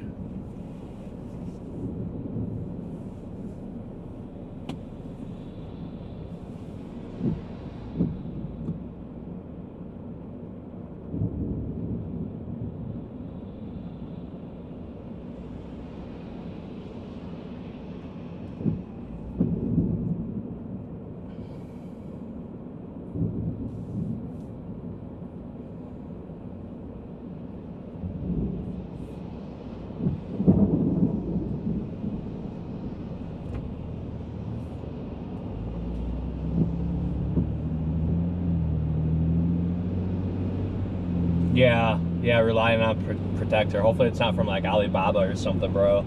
Yeah, relying on protector. Hopefully it's not from like Alibaba or something, bro.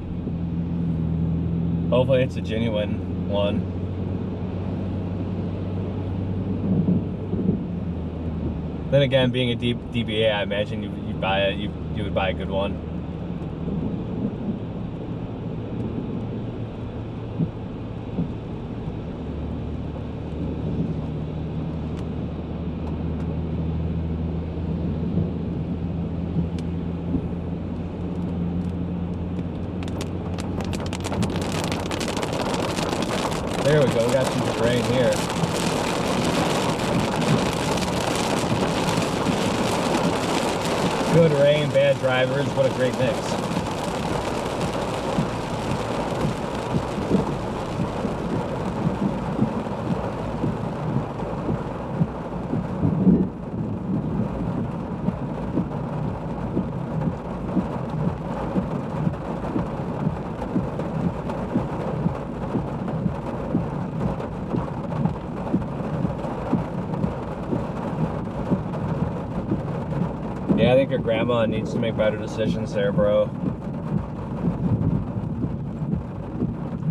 Hopefully it's a genuine one. Then again, being a DBA, I imagine you would buy a good one. There we go, we got some good rain here. Good rain, bad drivers, what a great mix. Yeah, I think your grandma needs to make better decisions there, bro.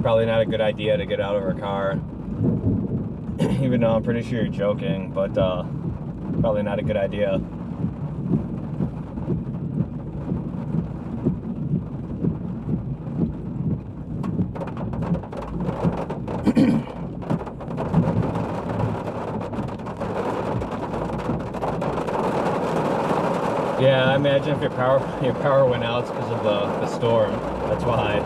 Probably not a good idea to get out of her car. Even though I'm pretty sure you're joking, but probably not a good idea. Yeah, I imagine if your power went out because of the storm. That's why.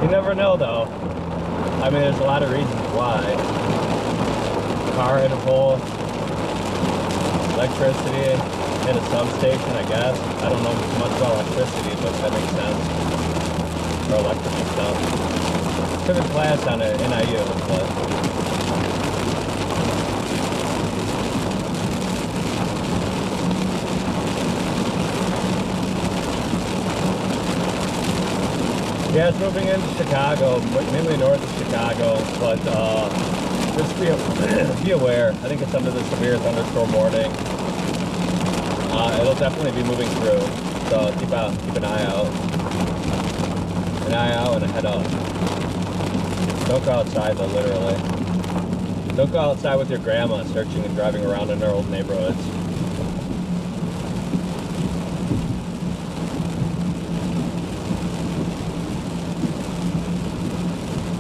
You never know, though. I mean, there's a lot of reasons why. Car hit a pole, electricity hit a substation, I guess. I don't know much about electricity, but that makes sense. Or electrical stuff. Took a class on it, NIU, but. Yeah, it's moving into Chicago, mainly north of Chicago, but just be aware. I think it's under the severe thunderstorm warning. It'll definitely be moving through, so keep an eye out. An eye out and a head up. Don't go outside though, literally. Don't go outside with your grandma searching and driving around in our old neighborhoods.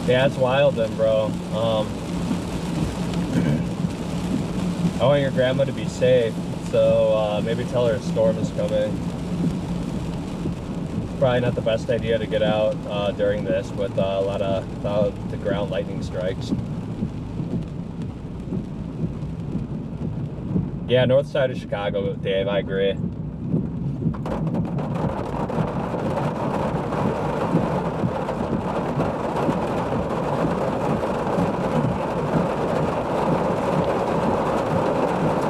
Yeah, it's wild then, bro. I want your grandma to be safe, so maybe tell her a storm is coming. Probably not the best idea to get out during this with a lot of the ground lightning strikes. Yeah, north side of Chicago, Dave, I agree.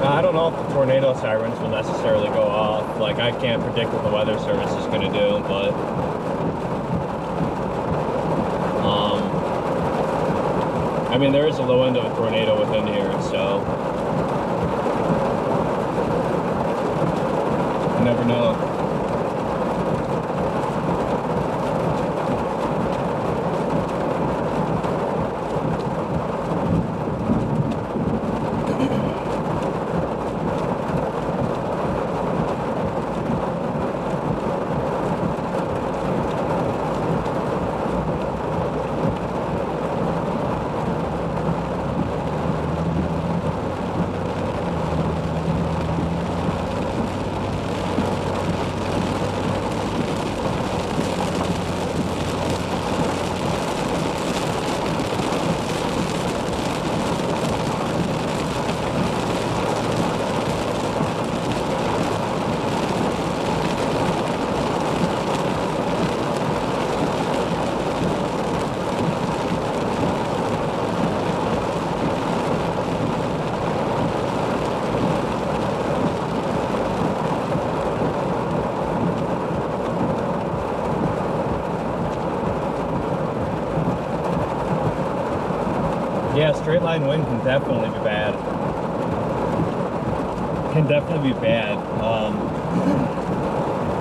I don't know if the tornado sirens will necessarily go off. Like, I can't predict what the weather service is going to do, but I mean, there is a low end of a tornado within here, so you never know. Yeah, straight line wind can definitely be bad.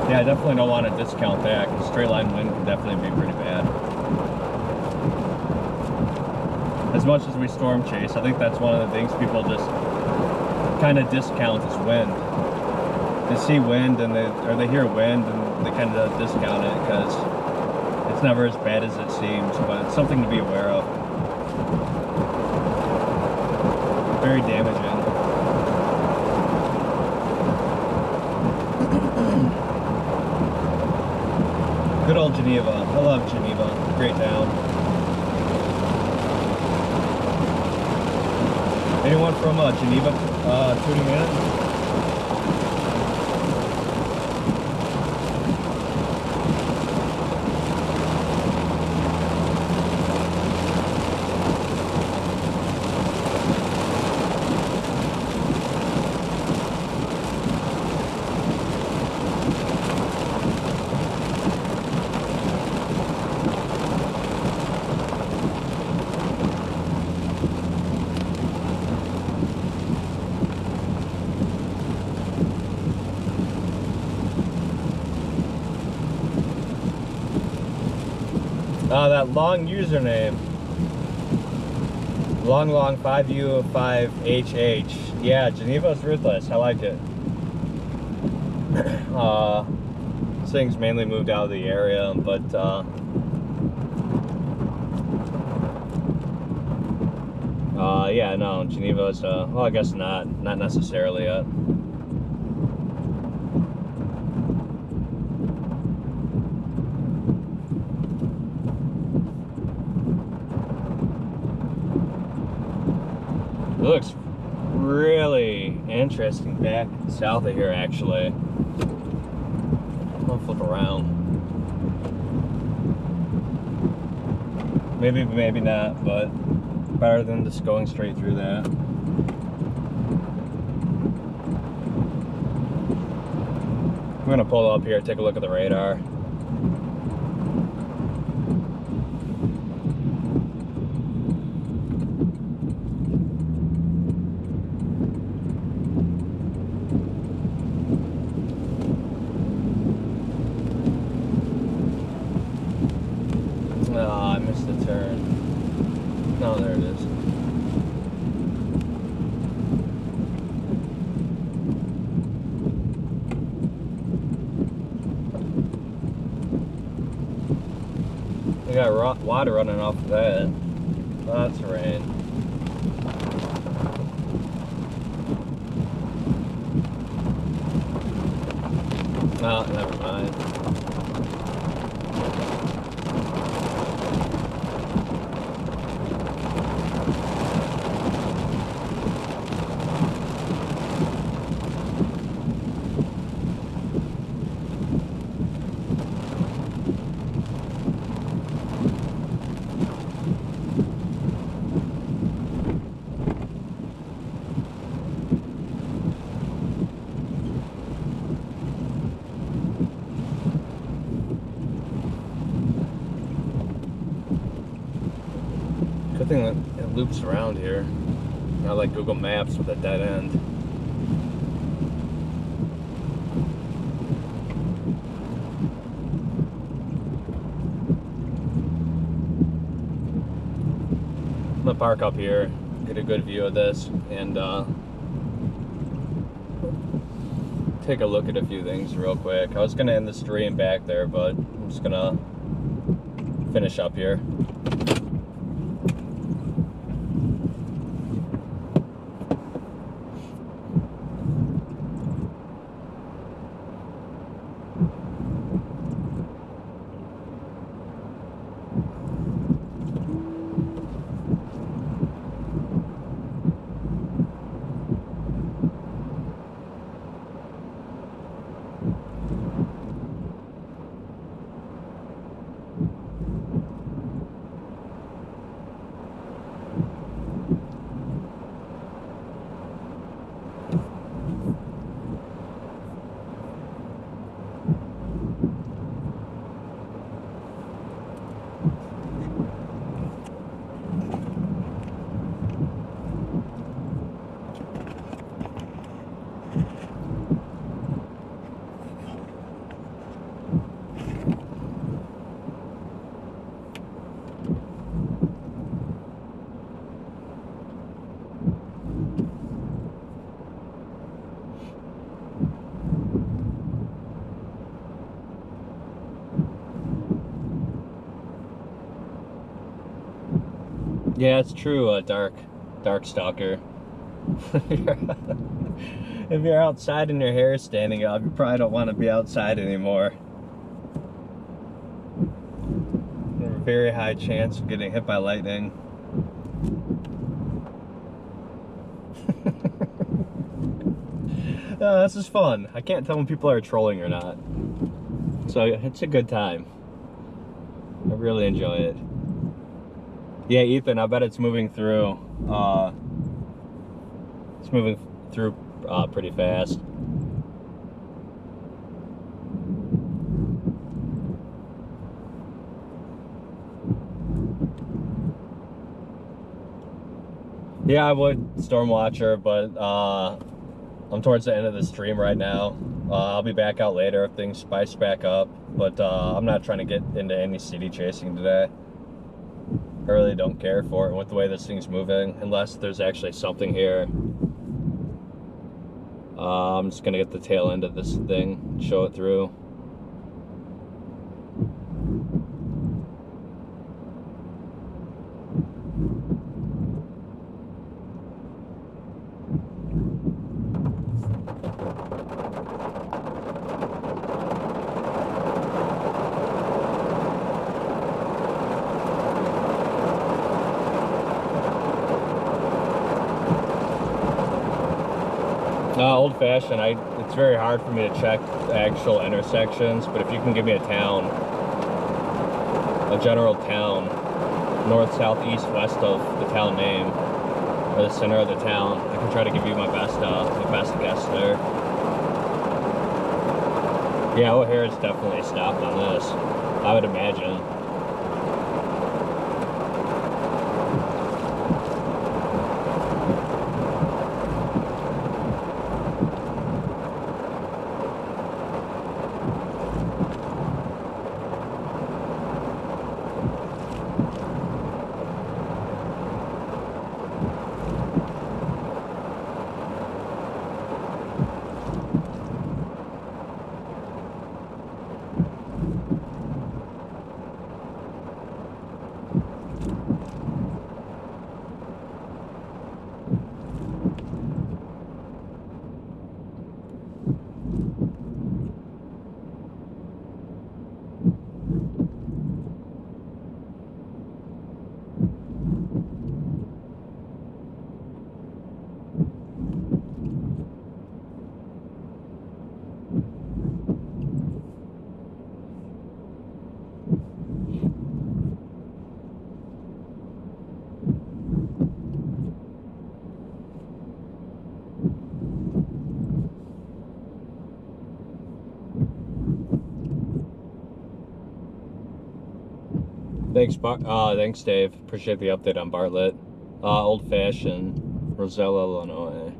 Yeah, I definitely don't want to discount that, because straight line wind can definitely be pretty bad. As much as we storm chase, I think that's one of the things people just kind of discount is wind. They see wind and they hear wind and they kind of discount it because it's never as bad as it seems, but it's something to be aware of. Very damaging. Good old Geneva. I love Geneva. Great town. Anyone from Geneva tuning in? That long username. Long 5U5HH. Yeah, Geneva's ruthless. I like it. This thing's mainly moved out of the area, but yeah, no, Geneva's well, I guess not necessarily yet. It looks really interesting back south of here, actually. I'm gonna flip around. Maybe not, but better than just going straight through that. I'm gonna pull up here, take a look at the radar. I missed the turn. No, there it is. We got water running off of that. Oh, that's rain. Oh, never mind. Good thing that it loops around here. Not like Google Maps with a dead end. I'm gonna park up here, get a good view of this, and take a look at a few things real quick. I was gonna end the stream back there, but I'm just gonna finish up here. Yeah, it's true, dark stalker. If you're outside and your hair is standing up, you probably don't want to be outside anymore. There's a very high chance of getting hit by lightning. This is fun. I can't tell when people are trolling or not. So it's a good time. I really enjoy it. Yeah, Ethan, I bet it's moving through. It's moving through pretty fast. Yeah, I would Storm Watcher, but I'm towards the end of the stream right now. I'll be back out later if things spice back up, but I'm not trying to get into any city chasing today. I really don't care for it with the way this thing's moving, unless there's actually something here. I'm just gonna get the tail end of this thing, show it through. Old-fashioned, it's very hard for me to check the actual intersections, but if you can give me a town, a general town, north, south, east, west of the town name, or the center of the town, I can try to give you my best guess there. Yeah, O'Hare's definitely stopped on this, I would imagine. Thanks, Dave. Appreciate the update on Bartlett. Old-fashioned, Roselle, Illinois.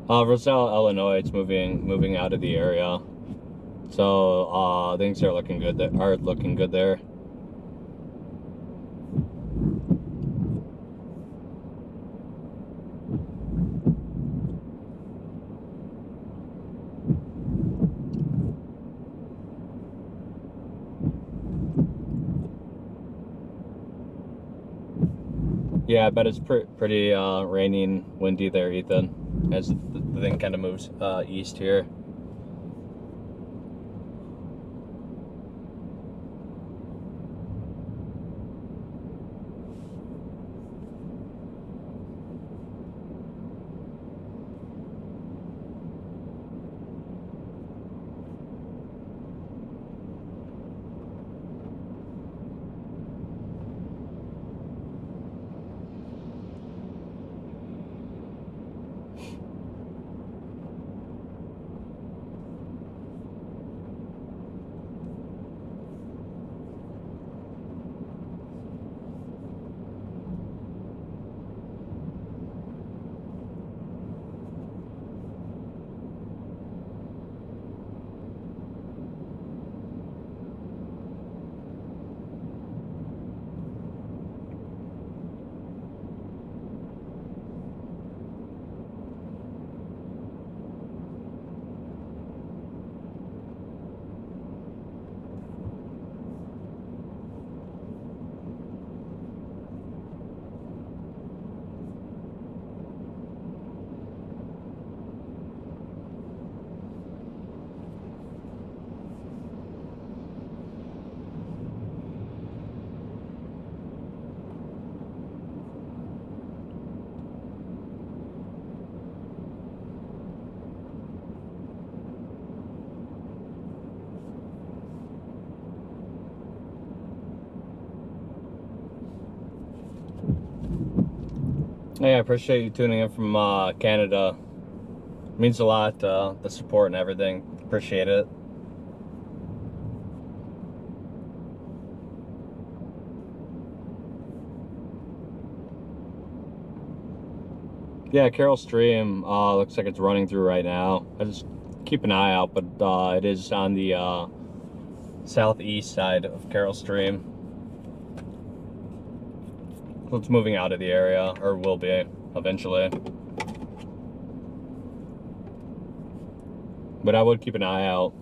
Roselle, Illinois. It's moving out of the area, so things are looking good. There. Yeah, I bet it's pretty rainy and windy there, Ethan, as the thing kind of moves east here. Hey, I appreciate you tuning in from Canada. It means a lot, the support and everything. Appreciate it. Yeah, Carroll Stream looks like it's running through right now. I just keep an eye out, but it is on the southeast side of Carroll Stream. So it's moving out of the area, or will be eventually. But I would keep an eye out.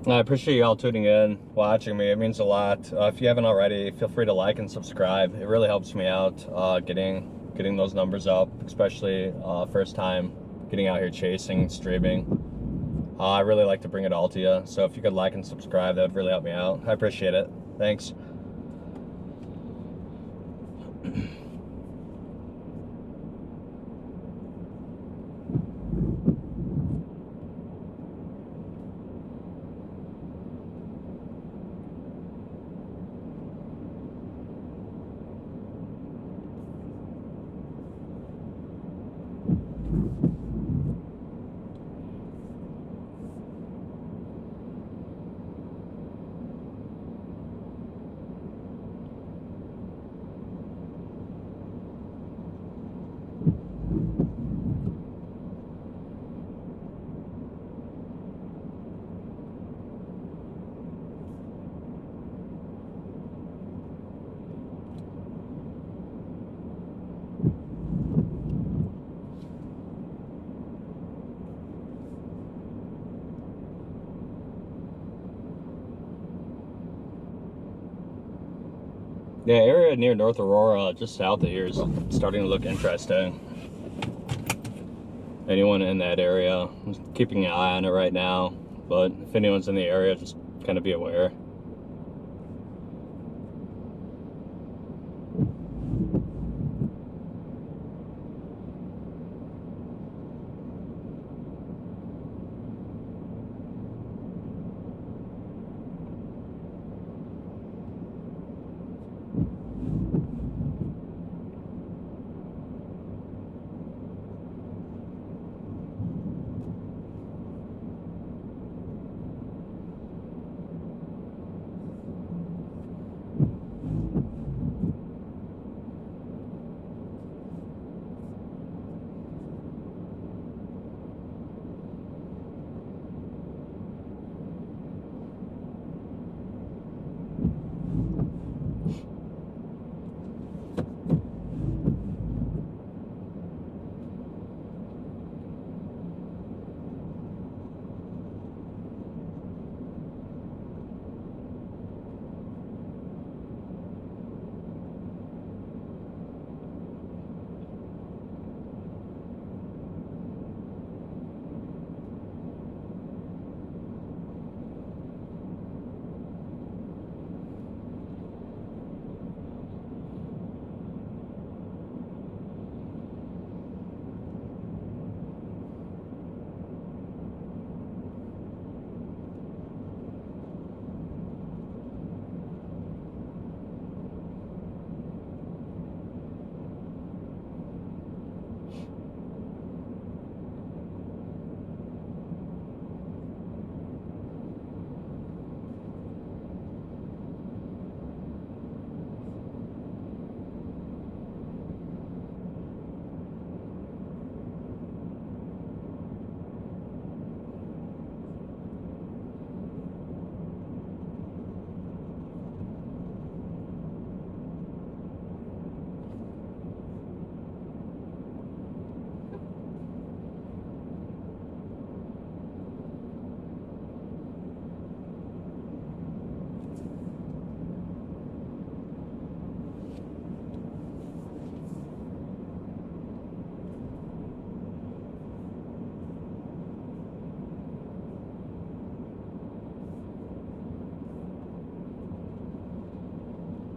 I appreciate you all tuning in, watching me. It means a lot. If you haven't already, feel free to like and subscribe. It really helps me out getting those numbers up, especially first time getting out here chasing, streaming. I really like to bring it all to you. So if you could like and subscribe, that would really help me out. I appreciate it. Thanks. Yeah, area near North Aurora, just south of here, is starting to look interesting. Anyone in that area, I'm keeping an eye on it right now. But if anyone's in the area, just kind of be aware.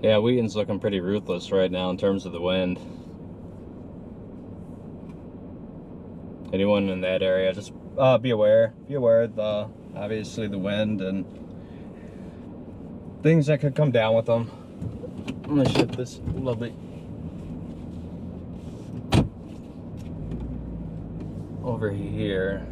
Yeah, Wheaton's looking pretty ruthless right now in terms of the wind. Anyone in that area, just be aware. Be aware of the, obviously, the wind and things that could come down with them. I'm gonna shift this lovely over here.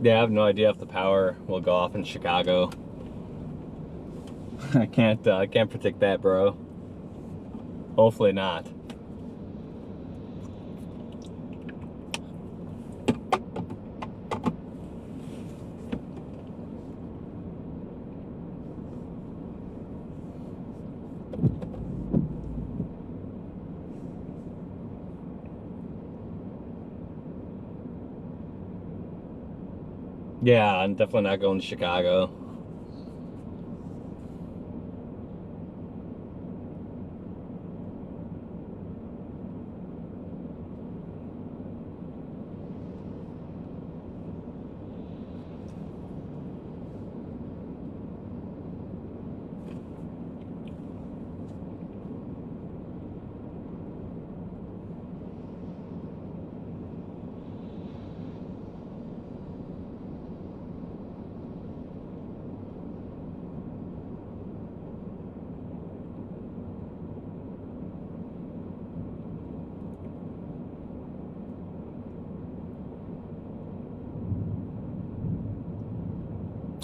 Yeah, I have no idea if the power will go off in Chicago. I can't predict that, bro. Hopefully not. Yeah, I'm definitely not going to Chicago.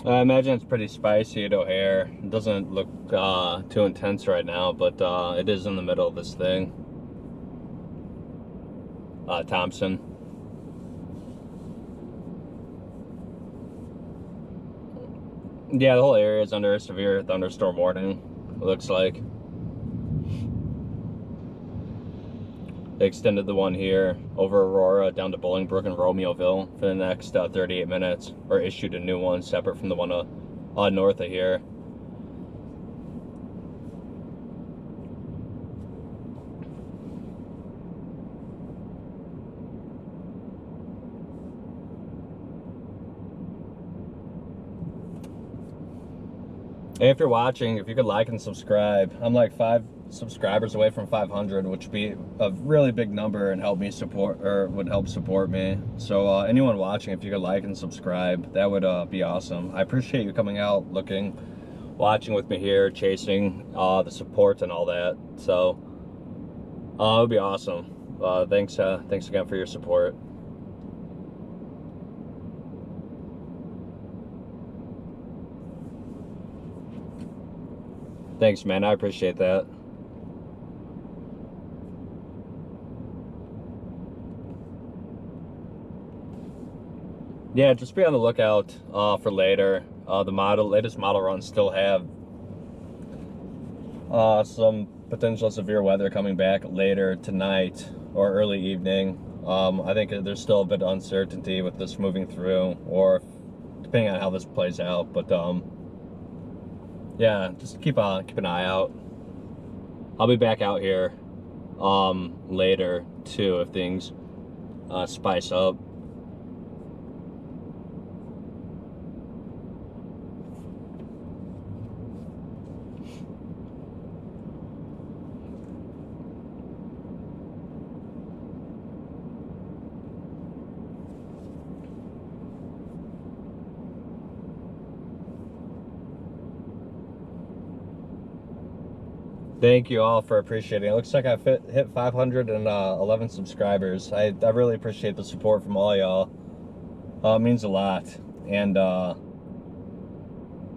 I imagine it's pretty spicy at O'Hare. It doesn't look too intense right now, but it is in the middle of this thing. Thompson. Yeah, the whole area is under a severe thunderstorm warning, it looks like. They extended the one here over Aurora down to Bolingbrook and Romeoville for the next 38 minutes, or issued a new one separate from the one north of here. Hey, if you're watching, if you could like and subscribe. I'm like 5 subscribers away from 500, which would be a really big number and help me support, or would help support me. So anyone watching, if you could like and subscribe, that would be awesome. I appreciate you coming out, looking, watching with me here, chasing the support and all that. So it would be awesome. Thanks again for your support. Thanks, man. I appreciate that. Yeah, just be on the lookout for later. The latest model runs still have some potential severe weather coming back later tonight or early evening. I think there's still a bit of uncertainty with this moving through, or depending on how this plays out. But yeah, just keep an eye out. I'll be back out here later too if things spice up. Thank you all for appreciating it. It looks like I've hit 511 subscribers. I really appreciate the support from all y'all. It means a lot. And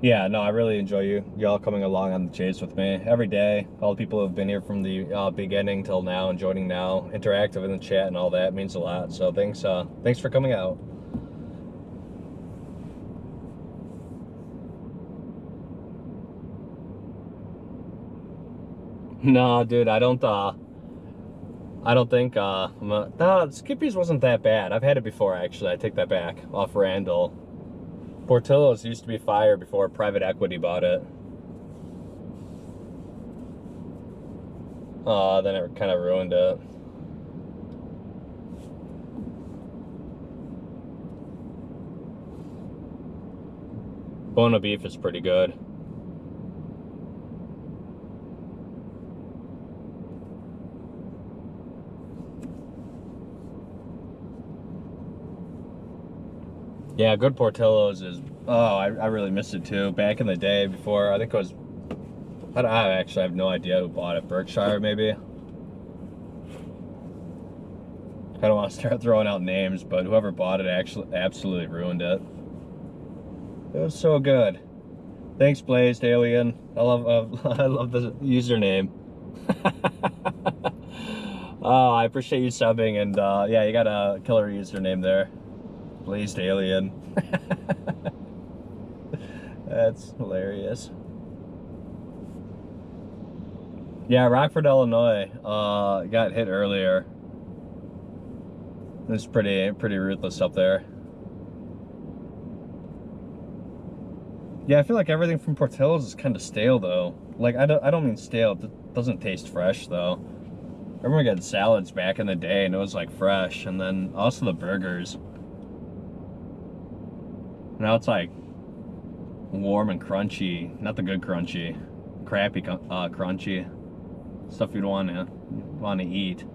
yeah, no, I really enjoy y'all coming along on the chase with me every day. All the people who have been here from the beginning till now and joining now, interactive in the chat and all that, means a lot. So thanks for coming out. No, dude, I don't think no, Skippy's wasn't that bad. I've had it before, actually. I take that back. Off Randall. Portillo's used to be fire before private equity bought it. Then it kind of ruined it. Bona beef is pretty good. Yeah, good Portillo's is, I really missed it too. Back in the day before, I think it was, I actually have no idea who bought it. Berkshire, maybe? I don't want to start throwing out names, but whoever bought it actually absolutely ruined it. It was so good. Thanks, Blazed Alien. I love the username. Oh, I appreciate you subbing, and yeah, you got a killer username there. Blazed Alien. That's hilarious. Yeah, Rockford, Illinois got hit earlier. It's pretty ruthless up there. Yeah, I feel like everything from Portillo's is kind of stale though. Like I don't mean stale. It doesn't taste fresh though. I remember getting salads back in the day and it was like fresh, and then also the burgers. Now it's like warm and crunchy, not the good crunchy, crappy crunchy stuff you'd want to eat.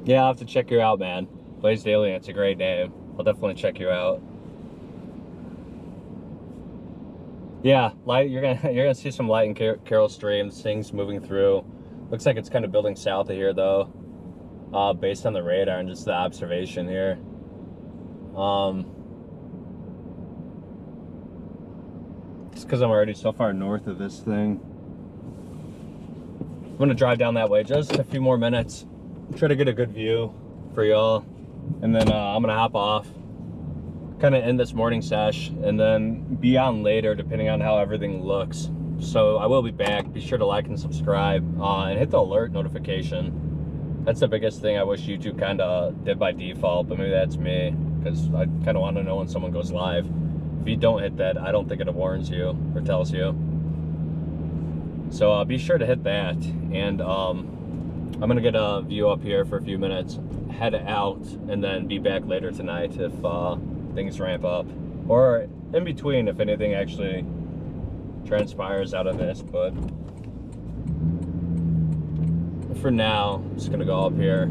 Yeah, I'll have to check you out, man. Blaze Daily, it's a great name. I'll definitely check you out. Yeah, you're gonna see some light and Carol streams, things moving through. Looks like it's kind of building south of here though, based on the radar and just the observation here. Just because I'm already so far north of this thing. I'm gonna drive down that way just a few more minutes. Try to get a good view for y'all, and then I'm gonna hop off, kind of end this morning sesh, and then be on later depending on how everything looks. So I will be back. Be sure to like and subscribe, and hit the alert notification. That's the biggest thing I wish YouTube kind of did by default, but maybe that's me, because I kind of want to know when someone goes live. If you don't hit that, I don't think it warns you or tells you. So be sure to hit that, and I'm gonna get a view up here for a few minutes, head out, and then be back later tonight if things ramp up, or in between if anything actually transpires out of this. But for now, I'm just gonna go up here,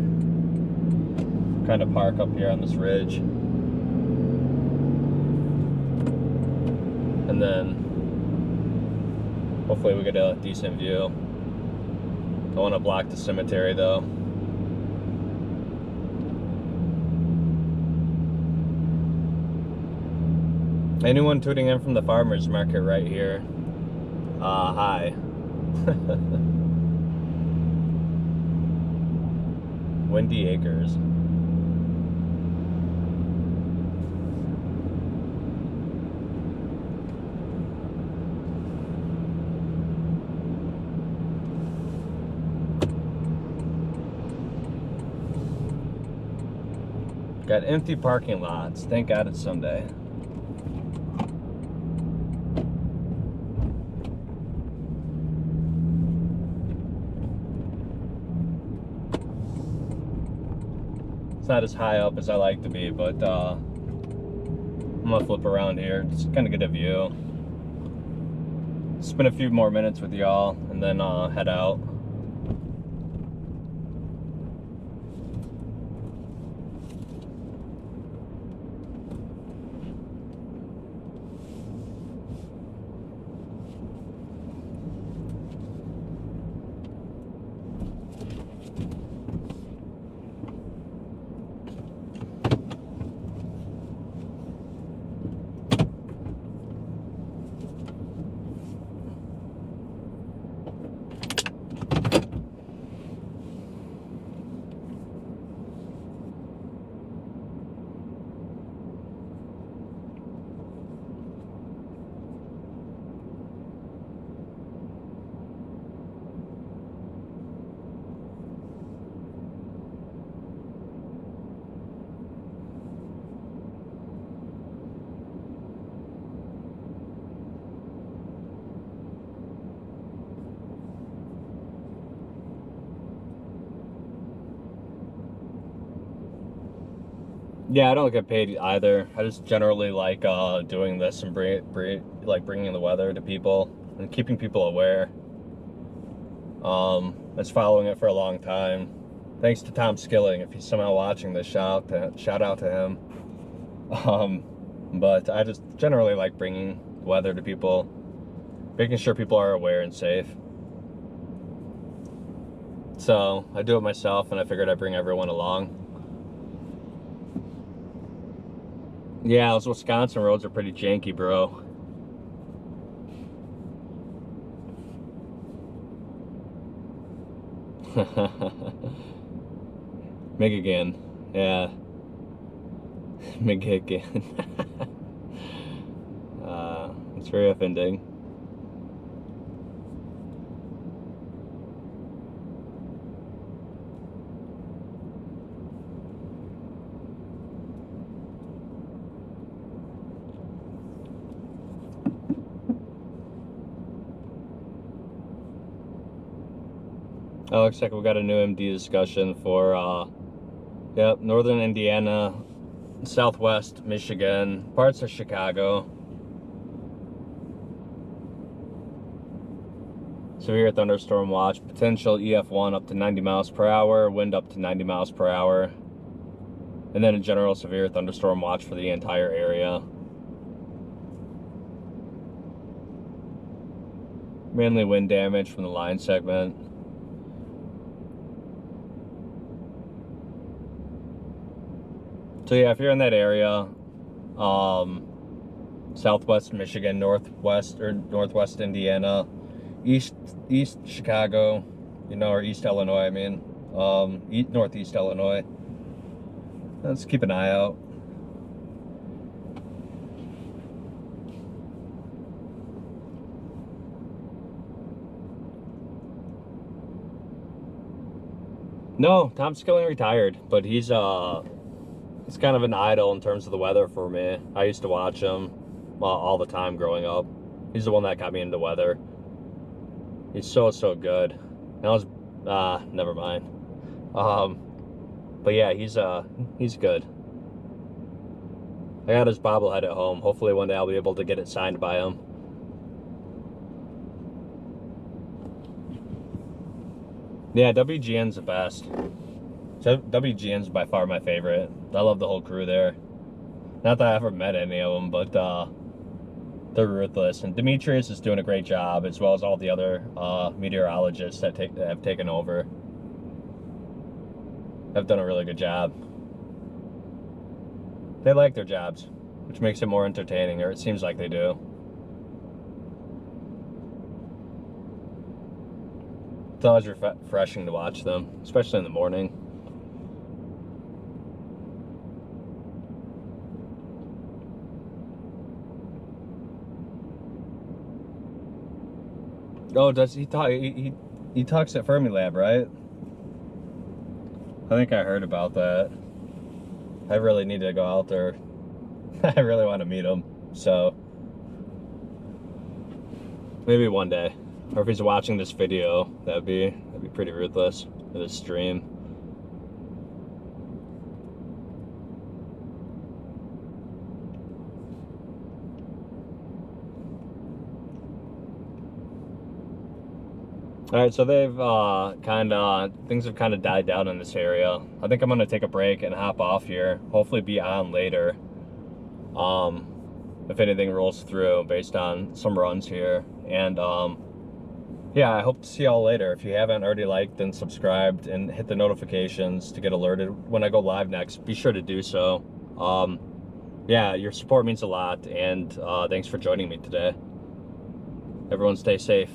kind of park up here on this ridge, and then hopefully we get a decent view. Don't want to block the cemetery though. Anyone tuning in from the farmers market right here? Hi. Windy Acres. Got empty parking lots. Thank God it's Sunday. It's not as high up as I like to be, but I'm gonna flip around here, just kind of get a view. Spend a few more minutes with y'all, and then head out. Yeah, I don't get paid either. I just generally like doing this and like bringing the weather to people and keeping people aware. That's following it for a long time. Thanks to Tom Skilling, if he's somehow watching this, shout out to him. But I just generally like bringing weather to people, making sure people are aware and safe. So I do it myself, and I figured I'd bring everyone along. Yeah, those Wisconsin roads are pretty janky, bro. Michigan, yeah. Michigan. It's very offending. Oh, looks like we got a new MD discussion for, yep, northern Indiana, southwest Michigan, parts of Chicago. Severe thunderstorm watch, potential EF1 up to 90 miles per hour, wind up to 90 miles per hour. And then a general severe thunderstorm watch for the entire area. Mainly wind damage from the line segment. So yeah, if you're in that area, southwest Michigan, northwest Indiana, east Chicago, you know, or East Illinois, I mean, northeast Illinois, let's keep an eye out. No, Tom Skilling retired, but he's kind of an idol in terms of the weather for me. I used to watch him all the time growing up. He's the one that got me into weather. He's so good. That was never mind. But yeah, he's good. I got his bobblehead at home. Hopefully one day I'll be able to get it signed by him. Yeah, WGN's the best. WGN's by far my favorite. I love the whole crew there. Not that I ever met any of them, but they're ruthless. And Demetrius is doing a great job, as well as all the other meteorologists that have taken over. Have done a really good job. They like their jobs, which makes it more entertaining, or it seems like they do. It's always refreshing to watch them, especially in the morning. Oh, does he talk? He talks at Fermilab, right? I think I heard about that. I really need to go out there. I really want to meet him. So maybe one day, or if he's watching this video, that'd be pretty ruthless with his stream. All right, so they've things have kind of died down in this area. I think I'm gonna take a break and hop off here. Hopefully be on later. If anything rolls through based on some runs here. And yeah, I hope to see y'all later. If you haven't already liked and subscribed and hit the notifications to get alerted when I go live next, be sure to do so. Yeah, your support means a lot, and thanks for joining me today. Everyone stay safe.